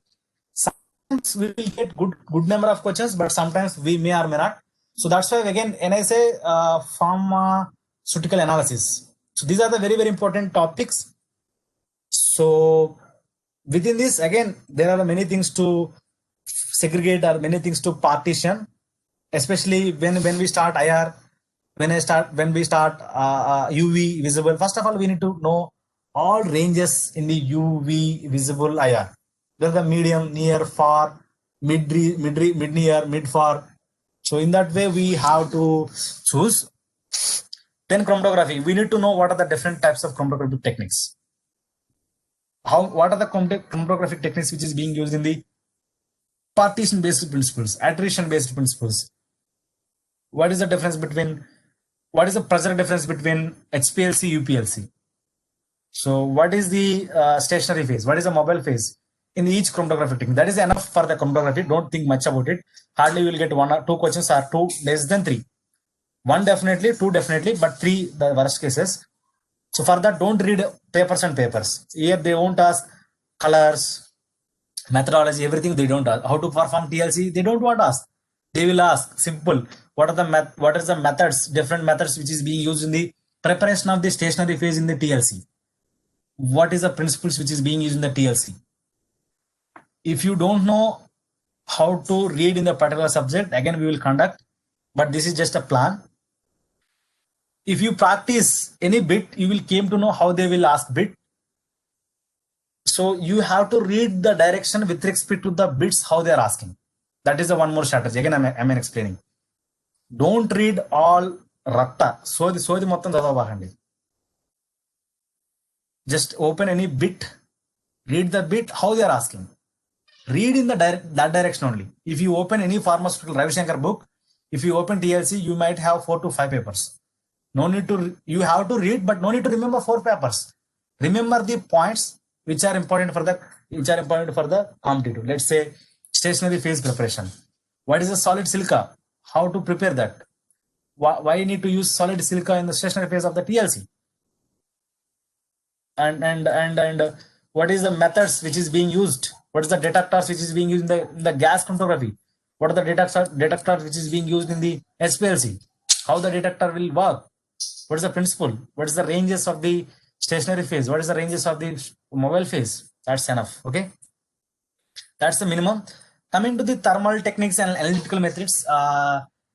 sometimes we will get good number of questions, but sometimes we may or may not. So that's why again when I say pharmaceutical analysis, so these are the very important topics. So within this, again, there are many things to segregate or many things to partition, especially when we start IR, when we start UV visible. First of all, we need to know all ranges in the UV visible IR. There's the medium, near, far, mid near, mid far. So in that way, we have to choose. Then chromatography. We need to know what are the different types of chromatographic techniques. What are the chromatographic techniques which is being used in the partition based principles, attrition based principles? What is the difference between, what is the pressure difference between HPLC, UPLC? So what is the stationary phase? What is the mobile phase in each chromatographic technique? That is enough for the chromatography. Don't think much about it. Hardly you will get one or two questions, or two less than three. One definitely, two definitely, but three the worst cases. So for that, don't read papers and papers. Here they won't ask colors, methodology, everything they don't ask. How to perform TLC, they don't want to ask. They will ask simple. What are the methods, different methods which is being used in the preparation of the stationary phase in the TLC? What is the principles which is being used in the TLC? If you don't know how to read in the particular subject, again we will conduct, but this is just a plan. If you practice any bit, you will came to know how they will ask bit. So you have to read the direction with respect to the bits how they are asking. That is the one more strategy. Again, I'm explaining. Don't read all ratta. So the mottam chadavakandi. Just open any bit, read the bit how they are asking. Read in that direction only. If you open any pharmaceutical Ravi Shankar book, if you open TLC, you might have 4 to 5 papers. No need to, you have to read, but no need to remember 4 papers. Remember the points which are important for the competitive. Let's say stationary phase preparation. What is a solid silica? How to prepare that? Why you need to use solid silica in the stationary phase of the TLC? And what is the methods which is being used? What is the detectors which is being used in the gas chromatography? What are the detectors which is being used in the SPLC? How the detector will work? What is the principle? What is the ranges of the stationary phase? What is the ranges of the mobile phase? That's enough. Okay, that's the minimum. Coming to the thermal techniques and analytical methods,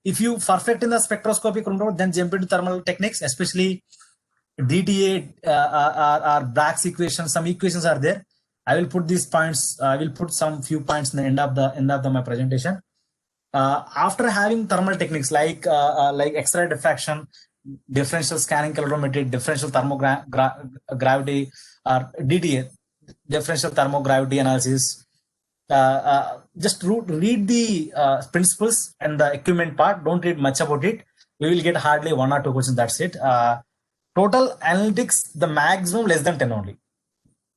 if you perfect in the spectroscopy chromatography, then jump into thermal techniques, especially DTA or Bragg's equations. Some equations are there. I will put these points. I will put some few points in the end of my presentation. After having thermal techniques like X-ray diffraction, differential scanning calorimetry, differential thermogravity, or DTA, differential thermogravity analysis, just read the principles and the equipment part. Don't read much about it. We will get hardly 1 or 2 questions. That's it. Total analytics, the maximum less than 10 only.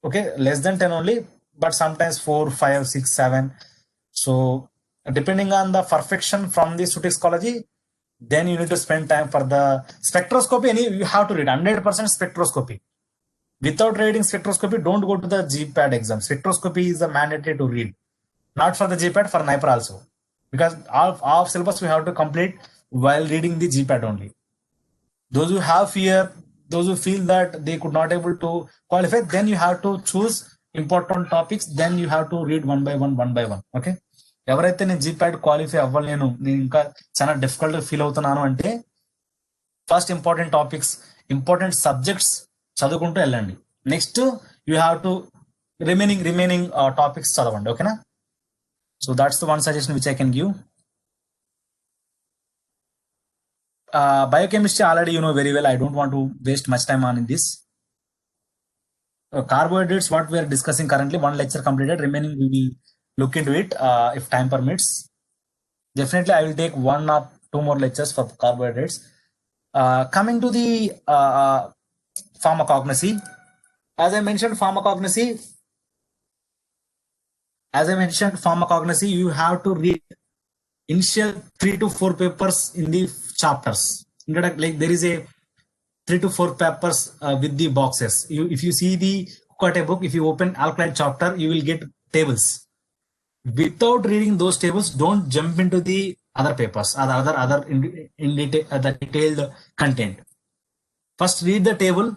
Okay, less than 10 only, but sometimes 4, 5, 6, 7. So depending on the perfection from the toxicology, then you need to spend time for the spectroscopy. You have to read 100% spectroscopy. Without reading spectroscopy, don't go to the GPAT exam. Spectroscopy is a mandatory to read. Not for the GPAT, for NIPR also. Because our syllabus we have to complete while reading the GPAT only. Those who have fear, those who feel that they could not able to qualify, then you have to choose important topics. Then you have to read one by one. Okay. ఎవరైతే నేను జీప్యాట్ qualify అవ్వలేను, నేను ఇంకా చాలా difficult feel అవుతున్నాను అంటే first important topics, important subjects చదువుకుంటూ వెళ్ళండి. Next you have to remaining topics చదవండి. ఓకేనా? So that's the one suggestion which I can give. Biochemistry already you know very well. I don't want to waste much time on this. Carbohydrates, what we are discussing currently, one lecture completed. Remaining we will look into it if time permits. Definitely I will take 1 or 2 more lectures for carbohydrates. Coming to the pharmacognosy, as I mentioned, pharmacognosy, as I mentioned, pharmacognosy, you have to read initial 3 to 4 papers in the chapters. Like there is a 3 to 4 papers with the boxes. If you see the Kukate book, if you open alkaline chapter, you will get tables. Without reading those tables, don't jump into the other papers or the other in detail, the detailed content. First read the table,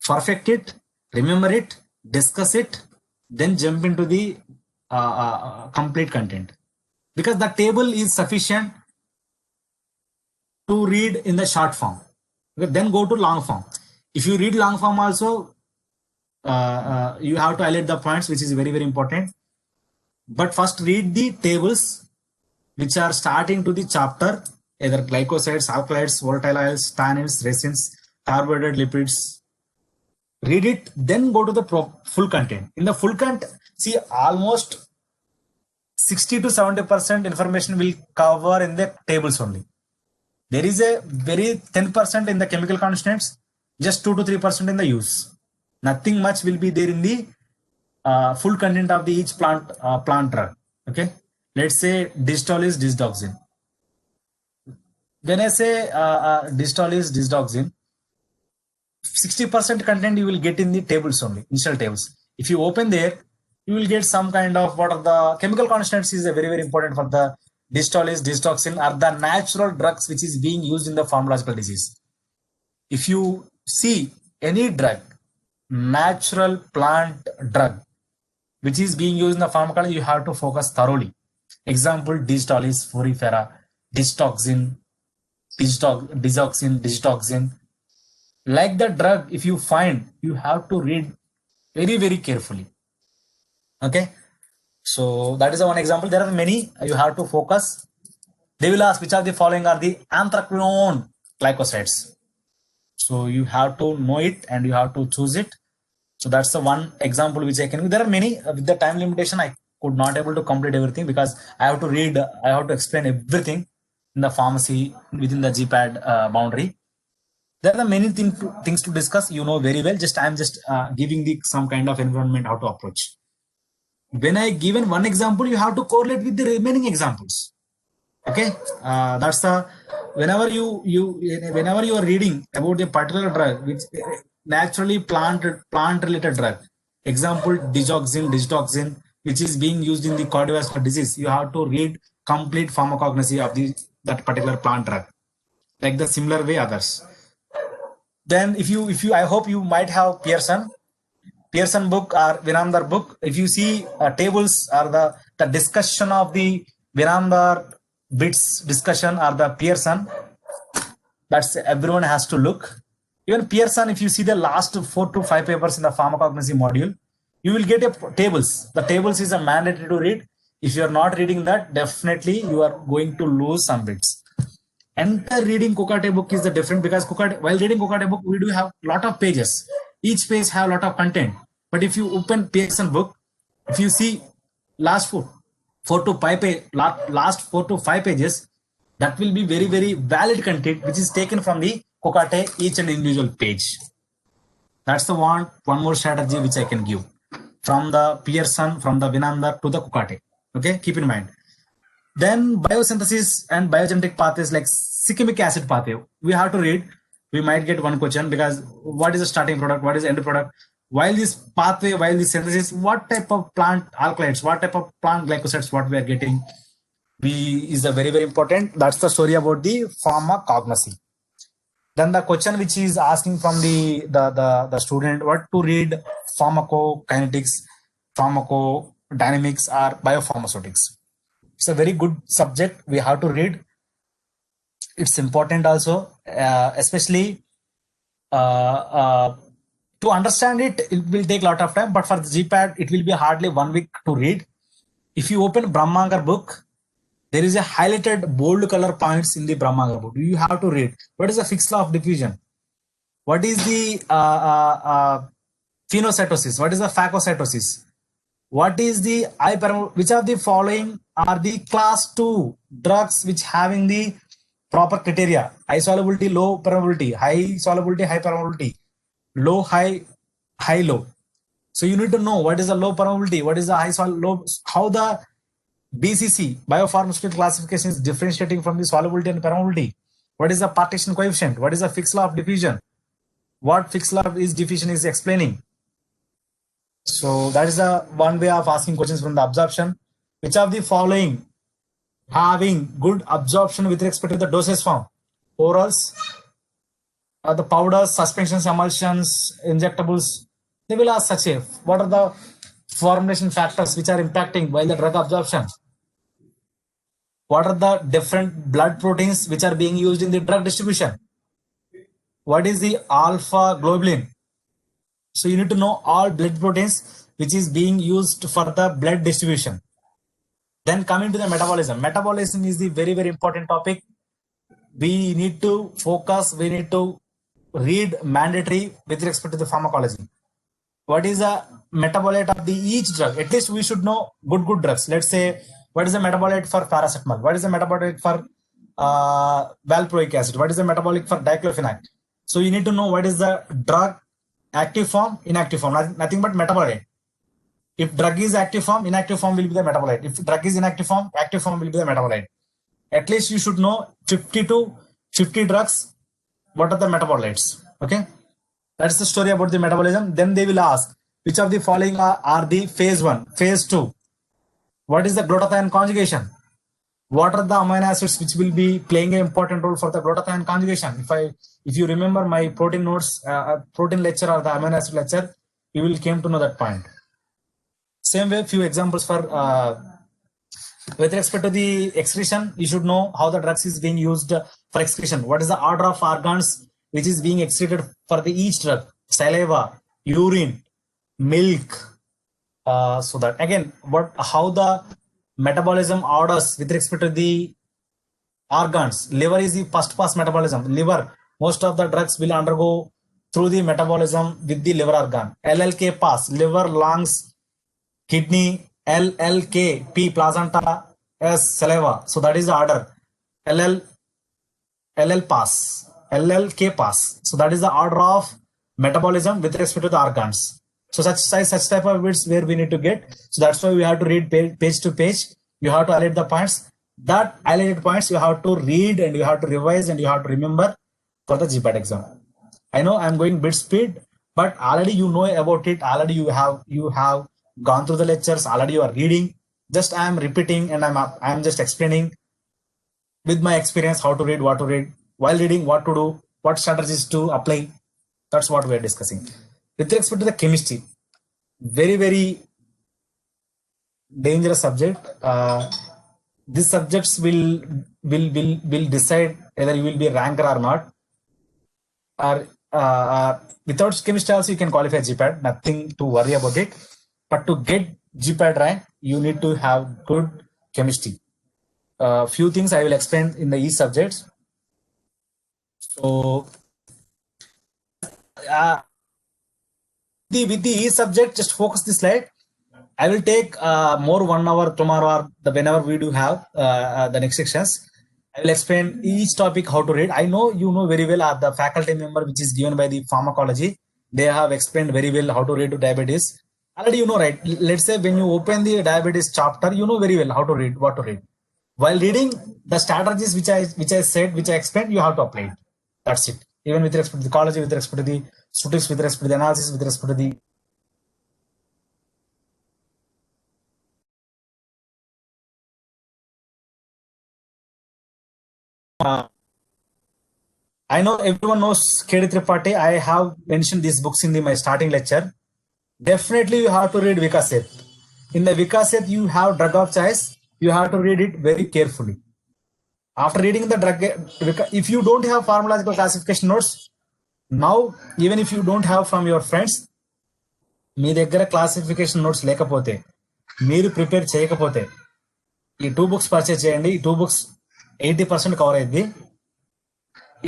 perfect it, remember it, discuss it, then jump into the complete content. Because the table is sufficient to read in the short form. Okay, then go to long form. If you read long form also, you have to highlight the points, which is very, very important. But first read the tables which are starting to the chapter, either glycosides, alkaloids, volatile oils, tannins, resins, carbohydrate, lipids. Read it, then go to the full content. In the full content, see, almost 60 to 70% information will cover in the tables only. There is a very 10% in the chemical constants, just 2 to 3% in the use. Nothing much will be there in the full content of the each plant drug. Okay, let's say distol is disdoxin. When I say distol is disdoxin, 60% content you will get in the tables only, initial tables. If you open there, you will get some kind of what are the chemical constants is a very, very important for the distol is disdoxin are the natural drugs which is being used in the pharmacological disease. If you see any drug, natural plant drug, which is being used in the pharmacology, you have to focus thoroughly. Example, distolis, furifera, distoxin, digoxin. Like the drug, if you find, you have to read very, very carefully. Okay. So that is the one example. There are many. You have to focus. They will ask which of the following are the anthracnone glycosides. So you have to know it and you have to choose it. So that's the one example which I can. There are many. With the time limitation, I could not able to complete everything because I have to read. I have to explain everything in the pharmacy within the GPAT boundary. There are many things to discuss. You know very well. Just I'm just giving the some kind of environment how to approach. When I given one example, you have to correlate with the remaining examples. Okay, that's the whenever you are reading about a particular drug which naturally plant related drug, example digoxin, which is being used in the cardiovascular disease, you have to read complete pharmacognosy of that particular plant drug, like the similar way others. Then if you I hope you might have Pearson book or Vinamdar book. If you see tables or the discussion of the Vinamdar bits discussion or the Pearson, that's everyone has to look. Even Pearson, if you see the last 4 to 5 papers in the pharmacognosy module, you will get a tables. The tables is a mandatory to read. If you are not reading that, definitely you are going to lose some bits. Entire reading Kukate book is the different because while reading Kukate book, we do have lot of pages. Each page have a lot of content. But if you open Pearson book, if you see last 4 to 5 pages, that will be very, very valid content which is taken from the Kukate each and individual page. That's the one more strategy which I can give from the Pearson, from the Vinamdar to the Kukate. Okay, keep in mind. Then biosynthesis and biogenetic pathways like cyclic acid pathway. We have to read. We might get one question because what is the starting product? What is the end product? While this pathway, while this synthesis, what type of plant alkaloids, what type of plant glycosides, what we are getting, is a very, very important. That's the story about the pharmacognosy. Then the question which is asking from the student, what to read pharmacokinetics, pharmacodynamics, or biopharmaceutics. It's a very good subject. We have to read. It's important also, especially to understand it. It will take a lot of time, but for the GPAT, it will be hardly 1 week to read. If you open Brahmangar book, there is a highlighted bold color points in the Brahmangar book. You have to read. What is the fixed law of diffusion? What is the phagocytosis? What is the phagocytosis? What is the which of the following are the class 2 drugs which having the proper criteria? High solubility, low permeability, high solubility, high permeability, low, high, high, low. So you need to know what is the low permeability, what is the low, how the BCC, biopharmaceutical classification, is differentiating from the solubility and permeability. What is the partition coefficient? What is the fixed law of diffusion? What fixed law of diffusion is explaining? So that is the one way of asking questions from the absorption. Which of the following having good absorption with respect to the dosage form? Orals, the powders, suspensions, emulsions, injectables. They will ask such a, what are the formulation factors which are impacting while the drug absorption? What are the different blood proteins which are being used in the drug distribution? What is the alpha globulin? So you need to know all blood proteins which is being used for the blood distribution. Then coming to the metabolism. Metabolism is the very, very important topic. We need to focus, we need to read mandatory with respect to the pharmacology. What is the metabolite of the each drug? At least we should know good drugs. Let's say, what is the metabolite for paracetamol? What is the metabolite for valproic acid? What is the metabolic for diclofenac? So you need to know what is the drug active form, inactive form, nothing but metabolite. If drug is active form, inactive form will be the metabolite. If drug is inactive form, active form will be the metabolite. At least you should know 50 to 50 drugs. What are the metabolites? Okay. That's the story about the metabolism. Then they will ask, which of the following are the phase 1, phase 2? What is the glutathione conjugation? What are the amino acids which will be playing an important role for the glutathione conjugation? If you remember my protein notes, protein lecture or the amino acid lecture, you will came to know that point. Same way, few examples for with respect to the excretion, you should know how the drugs is being used for excretion. What is the order of organs which is being excreted for the each drug? Saliva, urine, milk. So that again, how the metabolism orders with respect to the organs. Liver is the first pass metabolism. Liver, most of the drugs will undergo through the metabolism with the liver organ. LLK pass, liver, lungs, kidney. LLK, P, placenta, S, saliva. So that is the order. LL pass, LLK pass. So that is the order of metabolism with respect to the organs. So such type of bits where we need to get. So that's why we have to read page to page. You have to highlight the points. That highlighted points you have to read and you have to revise and you have to remember for the GPAT exam. I know I'm going bit speed, but already you know about it. Already you have gone through the lectures. Already you are reading. Just I am repeating and I'm just explaining with my experience how to read, what to read, while reading, what to do, what strategies to apply. That's what we are discussing. With respect to the chemistry, very, very dangerous subject. These subjects will decide whether you will be a ranker or not. Or without chemistry also you can qualify GPAT. Nothing to worry about it. But to get GPAT rank, you need to have good chemistry. Few things I will explain in the each subjects. So with the each subject, just focus the slide. I will take more 1 hour tomorrow or whenever we do have the next sections. I will explain each topic how to read. I know you know very well the faculty member which is given by the pharmacology. They have explained very well how to read to diabetes. Already you know, right? Let's say when you open the diabetes chapter, you know very well how to read, what to read. While reading the strategies which I said, which I explained, you have to apply it. That's it. Even with respect to the college, with respect to the statistics, with respect to the analysis, with respect to the I know everyone knows K.D. Tripathi. I have mentioned these books in my starting lecture. Definitely you have to read Vikaset. In the Vikaset, you have drug of choice. You have to read it very carefully. After reading the drug, if you don't have pharmacological classification notes, now even if you don't have from your friends, మీ దగ్గర classification notes లేకపోతే, మీరు prepare చేయకపోతే, ఈ 2 books purchase చేయండి. ఈ 2 books 80% cover అయింది.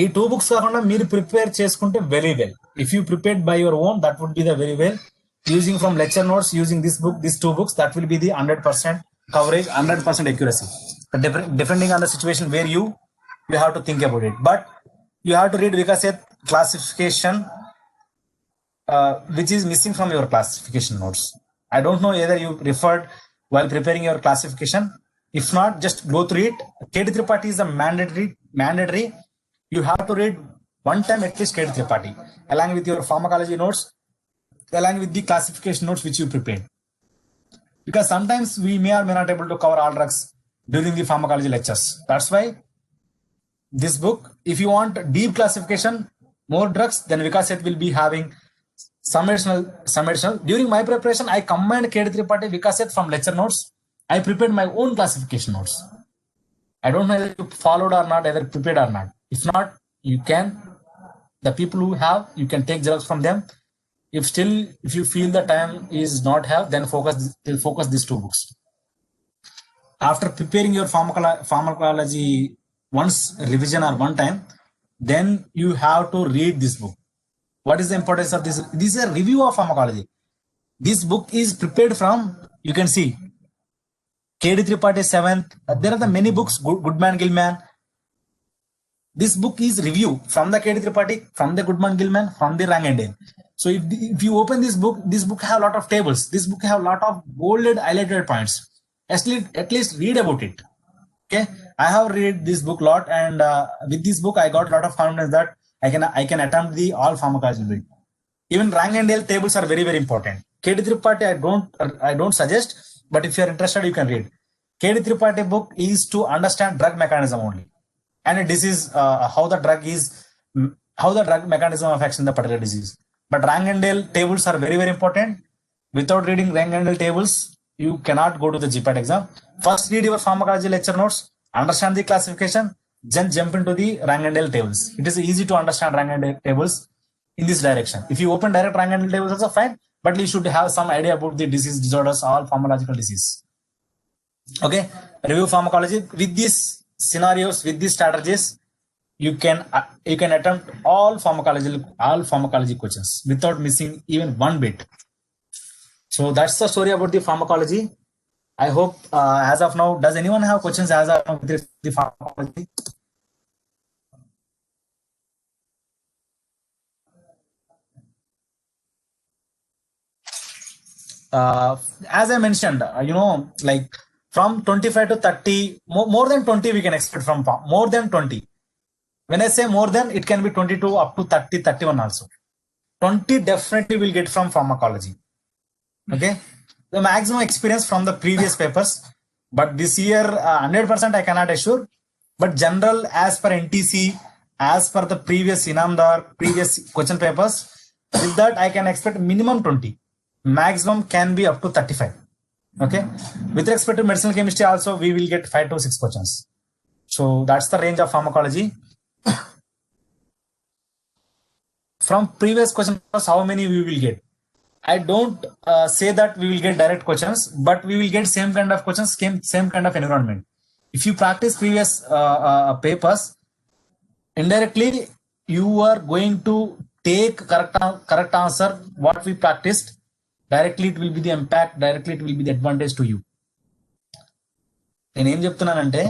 ఈ 2 books కాకుండా మీరు ప్రిపేర్ చేసుకుంటే very well. If you prepared by your own, that would be the very well. Using from lecture notes, using this book, these 2 books, that will be the 100% coverage, 100% accuracy. Depending on the situation where you have to think about it. But you have to read Vikaset classification which is missing from your classification notes. I don't know whether you referred while preparing your classification. If not, just go through it. KD Tripathi is a mandatory. You have to read one time at least KD Tripathi, along with your pharmacology notes, along with the classification notes which you prepared. Because sometimes we may or may not able to cover all drugs during the pharmacology lectures. That's why this book, if you want deep classification, more drugs, then Vikaset will be having some additional. During my preparation, I combined KD Tripathi, Vikaset from lecture notes. I prepared my own classification notes. I don't know whether you followed or not, either prepared or not. If not, you can. The people who have, you can take xerox from them. If you feel the time is not have, then focus these two books. After preparing your pharmacology once revision or one time, then you have to read this book. What is the importance of this? This is a review of pharmacology. This book is prepared from, you can see, KD Tripathi 7th. There are the many books, Goodman Gilman. This book is review from the KD Tripathi, from the Goodman Gilman, from the Rangendale. So if you open this book have a lot of tables. This book have a lot of bolded, highlighted points. At least read about it. Okay, I have read this book a lot, and with this book I got a lot of confidence that I can attempt the all pharmacology bit. Even Rangendale tables are very, very important. KD Tripathi I don't suggest, but if you are interested, you can read. KD Tripathi book is to understand drug mechanism only, and this is how the drug mechanism affects in the particular disease. But Rangendale tables are very, very important. Without reading Rangendale tables, you cannot go to the GPAT exam. First read your pharmacology lecture notes, understand the classification, then jump into the Rangendale tables. It is easy to understand Rangendale tables in this direction. If you open direct Rangendale tables, also fine, but you should have some idea about the disease, disorders, all pharmacological disease. Okay, review pharmacology with these scenarios, with these strategies. You can attempt all pharmacology questions without missing even one bit. So that's the story about the pharmacology. I hope as of now, does anyone have questions as of now with the pharmacology? As I mentioned, like from 25 to 30, more than 20 we can expect from more than 20. When I say more than, it can be 22 up to 30, 31 also. 20 definitely will get from pharmacology. Okay. The maximum experience from the previous papers, but this year 100% I cannot assure. But general, as per NTC, as per the previous Inamdar, previous question papers, with that I can expect minimum 20. Maximum can be up to 35. Okay. With respect to medicinal chemistry also, we will get 5 to 6 questions. So that's the range of pharmacology. From previous questions, how many we will get? I don't say that we will get direct questions, but we will get same kind of questions, same kind of environment. If you practice previous papers, indirectly you are going to take correct answer what we practiced. Directly it will be the impact, directly it will be the advantage to you. నేను ఏం చెప్తున్నానంటే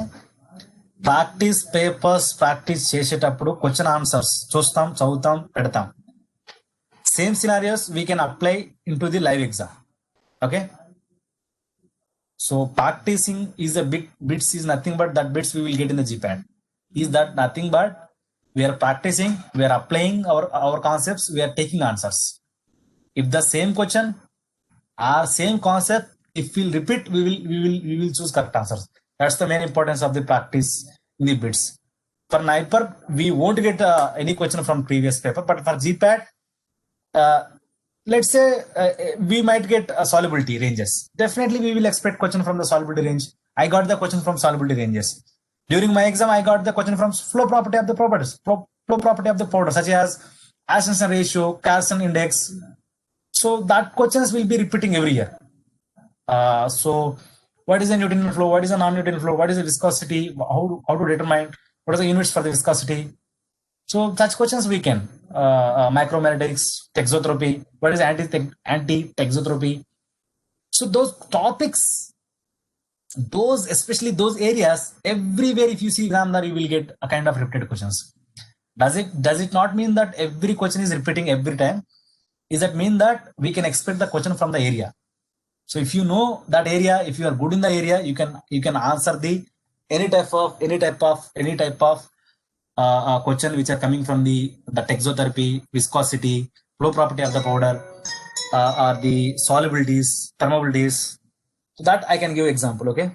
practice papers practice చేసేటప్పుడు question answers చూస్తాం, చదువుతాం, పెడతాం. Same scenarios we can apply into the live exam. Okay. So practicing is a bits is nothing but that bits we will get in the GPAT. Is that nothing but we are practicing, we are applying our concepts, we are taking answers. If the same question or same concept, if we'll repeat, we will choose correct answers. That's the main importance of the practice in the bits. For NIPER, we won't get any question from previous paper, but for GPAT, let's say we might get solubility ranges. Definitely we will expect question from the solubility range. I got the question from solubility ranges. During my exam, I got the question from flow property of the flow property of the powder, such as Ascension ratio, Carson index. So that questions will be repeating every year. So what is the Newtonian flow? What is the non-Newtonian flow? What is the viscosity? How to determine what is the units for the viscosity? So such questions we can. Micromeritics, texotropy, what is anti-texotropy? So those topics, especially those areas, everywhere if you see exam, you will get a kind of repeated questions. Does it not mean that every question is repeating every time? is that mean that we can expect the question from the area. So if you know that area, if you are good in the area, you can answer the any type of question which are coming from the texotherapy, viscosity, flow property of the powder, or the solubilities, thermabilities. So that I can give example. Okay.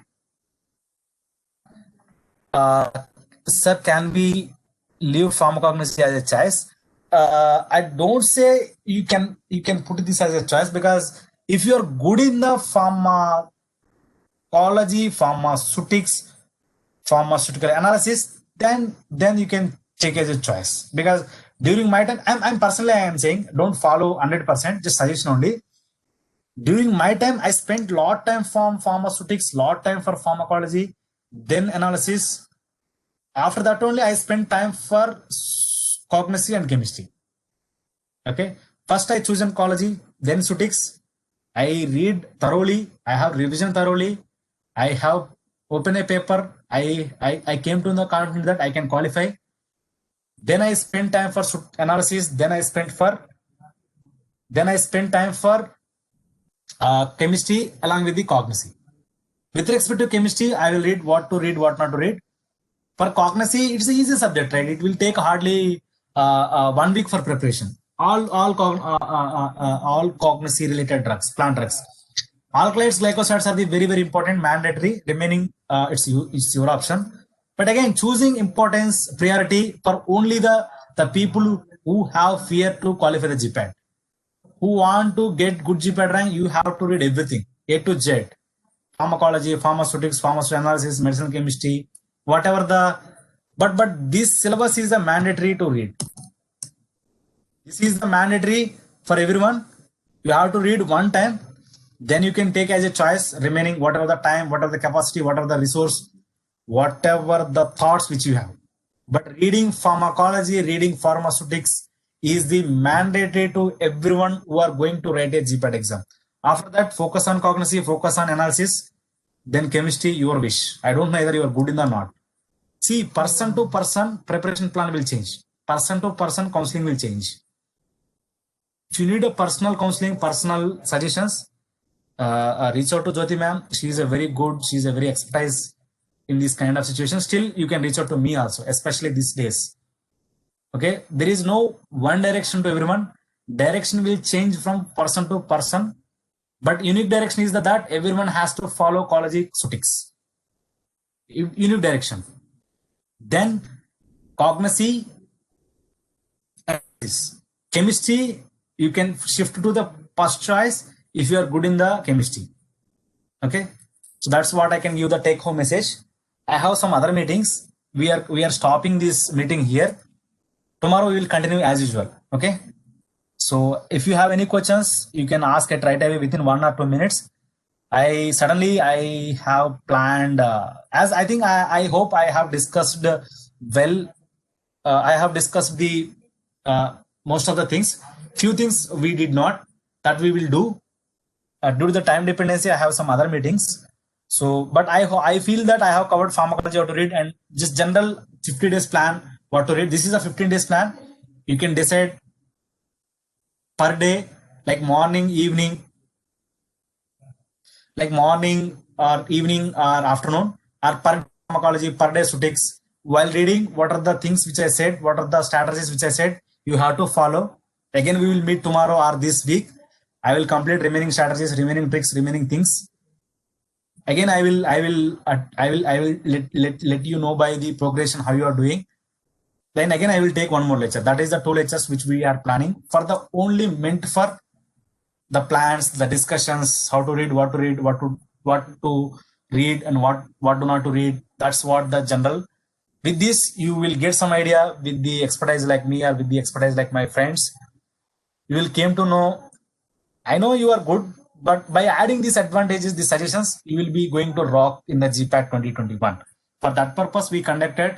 Sir, can we leave pharmacognosy as a choice? I don't say you can put this as a choice, because if you are good in the pharmacology, pharmaceutical analysis, then you can take as a choice. Because during my time, I'm personally I am saying don't follow 100%, just suggestion only. During my time, I spent lot time from pharmaceutics, lot time for pharmacology, then analysis. After that only I spent time for cognosy and chemistry. Okay. First I choose oncology, then sutics. I read thoroughly. I have revision thoroughly. I have open a paper. I came to the confidence that I can qualify. Then I spend time for analysis. Then I spend time for chemistry along with the cognosy. With respect to chemistry, I will read, what not to read. For cognosy, it's an easy subject, right? It will take hardly 1 week for preparation. All cognosy related drugs, plant drugs. Alkaloids, glycosides are the very important, mandatory. Remaining, it's your option. But again, choosing importance, priority for only the people who have fear to qualify the GPAT. Who want to get good GPAT rank, you have to read everything, A to Z. Pharmacology, pharmaceutics, pharmaceutical analysis, medicinal chemistry, whatever the. But this syllabus is a mandatory to read. This is the mandatory for everyone. You have to read one time, then you can take as a choice, remaining whatever the time, whatever the capacity, whatever the resource, whatever the thoughts which you have. But reading pharmacology, reading pharmaceutics is the mandatory to everyone who are going to write a GPAT exam. After that, focus on cognosy, focus on analysis, then chemistry, your wish. I don't know whether you are good in or not. See, person to person, preparation plan will change. Person to person, counseling will change. If you need a personal counseling, personal suggestions, reach out to Jyoti ma'am. She is a very good, she is a very expertise in this kind of situation. Still, you can reach out to me also, especially these days. Okay, there is no one direction to everyone. Direction will change from person to person, but unique direction is that everyone has to follow cognosy. Unique direction. Then cognosy, chemistry, you can shift to the first choice if you are good in the chemistry. Okay, so that's what I can give the take home message. I have some other meetings. We are stopping this meeting here. Tomorrow we will continue as usual. Okay, so if you have any questions, you can ask it right away within 1 or 2 minutes. I have planned, as I think I hope I have discussed well. I have discussed the most of the things. Few things we did not, that we will do. Due to the time dependency, I have some other meetings. So, but I feel that I have covered pharmacology, how to read, and just general 50 days plan, what to read. This is a 15 days plan. You can decide per day, like morning or evening or afternoon, or per pharmacology, per day sutics. While reading, what are the things which I said, what are the strategies which I said, you have to follow. Again, we will meet tomorrow or this week. I will complete remaining strategies, remaining tricks, remaining things. Again, I will let you know by the progression how you are doing. Then again, I will take one more lecture. That is the 2 lectures which we are planning for the only meant for the plans, the discussions, how to read, what to read, what to read, and what do not to read. That's what the general. With this, you will get some idea with the expertise like me or with the expertise like my friends. You will came to know. I know you are good, but by adding these advantages, these suggestions, you will be going to rock in the GPAT 2021. For that purpose, we conducted